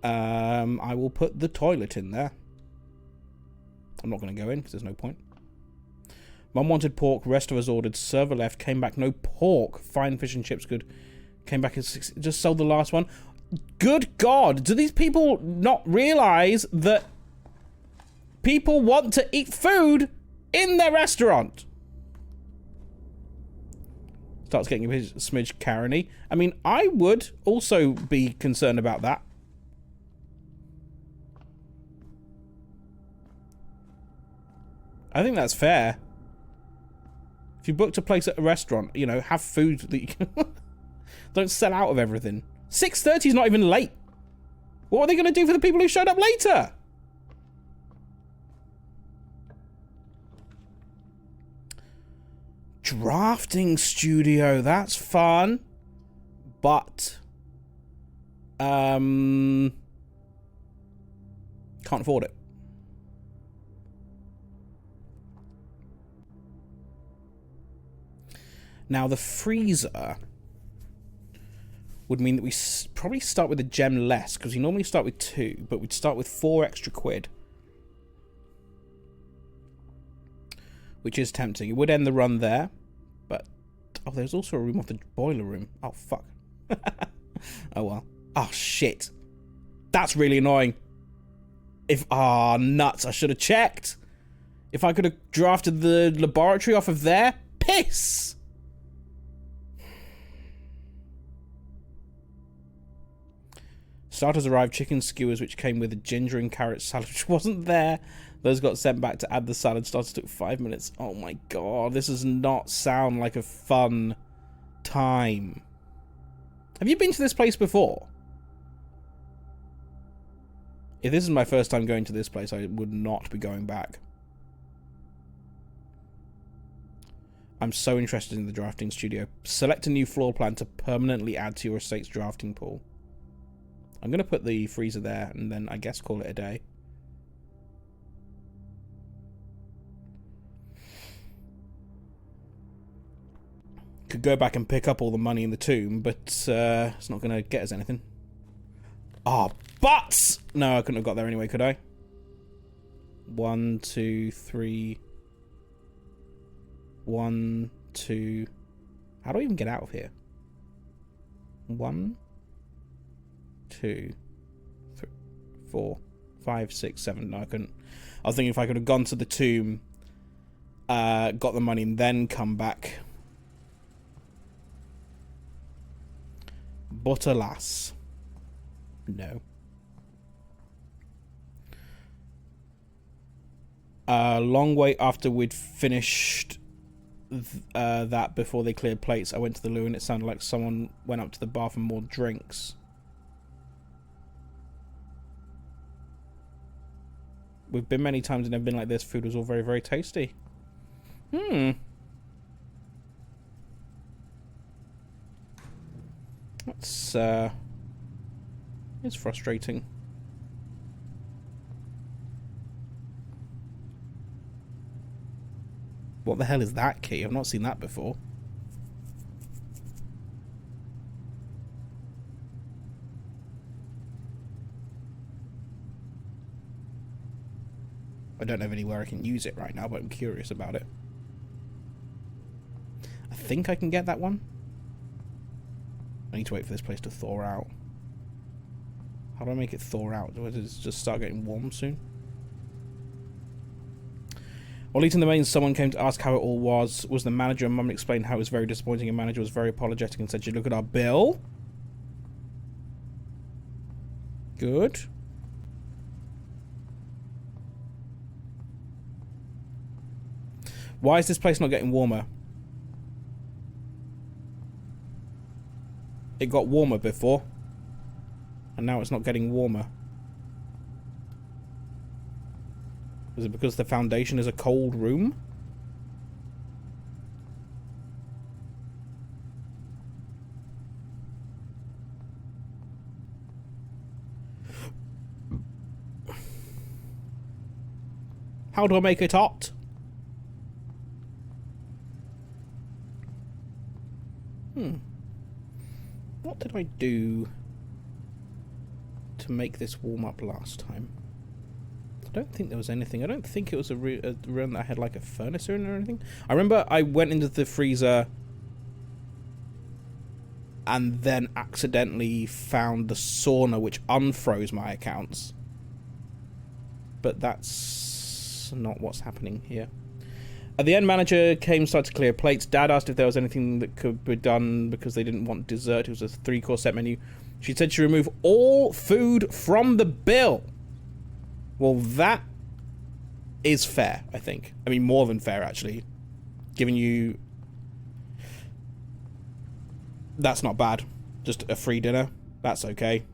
I will put the toilet in there. I'm not going to go in because there's no point. Mum wanted pork, rest of us ordered, server left, came back, no pork. Fine, fish and chips, good. Came back at 6, just sold the last one. Good God, do these people not realise that people want to eat food in their restaurant? Starts getting a smidge Karen-y. I mean, I would also be concerned about that. I think that's fair. If you booked a place at a restaurant, you know, have food that you can... Don't sell out of everything. 6:30 is not even late. What are they going to do for the people who showed up later? Drafting studio, that's fun. But... can't afford it. Now, the freezer would mean that we probably start with a gem less, because we normally start with 2, but we'd start with 4 extra quid. Which is tempting. It would end the run there, but... oh, there's also a room off the boiler room. Oh, fuck. Oh, well. Oh, shit. That's really annoying. If... ah, nuts. I should have checked. If I could have drafted the laboratory off of there, piss! Starters arrived, chicken skewers, which came with a ginger and carrot salad, which wasn't there. Those got sent back to add the salad. Starters took 5 minutes. Oh my god, this does not sound like a fun time. Have you been to this place before? If this is my first time going to this place, I would not be going back. I'm so interested in the drafting studio. Select a new floor plan to permanently add to your estate's drafting pool. I'm going to put the freezer there and then I guess call it a day. Could go back and pick up all the money in the tomb, but it's not going to get us anything. Ah, but! No, I couldn't have got there anyway, could I? 1, 2, 3. 1, 2. How do I even get out of here? 1, 2, 3, 4, 5, 6, 7. No, I couldn't. I was thinking if I could have gone to the tomb, got the money, and then come back. But alas, no. Long way after we'd finished that, before they cleared plates, I went to the loo and it sounded like someone went up to the bar for more drinks. We've been many times and never been like this. Food was all very, very tasty. That's, it's frustrating. What the hell is that key? I've not seen that before. I don't have anywhere I can use it right now, but I'm curious about it. I think I can get that one. I need to wait for this place to thaw out. How do I make it thaw out? Does it just start getting warm soon? While eating the mains, someone came to ask how it all was. Was the manager, and Mum explained how it was very disappointing, and manager was very apologetic and said she'd look at our bill. Good. Why is this place not getting warmer? It got warmer before, and now it's not getting warmer. Is it because the foundation is a cold room? How do I make it hot? What did I do to make this warm up last time? I don't think there was anything. I don't think it was a room that had like a furnace in it or anything. I remember I went into the freezer and then accidentally found the sauna, which unfroze my accounts. But that's not what's happening here. At the end, manager came, started to clear plates. Dad asked if there was anything that could be done because they didn't want dessert. It was a 3-course set menu. She said she'd remove all food from the bill. Well, that is fair, I think. I mean, more than fair, actually. Giving you... That's not bad. Just a free dinner. That's okay.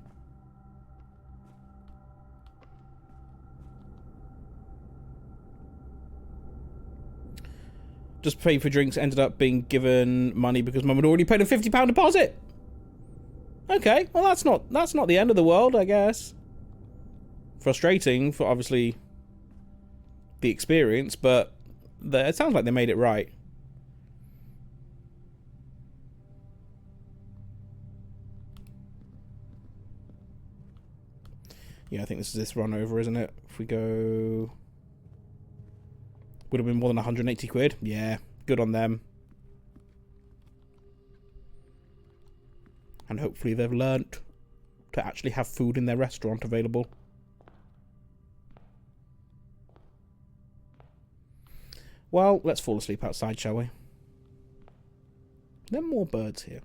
Just paid for drinks, ended up being given money because Mum had already paid a £50 deposit. Okay, well that's not the end of the world, I guess. Frustrating for obviously the experience, but it sounds like they made it right. Yeah, I think this is this run over, isn't it? If we go... Would have been more than 180 quid. Yeah, good on them. And hopefully they've learnt to actually have food in their restaurant available. Well, let's fall asleep outside, shall we? There are more birds here.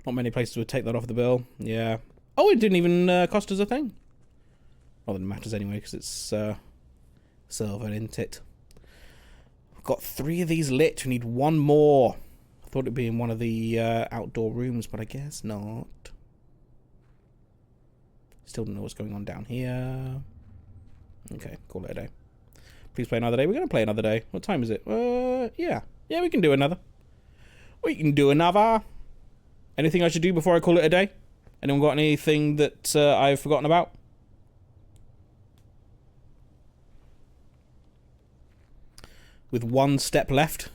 Not many places would take that off the bill. Yeah. Oh, it didn't even cost us a thing. Not that it matters anyway, because it's... silver, isn't it? I've got 3 of these lit. We need 1 more. I thought it'd be in one of the outdoor rooms, but I guess not. Still don't know what's going on down here. Okay, call it a day. Please play another day. We're going to play another day. What time is it? Yeah. Yeah, we can do another. We can do another. Anything I should do before I call it a day? Anyone got anything that I've forgotten about? With 1 step left.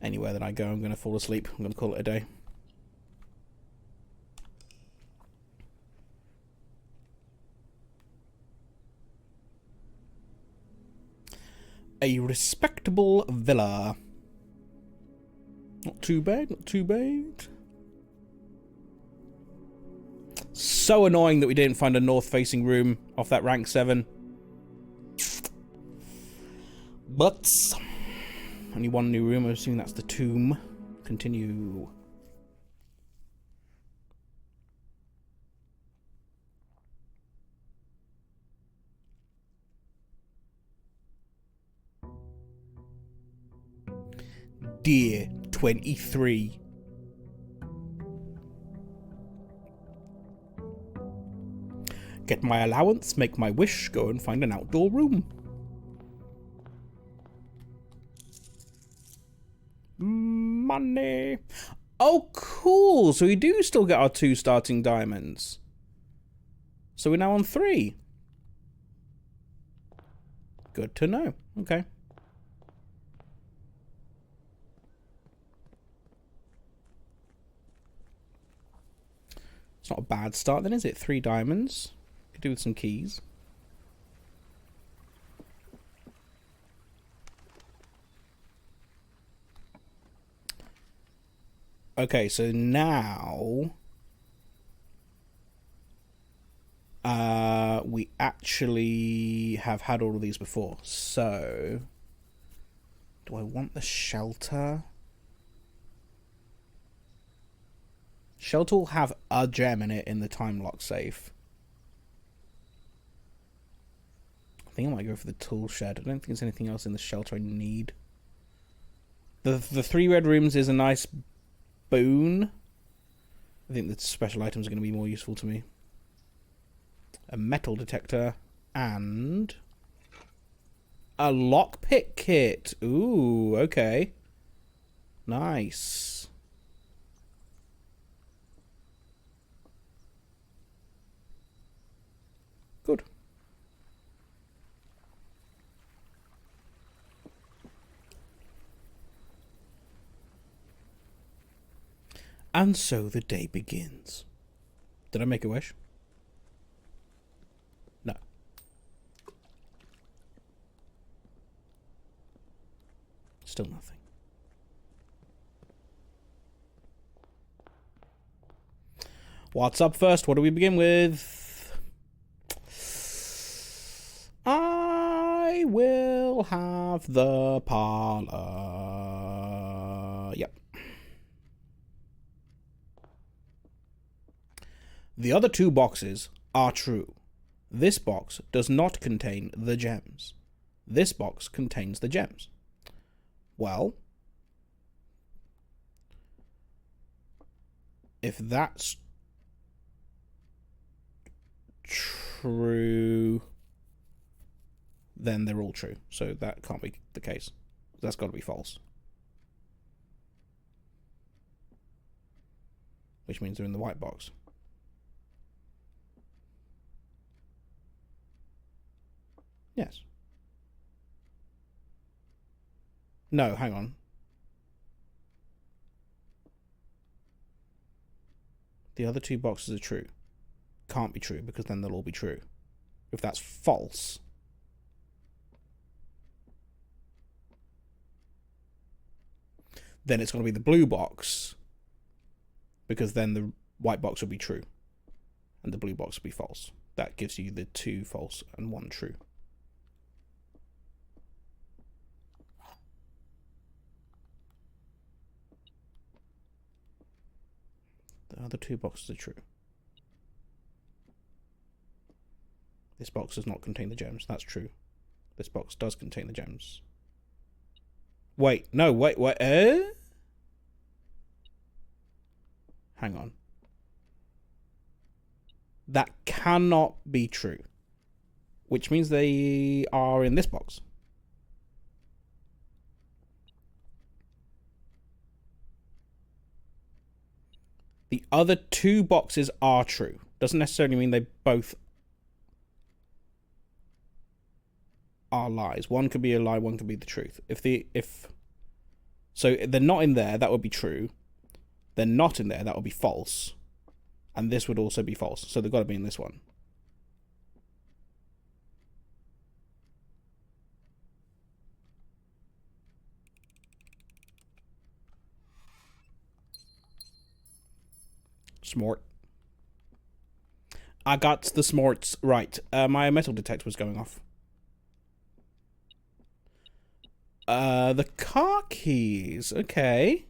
Anywhere that I go, I'm going to fall asleep. I'm going to call it a day. A respectable villa. Not too bad, not too bad. So annoying that we didn't find a north-facing room off that rank 7. But only 1 new room. I'm assuming that's the tomb. Continue. Dear 23. Get my allowance, make my wish, go and find an outdoor room. Money. Oh, cool. So we do still get our 2 starting diamonds. So we're now on 3. Good to know. Okay. It's not a bad start then, is it? 3 diamonds. Could do with some keys. Okay, so now we actually have had all of these before. So do I want the shelter? Shelter will have a gem in it in the time lock safe. I think I might go for the tool shed. I don't think there's anything else in the shelter I need. The 3 red rooms is a nice boon. I think the special items are going to be more useful to me. A metal detector and a lockpick kit. Ooh, okay. Nice. Good. And so the day begins. Did I make a wish? No. Still nothing. What's up first? What do we begin with? I will have the parlor. Yep. The other 2 boxes are true. This box does not contain the gems. This box contains the gems. Well, if that's true, then they're all true. So that can't be the case. That's got to be false. Which means they're in the white box. Yes. No, hang on. The other 2 boxes are true. Can't be true because then they'll all be true. If that's false, then it's going to be the blue box because then the white box will be true and the blue box will be false. That gives you the 2 false and 1 true. The other 2 boxes are true. This box does not contain the gems. That's true. This box does contain the gems. Wait, no, wait. Hang on. That cannot be true. Which means they are in this box. The other 2 boxes are true. Doesn't necessarily mean they both are lies. One could be a lie, one could be the truth. So they're not in there, that would be true. They're not in there, that would be false. And this would also be false. So they've got to be in this one. Smart. I got the smarts right. My metal detector was going off. The car keys. Okay.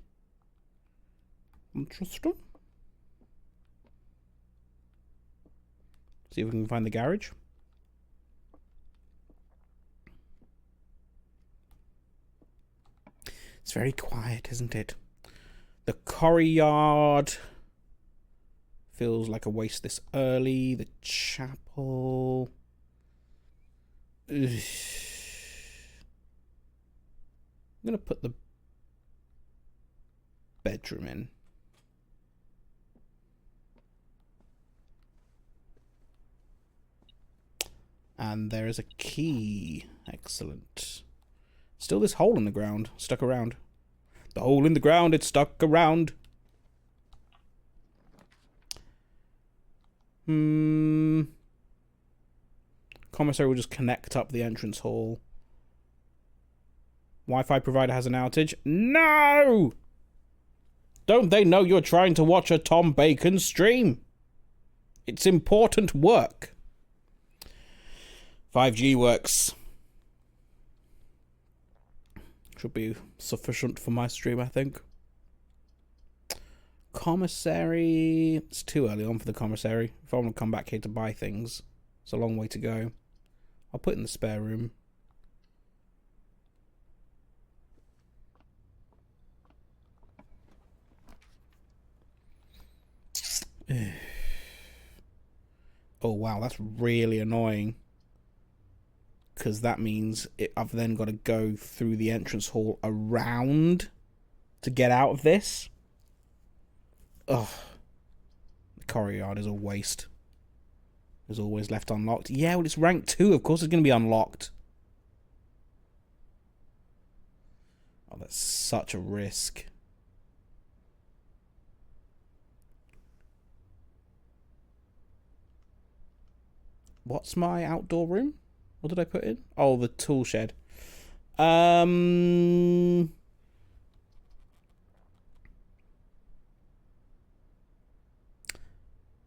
Interesting. See if we can find the garage. It's very quiet, isn't it? The Corrie yard. Feels like a waste this early. The chapel. Ugh. I'm going to put the bedroom in. And there is a key. Excellent. Still this hole in the ground. Stuck around. The hole in the ground, it's stuck around. Commissary will just connect up the entrance hall. Wi-Fi provider has an outage. No! Don't they know you're trying to watch a Tom Bacon stream? It's important work. 5G works. Should be sufficient for my stream, I think. Commissary. It's too early on for the commissary. If I want to come back here to buy things, it's a long way to go. I'll put it in the spare room. Oh wow, that's really annoying. Because that means I've then got to go through the entrance hall around to get out of this. Ugh. The courtyard is a waste. It's always left unlocked. Yeah, well, it's rank 2. Of course it's going to be unlocked. Oh, that's such a risk. What's my outdoor room? What did I put in? Oh, the tool shed.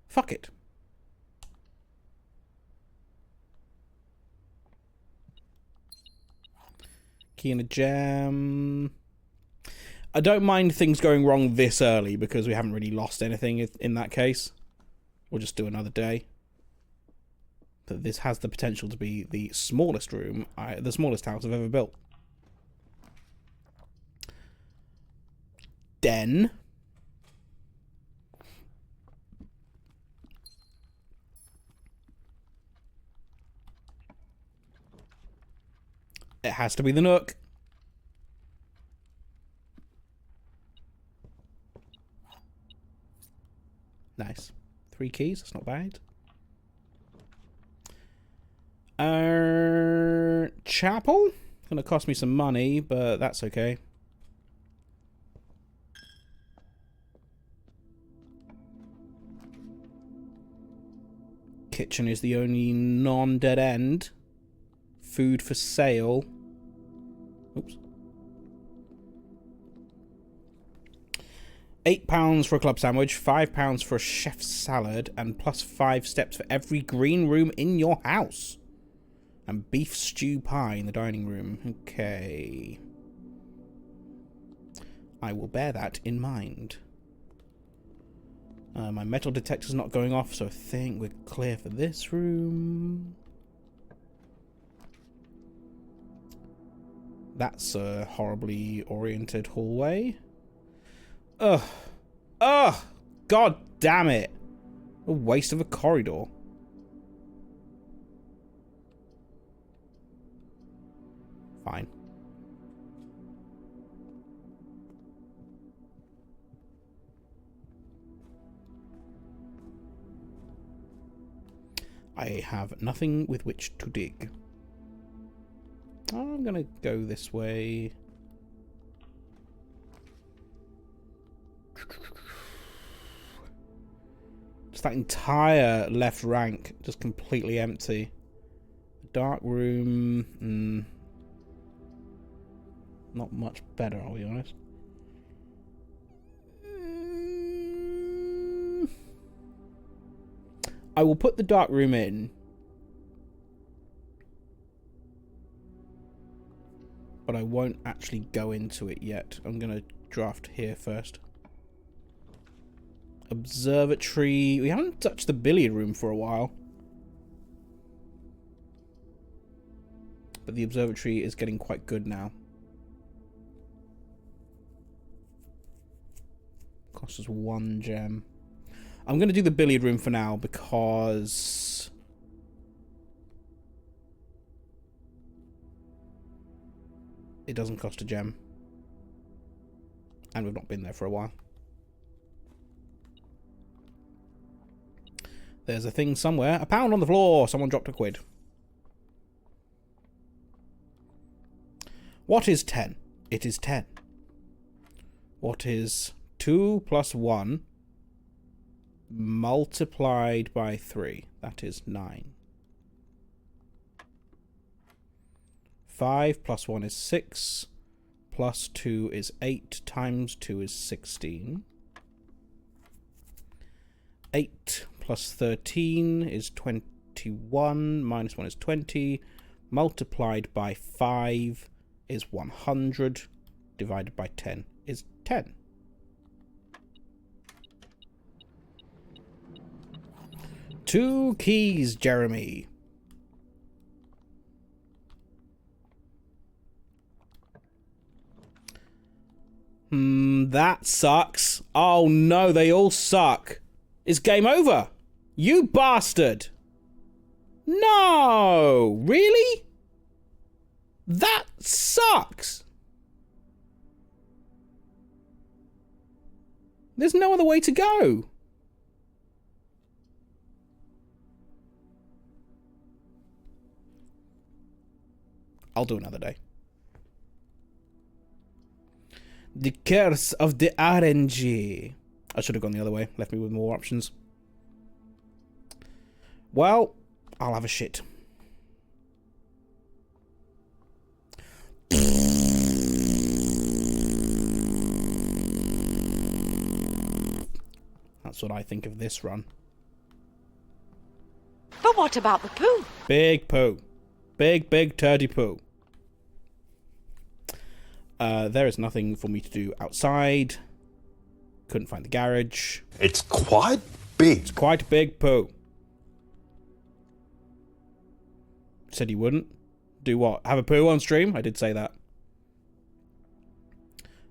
Fuck it. Key and a gem. I don't mind things going wrong this early because we haven't really lost anything in that case. We'll just do another day. But this has the potential to be the smallest room, the smallest house I've ever built. Den. It has to be the nook. Nice. 3 keys, that's not bad. Chapel? Gonna cost me some money, but that's okay. Kitchen is the only non-dead end. Food for sale. Oops. £8 for a club sandwich, £5 for a chef's salad, and plus 5 steps for every green room in your house. And beef stew pie in the dining room. Okay. I will bear that in mind. My metal detector's not going off, so I think we're clear for this room. That's a horribly oriented hallway. Ugh. Ugh! God damn it! A waste of a corridor. Fine. I have nothing with which to dig. I'm gonna go this way. Just that entire left rank just completely empty. Dark room. Not much better, I'll be honest. I will put the dark room in. But I won't actually go into it yet. I'm going to draft here first. Observatory. We haven't touched the billiard room for a while. But the observatory is getting quite good now. Costs us 1 gem. I'm going to do the billiard room for now because... it doesn't cost a gem. And we've not been there for a while. There's a thing somewhere. A pound on the floor. Someone dropped a quid. What is 10? It is 10. What is 2 plus 1 multiplied by 3? That is 9. 5 plus 1 is 6. Plus 2 is 8. Times 2 is 16. 8 plus 13 is 21. Minus 1 is 20. Multiplied by 5 is 100. Divided by 10 is 10. Two keys, Jeremy. That sucks. Oh no, they all suck. It's game over. You bastard. No, really? That sucks. There's no other way to go. I'll do another day. The curse of the RNG. I should have gone the other way. Left me with more options. Well, I'll have a shit. That's what I think of this run. But what about the poo? Big poo. Big, big turdy poo. There is nothing for me to do outside. Couldn't find the garage. It's quite big. It's quite a big poo. Said you wouldn't. Do what? Have a poo on stream? I did say that.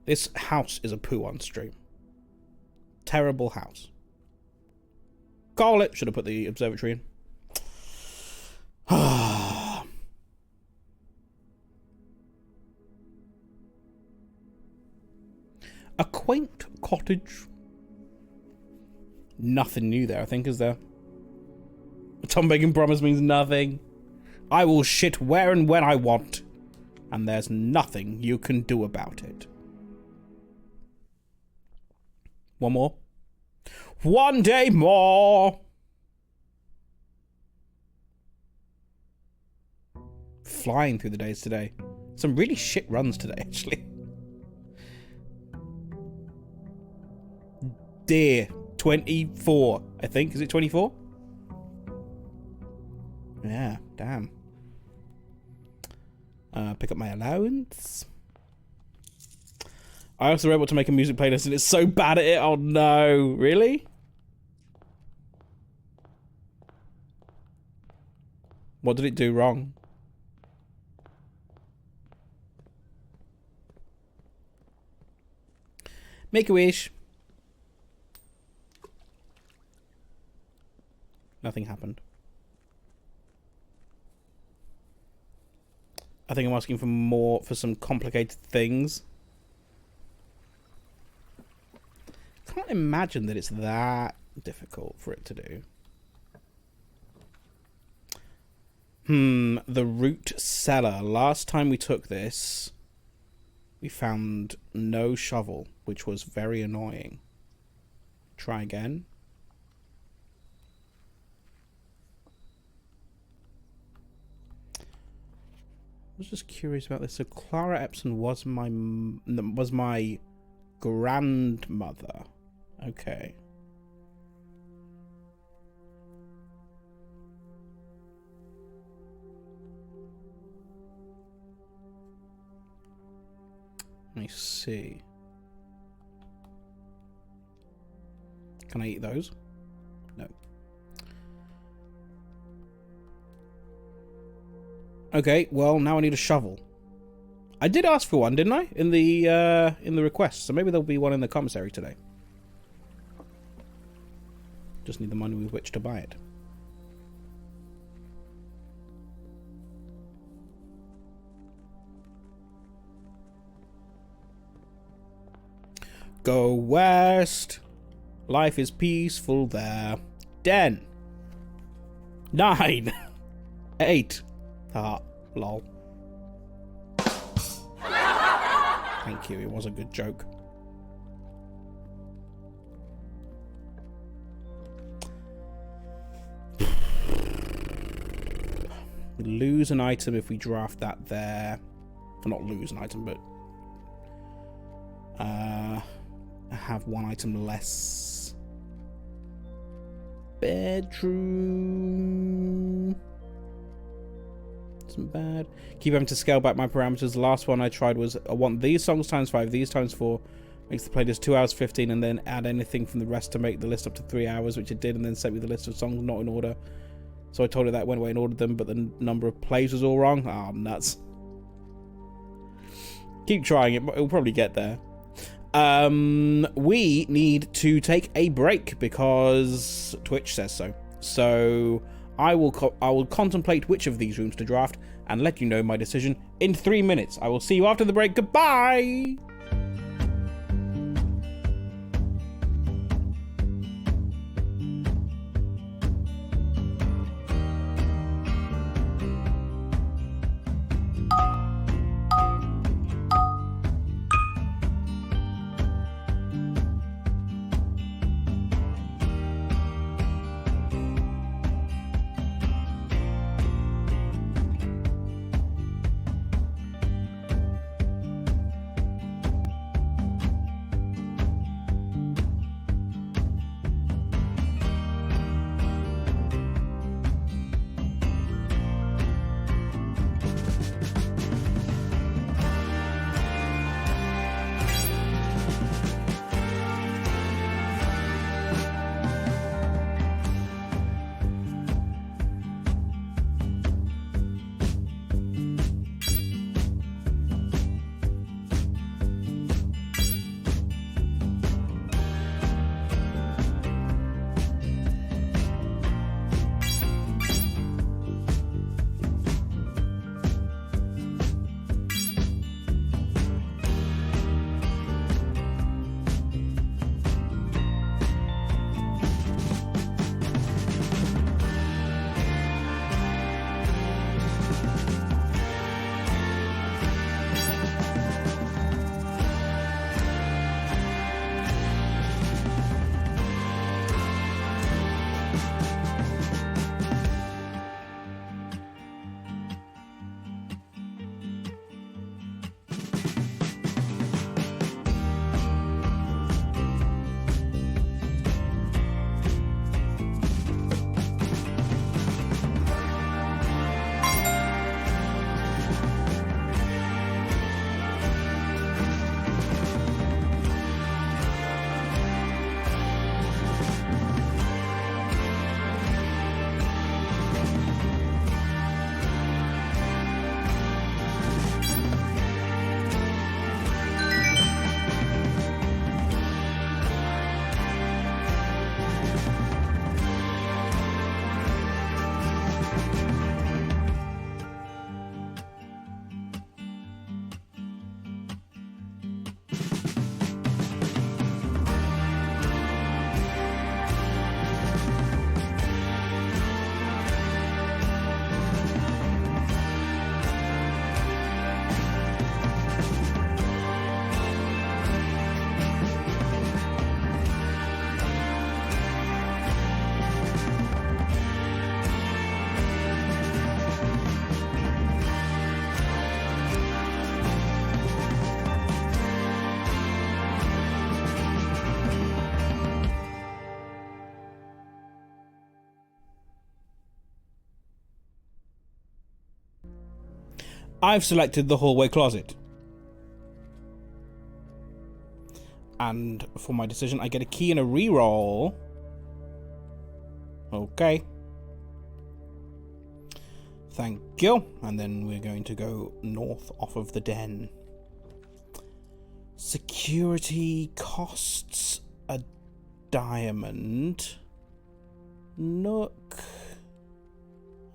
This house is a poo on stream. Terrible house. Call it. Should have put the observatory in. A quaint cottage. Nothing new there, I think, is there? Tom Bacon promise means nothing. I will shit where and when I want. And there's nothing you can do about it. One more. One day more. Flying through the days today. Some really shit runs today, actually. Dear 24, I think. Is it 24? Yeah, damn. Pick up my allowance. I also were able to make a music playlist and it's so bad at it. Oh no, really? What did it do wrong? Make a wish. Nothing happened. I think I'm asking for some complicated things. Can't imagine that it's that difficult for it to do. The root cellar. Last time we took this, we found no shovel, which was very annoying. Try again. I was just curious about this. So Clara Epson was my grandmother. Okay. Let me see. Can I eat those? No. Okay, well, now I need a shovel. I did ask for one, didn't I? In the request. So maybe there'll be one in the commissary today. Just need the money with which to buy it. Go west. Life is peaceful there. 10. 9. 8. Ah, lol. Thank you, it was a good joke. We lose an item if we draft that there. Well, not lose an item, but have one item less. Bedroom isn't bad. Keep having to scale back my parameters. The last one I tried was I want these songs times 5, these times 4. Makes the playlist 2 hours 15, and then add anything from the rest to make the list up to 3 hours, which it did, and then sent me the list of songs not in order. So I told it that, went away and ordered them, but the number of plays was all wrong. Ah, nuts. Keep trying it, it'll probably get there. We need to take a break because Twitch says so. So I will contemplate which of these rooms to draft and let you know my decision in 3 minutes. I will see you after the break. Goodbye! I've selected the hallway closet. And for my decision, I get a key and a reroll. Okay. Thank you. And then we're going to go north off of the den. Security costs a diamond. Nook.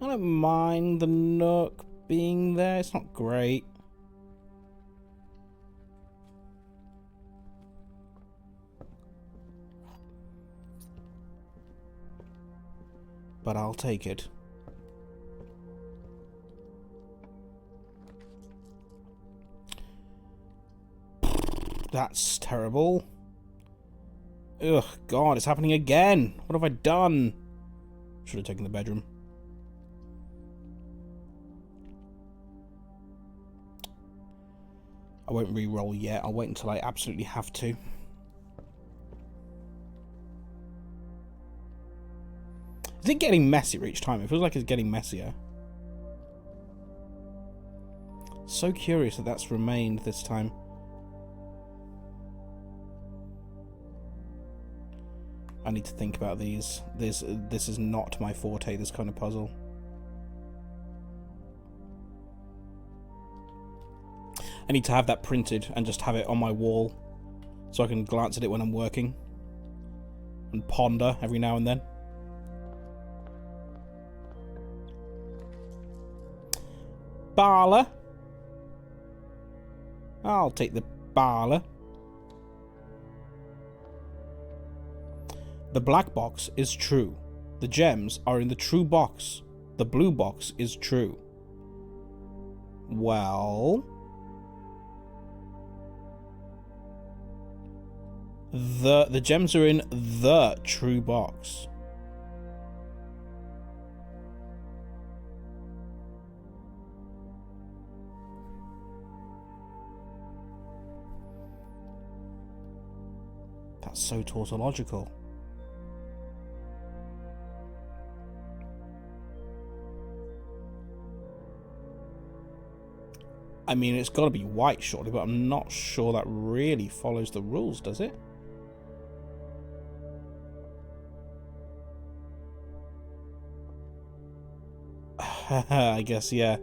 I don't mind the Nook being there. It's not great. But I'll take it. That's terrible. Ugh, God, it's happening again. What have I done? Should have taken the bedroom. I won't re-roll yet. I'll wait until I absolutely have to. Is it getting messier each time? It feels like it's getting messier. So curious that that's remained this time. I need to think about these. This is not my forte, this kind of puzzle. I need to have that printed and just have it on my wall so I can glance at it when I'm working and ponder every now and then. Barla. I'll take the Barla. The black box is true. The gems are in the true box. The blue box is true. Well... The gems are in the true box. That's so tautological. I mean, it's got to be white, surely, but I'm not sure that really follows the rules, does it? I guess, yeah.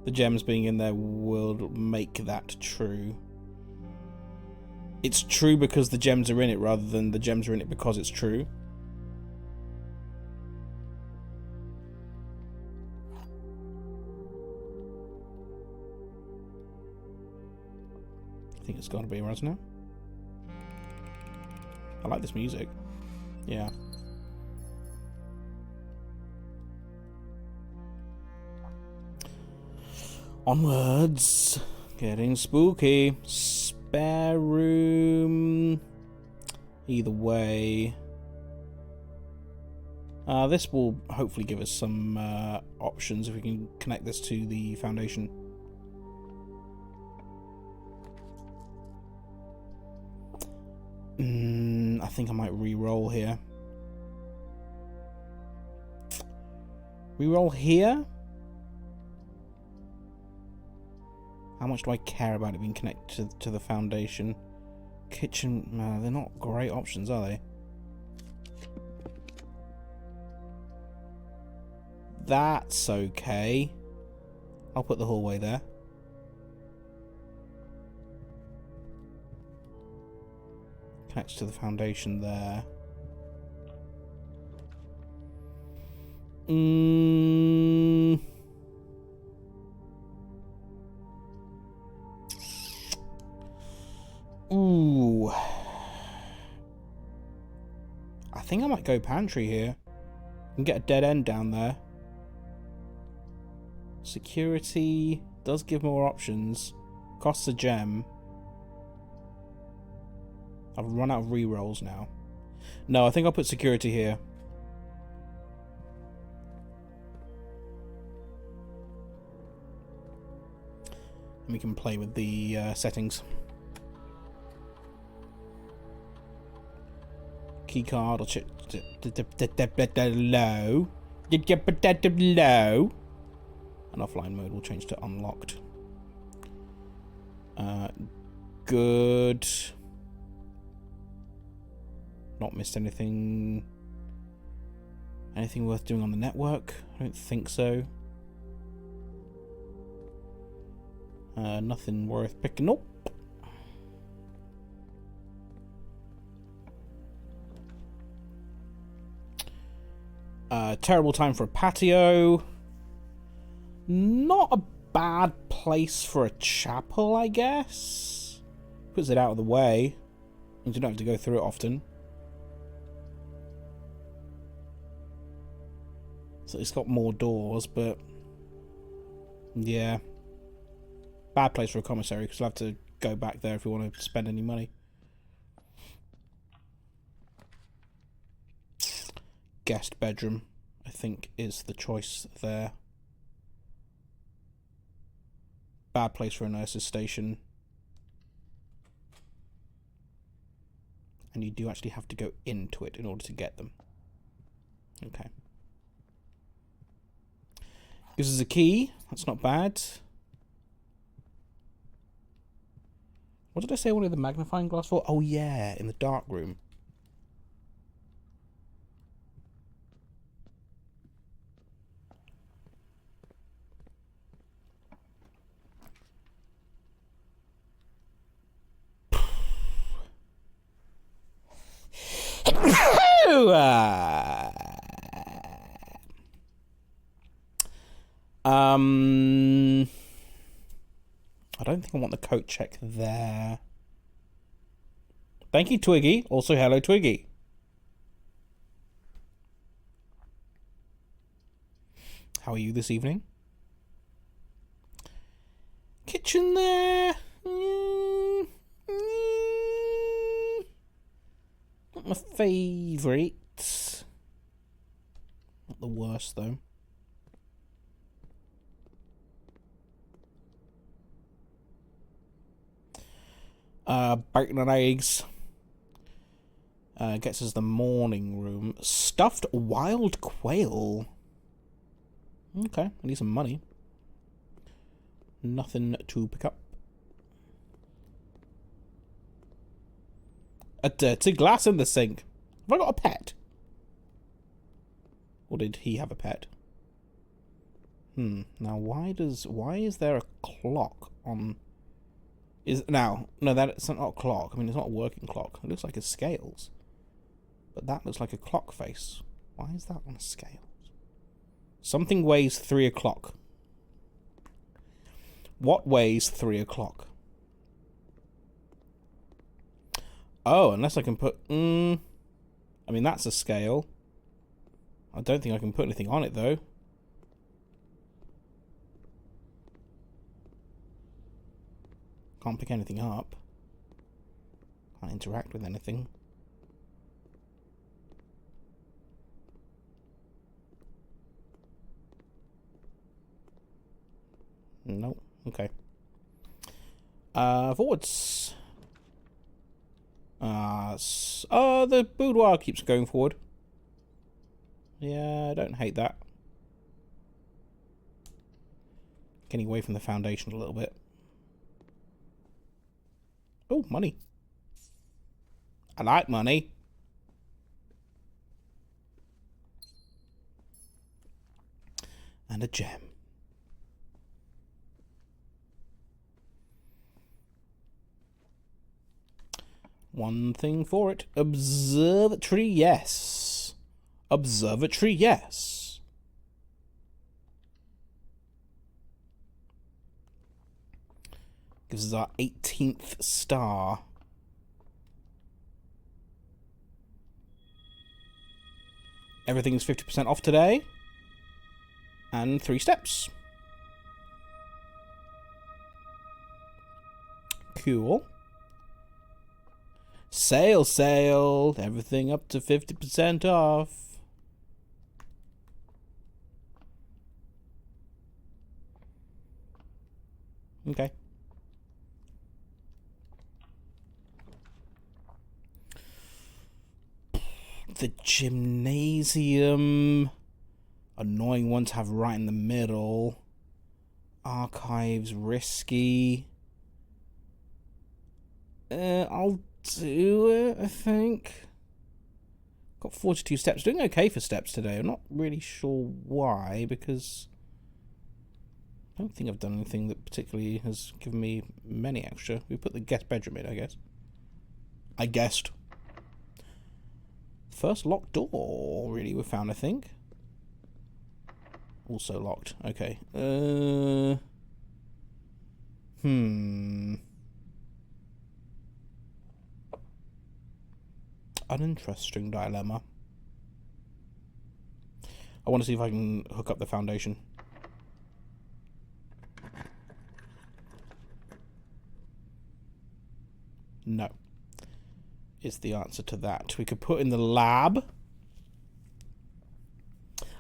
The gems being in there will make that true. It's true because the gems are in it, rather than the gems are in it because it's true. I think it's got to be, hasn't it? I like this music. Yeah. Onwards. Getting spooky. Spare room. Either way. This will hopefully give us some options if we can connect this to the foundation. I think I might re-roll here. Re-roll here? How much do I care about it being connected to the foundation? Kitchen, they're not great options, are they? That's okay. I'll put the hallway there. Connects to the foundation there. Ooh. I think I might go pantry here and get a dead end down there. Security does give more options. Costs a gem. I've run out of re-rolls now. No, I think I'll put security here. And we can play with the settings. Keycard or low. Low. And offline mode will change to unlocked. Good. Not missed anything. Anything worth doing on the network? I don't think so. Nothing worth picking up. Terrible time for a patio. Not a bad place for a chapel, I guess. Puts it out of the way. You don't have to go through it often. So it's got more doors, but yeah. Bad place for a commissary, because we'll have to go back there if we want to spend any money. Guest bedroom, I think, is the choice there. Bad place for a nurse's station. And you do actually have to go into it in order to get them. Okay. Gives us a key. That's not bad. What did I say I wanted the magnifying glass for? Oh yeah, in the dark room. I don't think I want the coat check there. Thank you, Twiggy. Also, hello, Twiggy. How are you this evening? Kitchen there. Not my favourite. Not the worst, though. Bacon and eggs. Gets us the morning room. Stuffed wild quail. Okay, I need some money. Nothing to pick up. A dirty glass in the sink. Have I got a pet? Or did he have a pet? Now why is there a clock on... No, that's not a clock. I mean, it's not a working clock. It looks like a scales. But that looks like a clock face. Why is that on a scale? Something weighs 3 o'clock. What weighs 3 o'clock? Oh, unless I can put... I mean, that's a scale. I don't think I can put anything on it, though. Can't pick anything up. Can't interact with anything. No. Okay. Forwards. The boudoir keeps going forward. Yeah, I don't hate that. Getting away from the foundation a little bit. Oh, money. I like money. And a gem. One thing for it. Observatory, yes. Observatory, yes. Gives us our 18th star. Everything is 50% off today. And 3 steps. Cool. Sale, sale. Everything up to 50% off. Okay. The gymnasium. Annoying one to have right in the middle. Archives, risky. I'll do it, I think. Got 42 steps. Doing okay for steps today. I'm not really sure why, because I don't think I've done anything that particularly has given me many extra. We put the guest bedroom in, I guess. I guessed. First locked door, really, we found, I think. Also locked. Okay. An interesting dilemma. I want to see if I can hook up the foundation. No. Is the answer to that. We could put in the lab.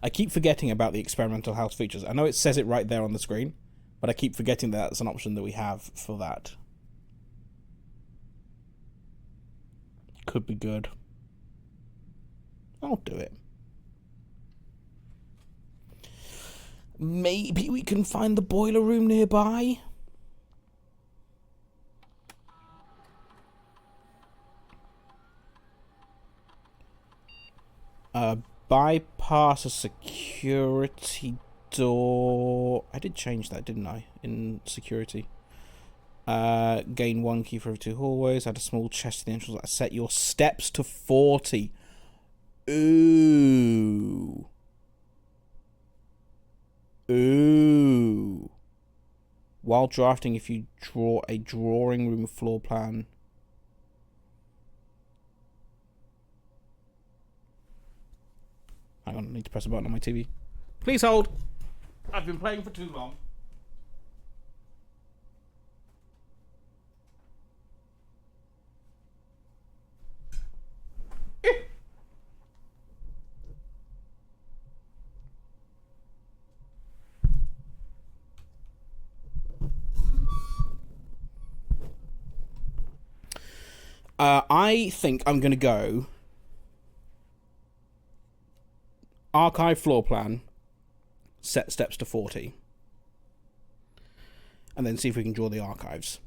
I keep forgetting about the experimental house features. I know it says it right there on the screen, but I keep forgetting that that's an option that we have for that. Could be good. I'll do it. Maybe we can find the boiler room nearby. Bypass a security door. I did change that, didn't I? In security. Gain 1 key for every 2 hallways. Add a small chest to the entrance. Set your steps to 40. Ooh. Ooh. While drafting, if you draw a drawing room floor plan. Hang on, I need to press a button on my TV. Please hold. I've been playing for too long. I think I'm going to go archive floor plan, set steps to 40, and then see if we can draw the archives.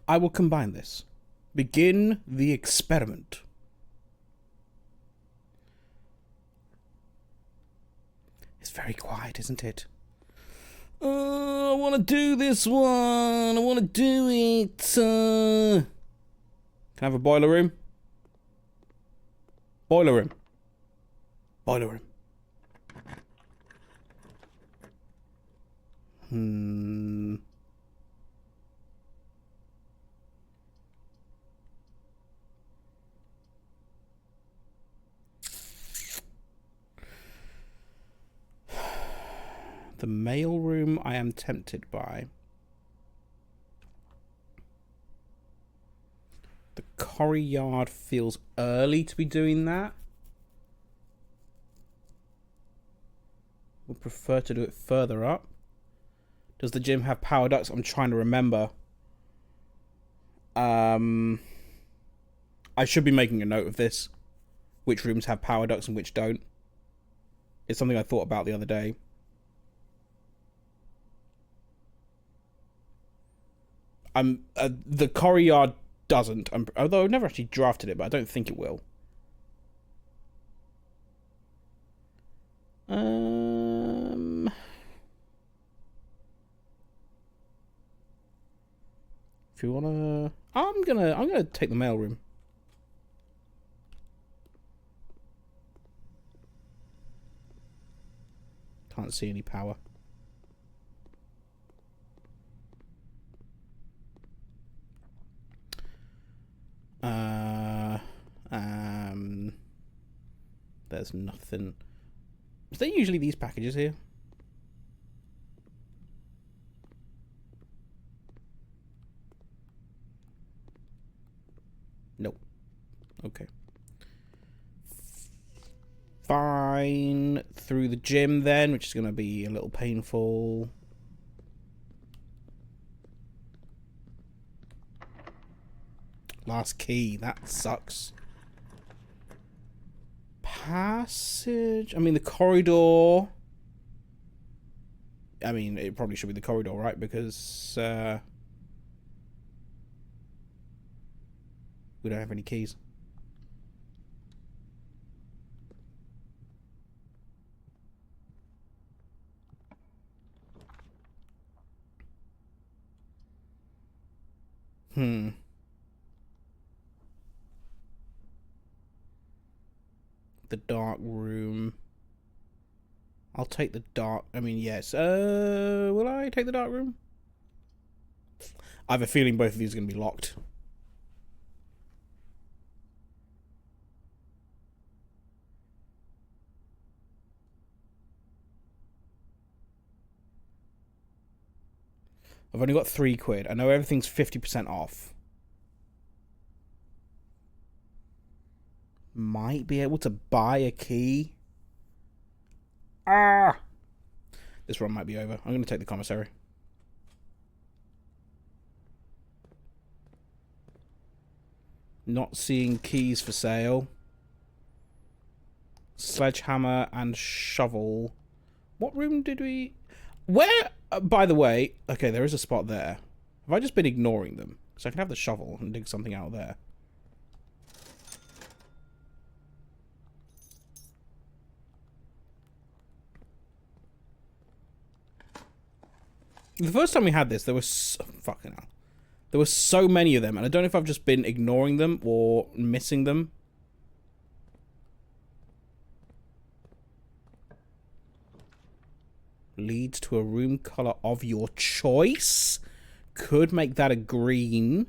I will combine this. Begin the experiment. It's very quiet, isn't it? I want to do this one. I want to do it. Can I have a boiler room? Boiler room. Boiler room. The mail room I am tempted by. The Corrie Yard feels early to be doing that. Would prefer to do it further up. Does the gym have power ducts? I'm trying to remember. I should be making a note of this. Which rooms have power ducts and which don't. It's something I thought about the other day. The Corrie Yard doesn't. Although I've never actually drafted it, but I don't think it will. If you wanna, I'm gonna take the mail room. Can't see any power. There's nothing. Is there usually these packages here? Nope. Okay. Fine. Through the gym then, which is going to be a little painful. Last key. That sucks. Passage. I mean, the corridor. I mean, it probably should be the corridor, right? Because we don't have any keys. The dark room. I'll take the dark... I mean, yes. Will I take the dark room? I have a feeling both of these are going to be locked. I've only got £3. I know everything's 50% off. Might be able to buy a key. Ah! This run might be over. I'm going to take the commissary. Not seeing keys for sale. Sledgehammer and shovel. What room did we... Where... by the way... Okay, there is a spot there. Have I just been ignoring them? So I can have the shovel and dig something out there. The first time we had this, there was... fucking hell. There were so many of them, and I don't know if I've just been ignoring them or missing them. Leads to a room color of your choice. Could make that a green.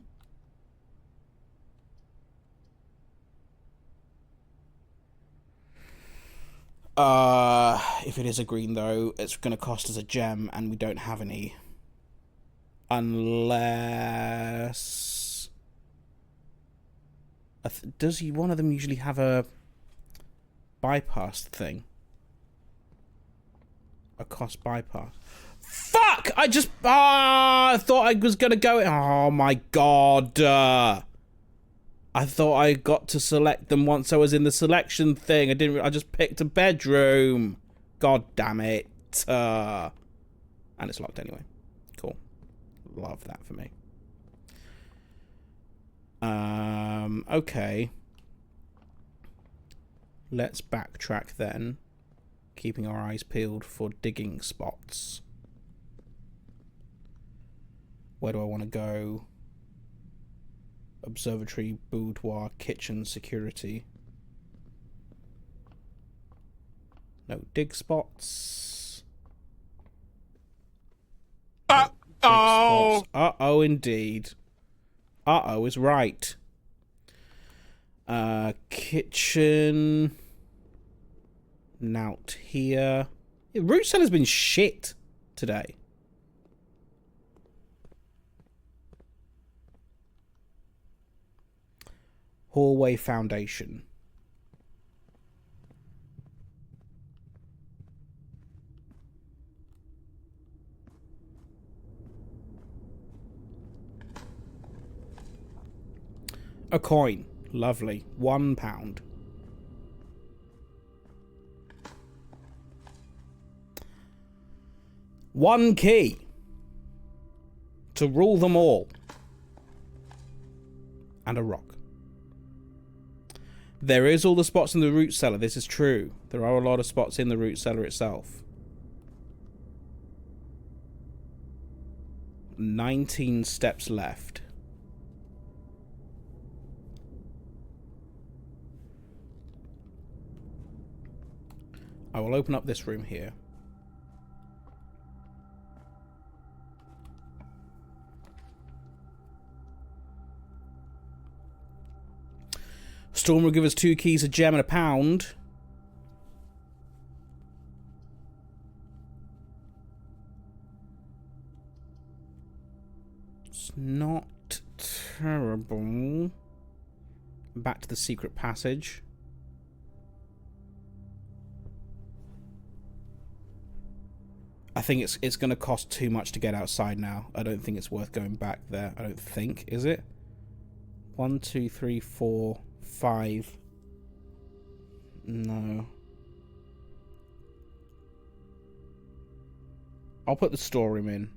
If it is a green, though, it's going to cost us a gem, and we don't have any. Unless... does one of them usually have a bypass thing? A cost bypass. Fuck! I just... I thought I was going to go... Oh, my God. I thought I got to select them once I was in the selection thing. I just picked a bedroom. God damn it. And it's locked anyway. Cool. Love that for me. Okay. Let's backtrack then. Keeping our eyes peeled for digging spots. Where do I want to go? Observatory, boudoir, kitchen, security. No dig spots. Uh-oh! Uh-oh, indeed. Uh-oh is right. Kitchen. Nout here. Yeah, root cellar's been shit today. Hallway foundation. A coin. Lovely. £1. One key to rule them all. And a rock. There is all the spots in the root cellar. This is true. There are a lot of spots in the root cellar itself. 19 steps left. I will open up this room here. Storm will give us 2 keys, a gem, and £1. It's not terrible. Back to the secret passage. I think it's going to cost too much to get outside now. I don't think it's worth going back there. I don't think, is it? 1, 2, 3, 4, 5. No. I'll put the storeroom in.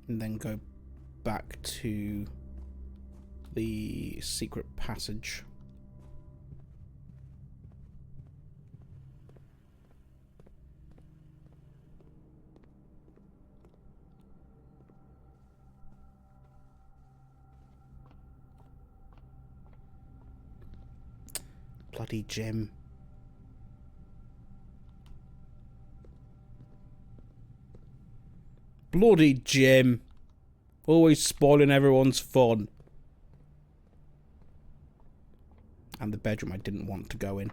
And then go back to the secret passage. Bloody Jim. Bloody Jim. Always spoiling everyone's fun. And the bedroom I didn't want to go in.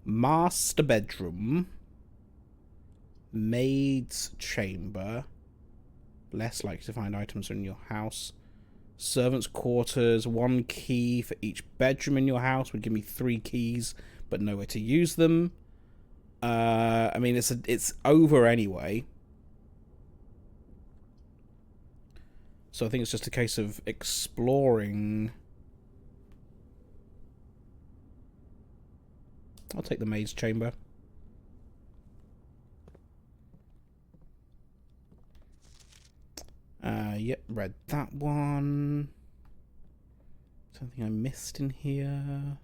Master bedroom. Maid's chamber. Less likely to find items in your house. Servants' quarters. 1 key for each bedroom in your house would give me 3 keys, but nowhere to use them. I mean, it's over anyway. So I think it's just a case of exploring. I'll take the maid's chamber. Yep, read that one. Something I missed in here.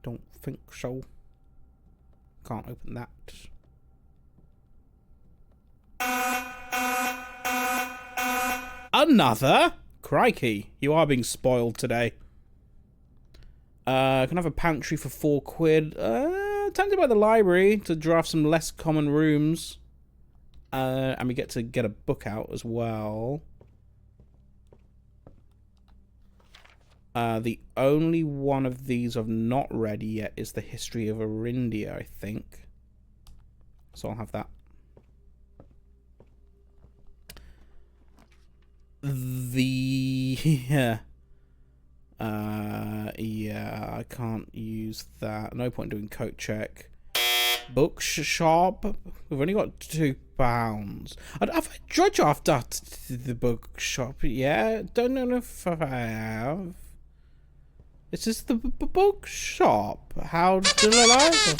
Don't think so. Can't open that. Another? Crikey, you are being spoiled today. Can I have a pantry for £4. Tempted by the library to draft some less common rooms. And we get to get a book out as well. The only one of these I've not read yet is the History of Arindia, I think. So I'll have that. Yeah, I can't use that. No point doing coat check. Bookshop. We've only got £2. Have I drudged after the bookshop? Yeah, don't know if I have. This is the bookshop. How delightful.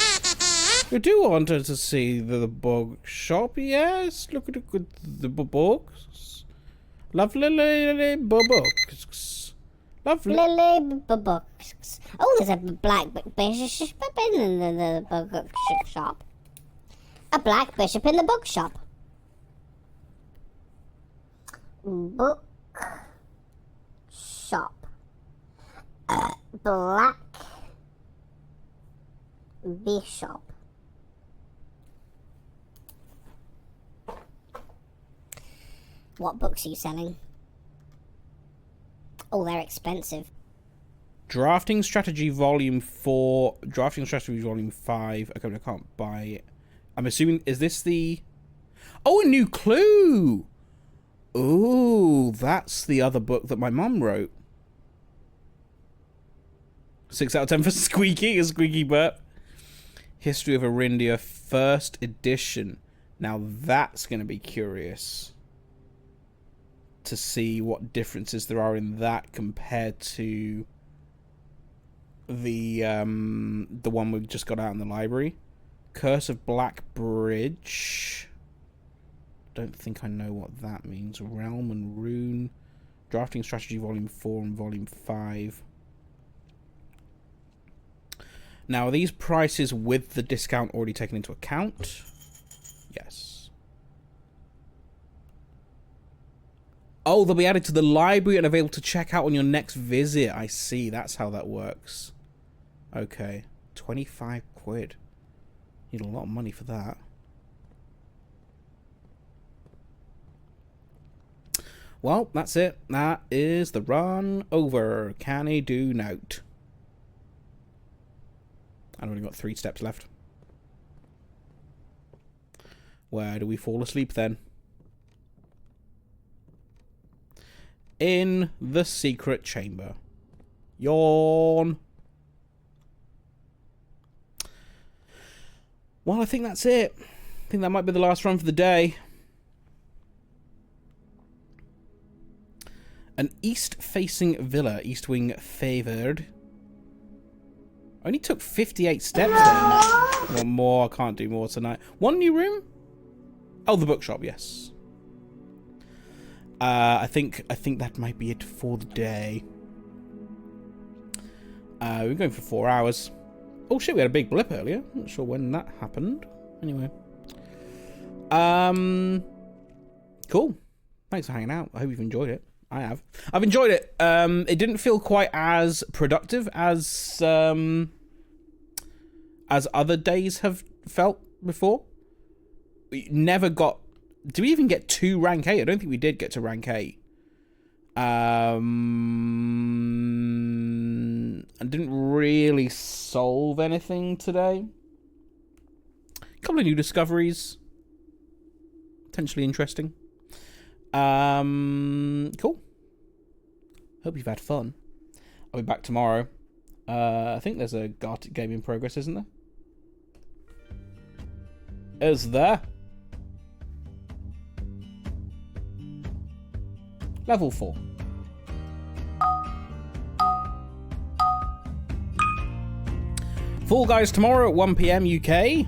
You do want to see the bookshop? Yes, look at the books. Lovely books. Lovely Books. Oh, there's a black bishop in the bookshop. A black bishop in the bookshop. Book shop. Black bishop. What books are you selling? Oh, they're expensive. Drafting Strategy Volume 4. Drafting Strategy Volume 5. Okay, I can't buy it. I'm assuming, is this the... Oh, a new clue! Ooh, that's the other book that my mum wrote. 6 out of 10 for Squeaky, a squeaky burp. History of Arindia, 1st edition. Now that's going to be curious to see what differences there are in that compared to the one we've just got out in the library. Curse of Black Bridge. Don't think I know what that means. Realm and Rune. Drafting Strategy Volume 4 and Volume 5. Now, are these prices with the discount already taken into account? Yes. Oh, they'll be added to the library and available to check out on your next visit. I see. That's how that works. Okay. 25 quid. Need a lot of money for that. Well, that's it. That is the run over. Can he do note? I've only got 3 steps left. Where do we fall asleep then? In the secret chamber. Yawn. Well, I think that's it. I think that might be the last run for the day. An east-facing villa, east wing favoured. Only took 58 steps then. One more, I can't do more tonight. One new room? Oh, the bookshop, yes. I think that might be it for the day. We're going for 4 hours. Oh shit, we had a big blip earlier. Not sure when that happened. Anyway. Cool. Thanks for hanging out. I hope you've enjoyed it. I have. I've enjoyed it. It didn't feel quite as productive as other days have felt before. We never got... Did we even get to rank 8? I don't think we did get to rank 8. I didn't really solve anything today. A couple of new discoveries. Potentially interesting. Cool. Hope you've had fun. I'll be back tomorrow. I think there's a Gartic game in progress, isn't there? Is there? Level 4. Fall Guys tomorrow at 1 PM UK.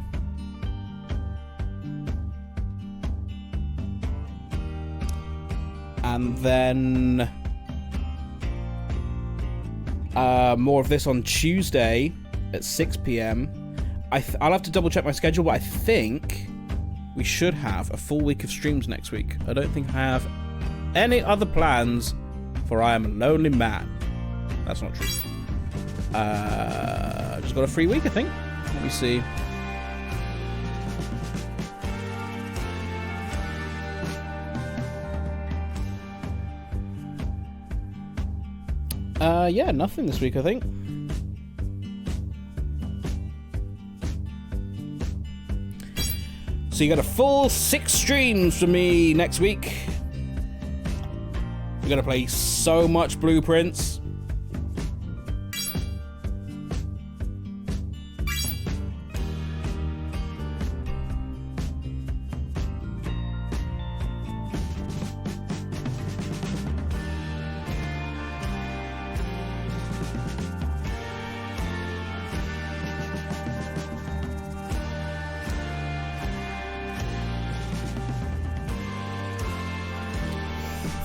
And then more of this on Tuesday at 6 PM. I'll have to double check my schedule, but I think we should have a full week of streams next week. I don't think I have any other plans, for I am a lonely man. That's not true. I've just got a free week, I think. Let me see. Yeah, nothing this week, I think. So you got a full 6 streams for me next week. We're gonna play so much Blueprints.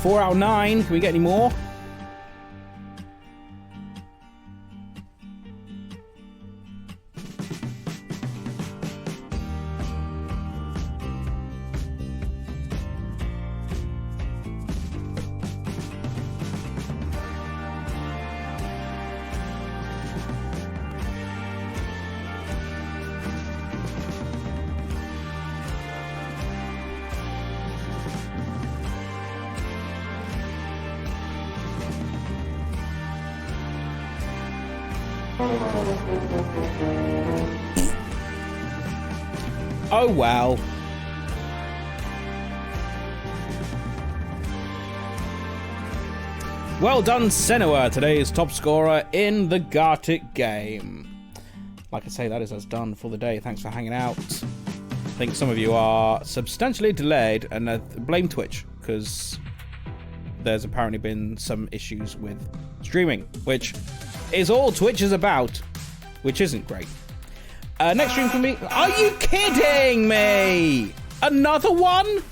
Four out of 9. Can we get any more? Oh well. Well done, Senua, today's top scorer in the Gartic game. Like I say, that is us done for the day. Thanks for hanging out. I think some of you are substantially delayed, and blame Twitch, because there's apparently been some issues with streaming, which is all Twitch is about, which isn't great. Next stream for me. Are you kidding me? Another one?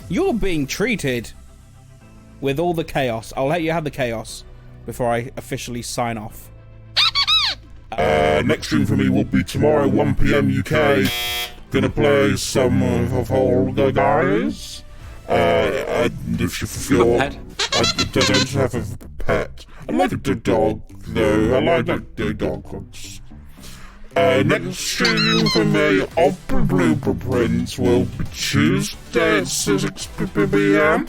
You're being treated with all the chaos. I'll let you have the chaos before I officially sign off. Next stream for me will be tomorrow, 1 PM UK. Gonna play some of all the guys. And if you feel... I don't have a pet. I like a dog, though. I like the dogs. Next stream for me of the Blueprints will be Tuesday at 6 PM.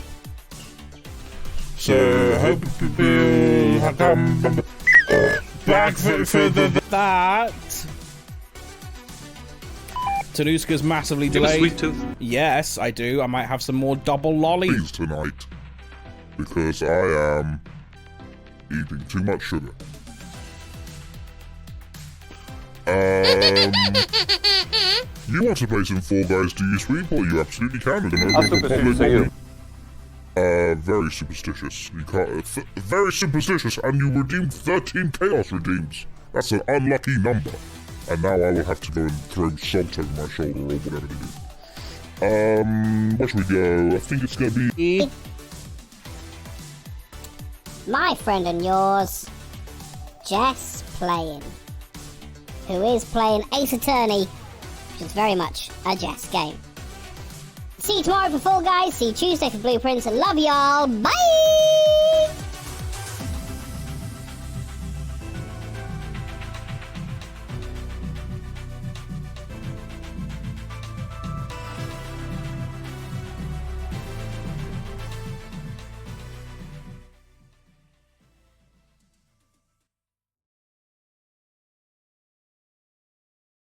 So, hope you come back for that. Tanuska's massively delayed. Sweet tooth? Yes, I do. I might have some more double lollies tonight. Because I am eating too much sugar. You want to play some Fall Guys, do you, Sweet? Well, you absolutely can. At the moment, I'll super soon see you. very superstitious. You can't. Very superstitious, and you redeemed 13 Chaos Redeems. That's an unlucky number. And now I will have to go and throw salt over my shoulder or whatever they do. Where should we go? I think it's gonna be... My friend and yours, Jess Playing, who is playing Ace Attorney, which is very much a Jess game. See you tomorrow for Fall Guys, see you Tuesday for Blueprints, and love y'all, bye!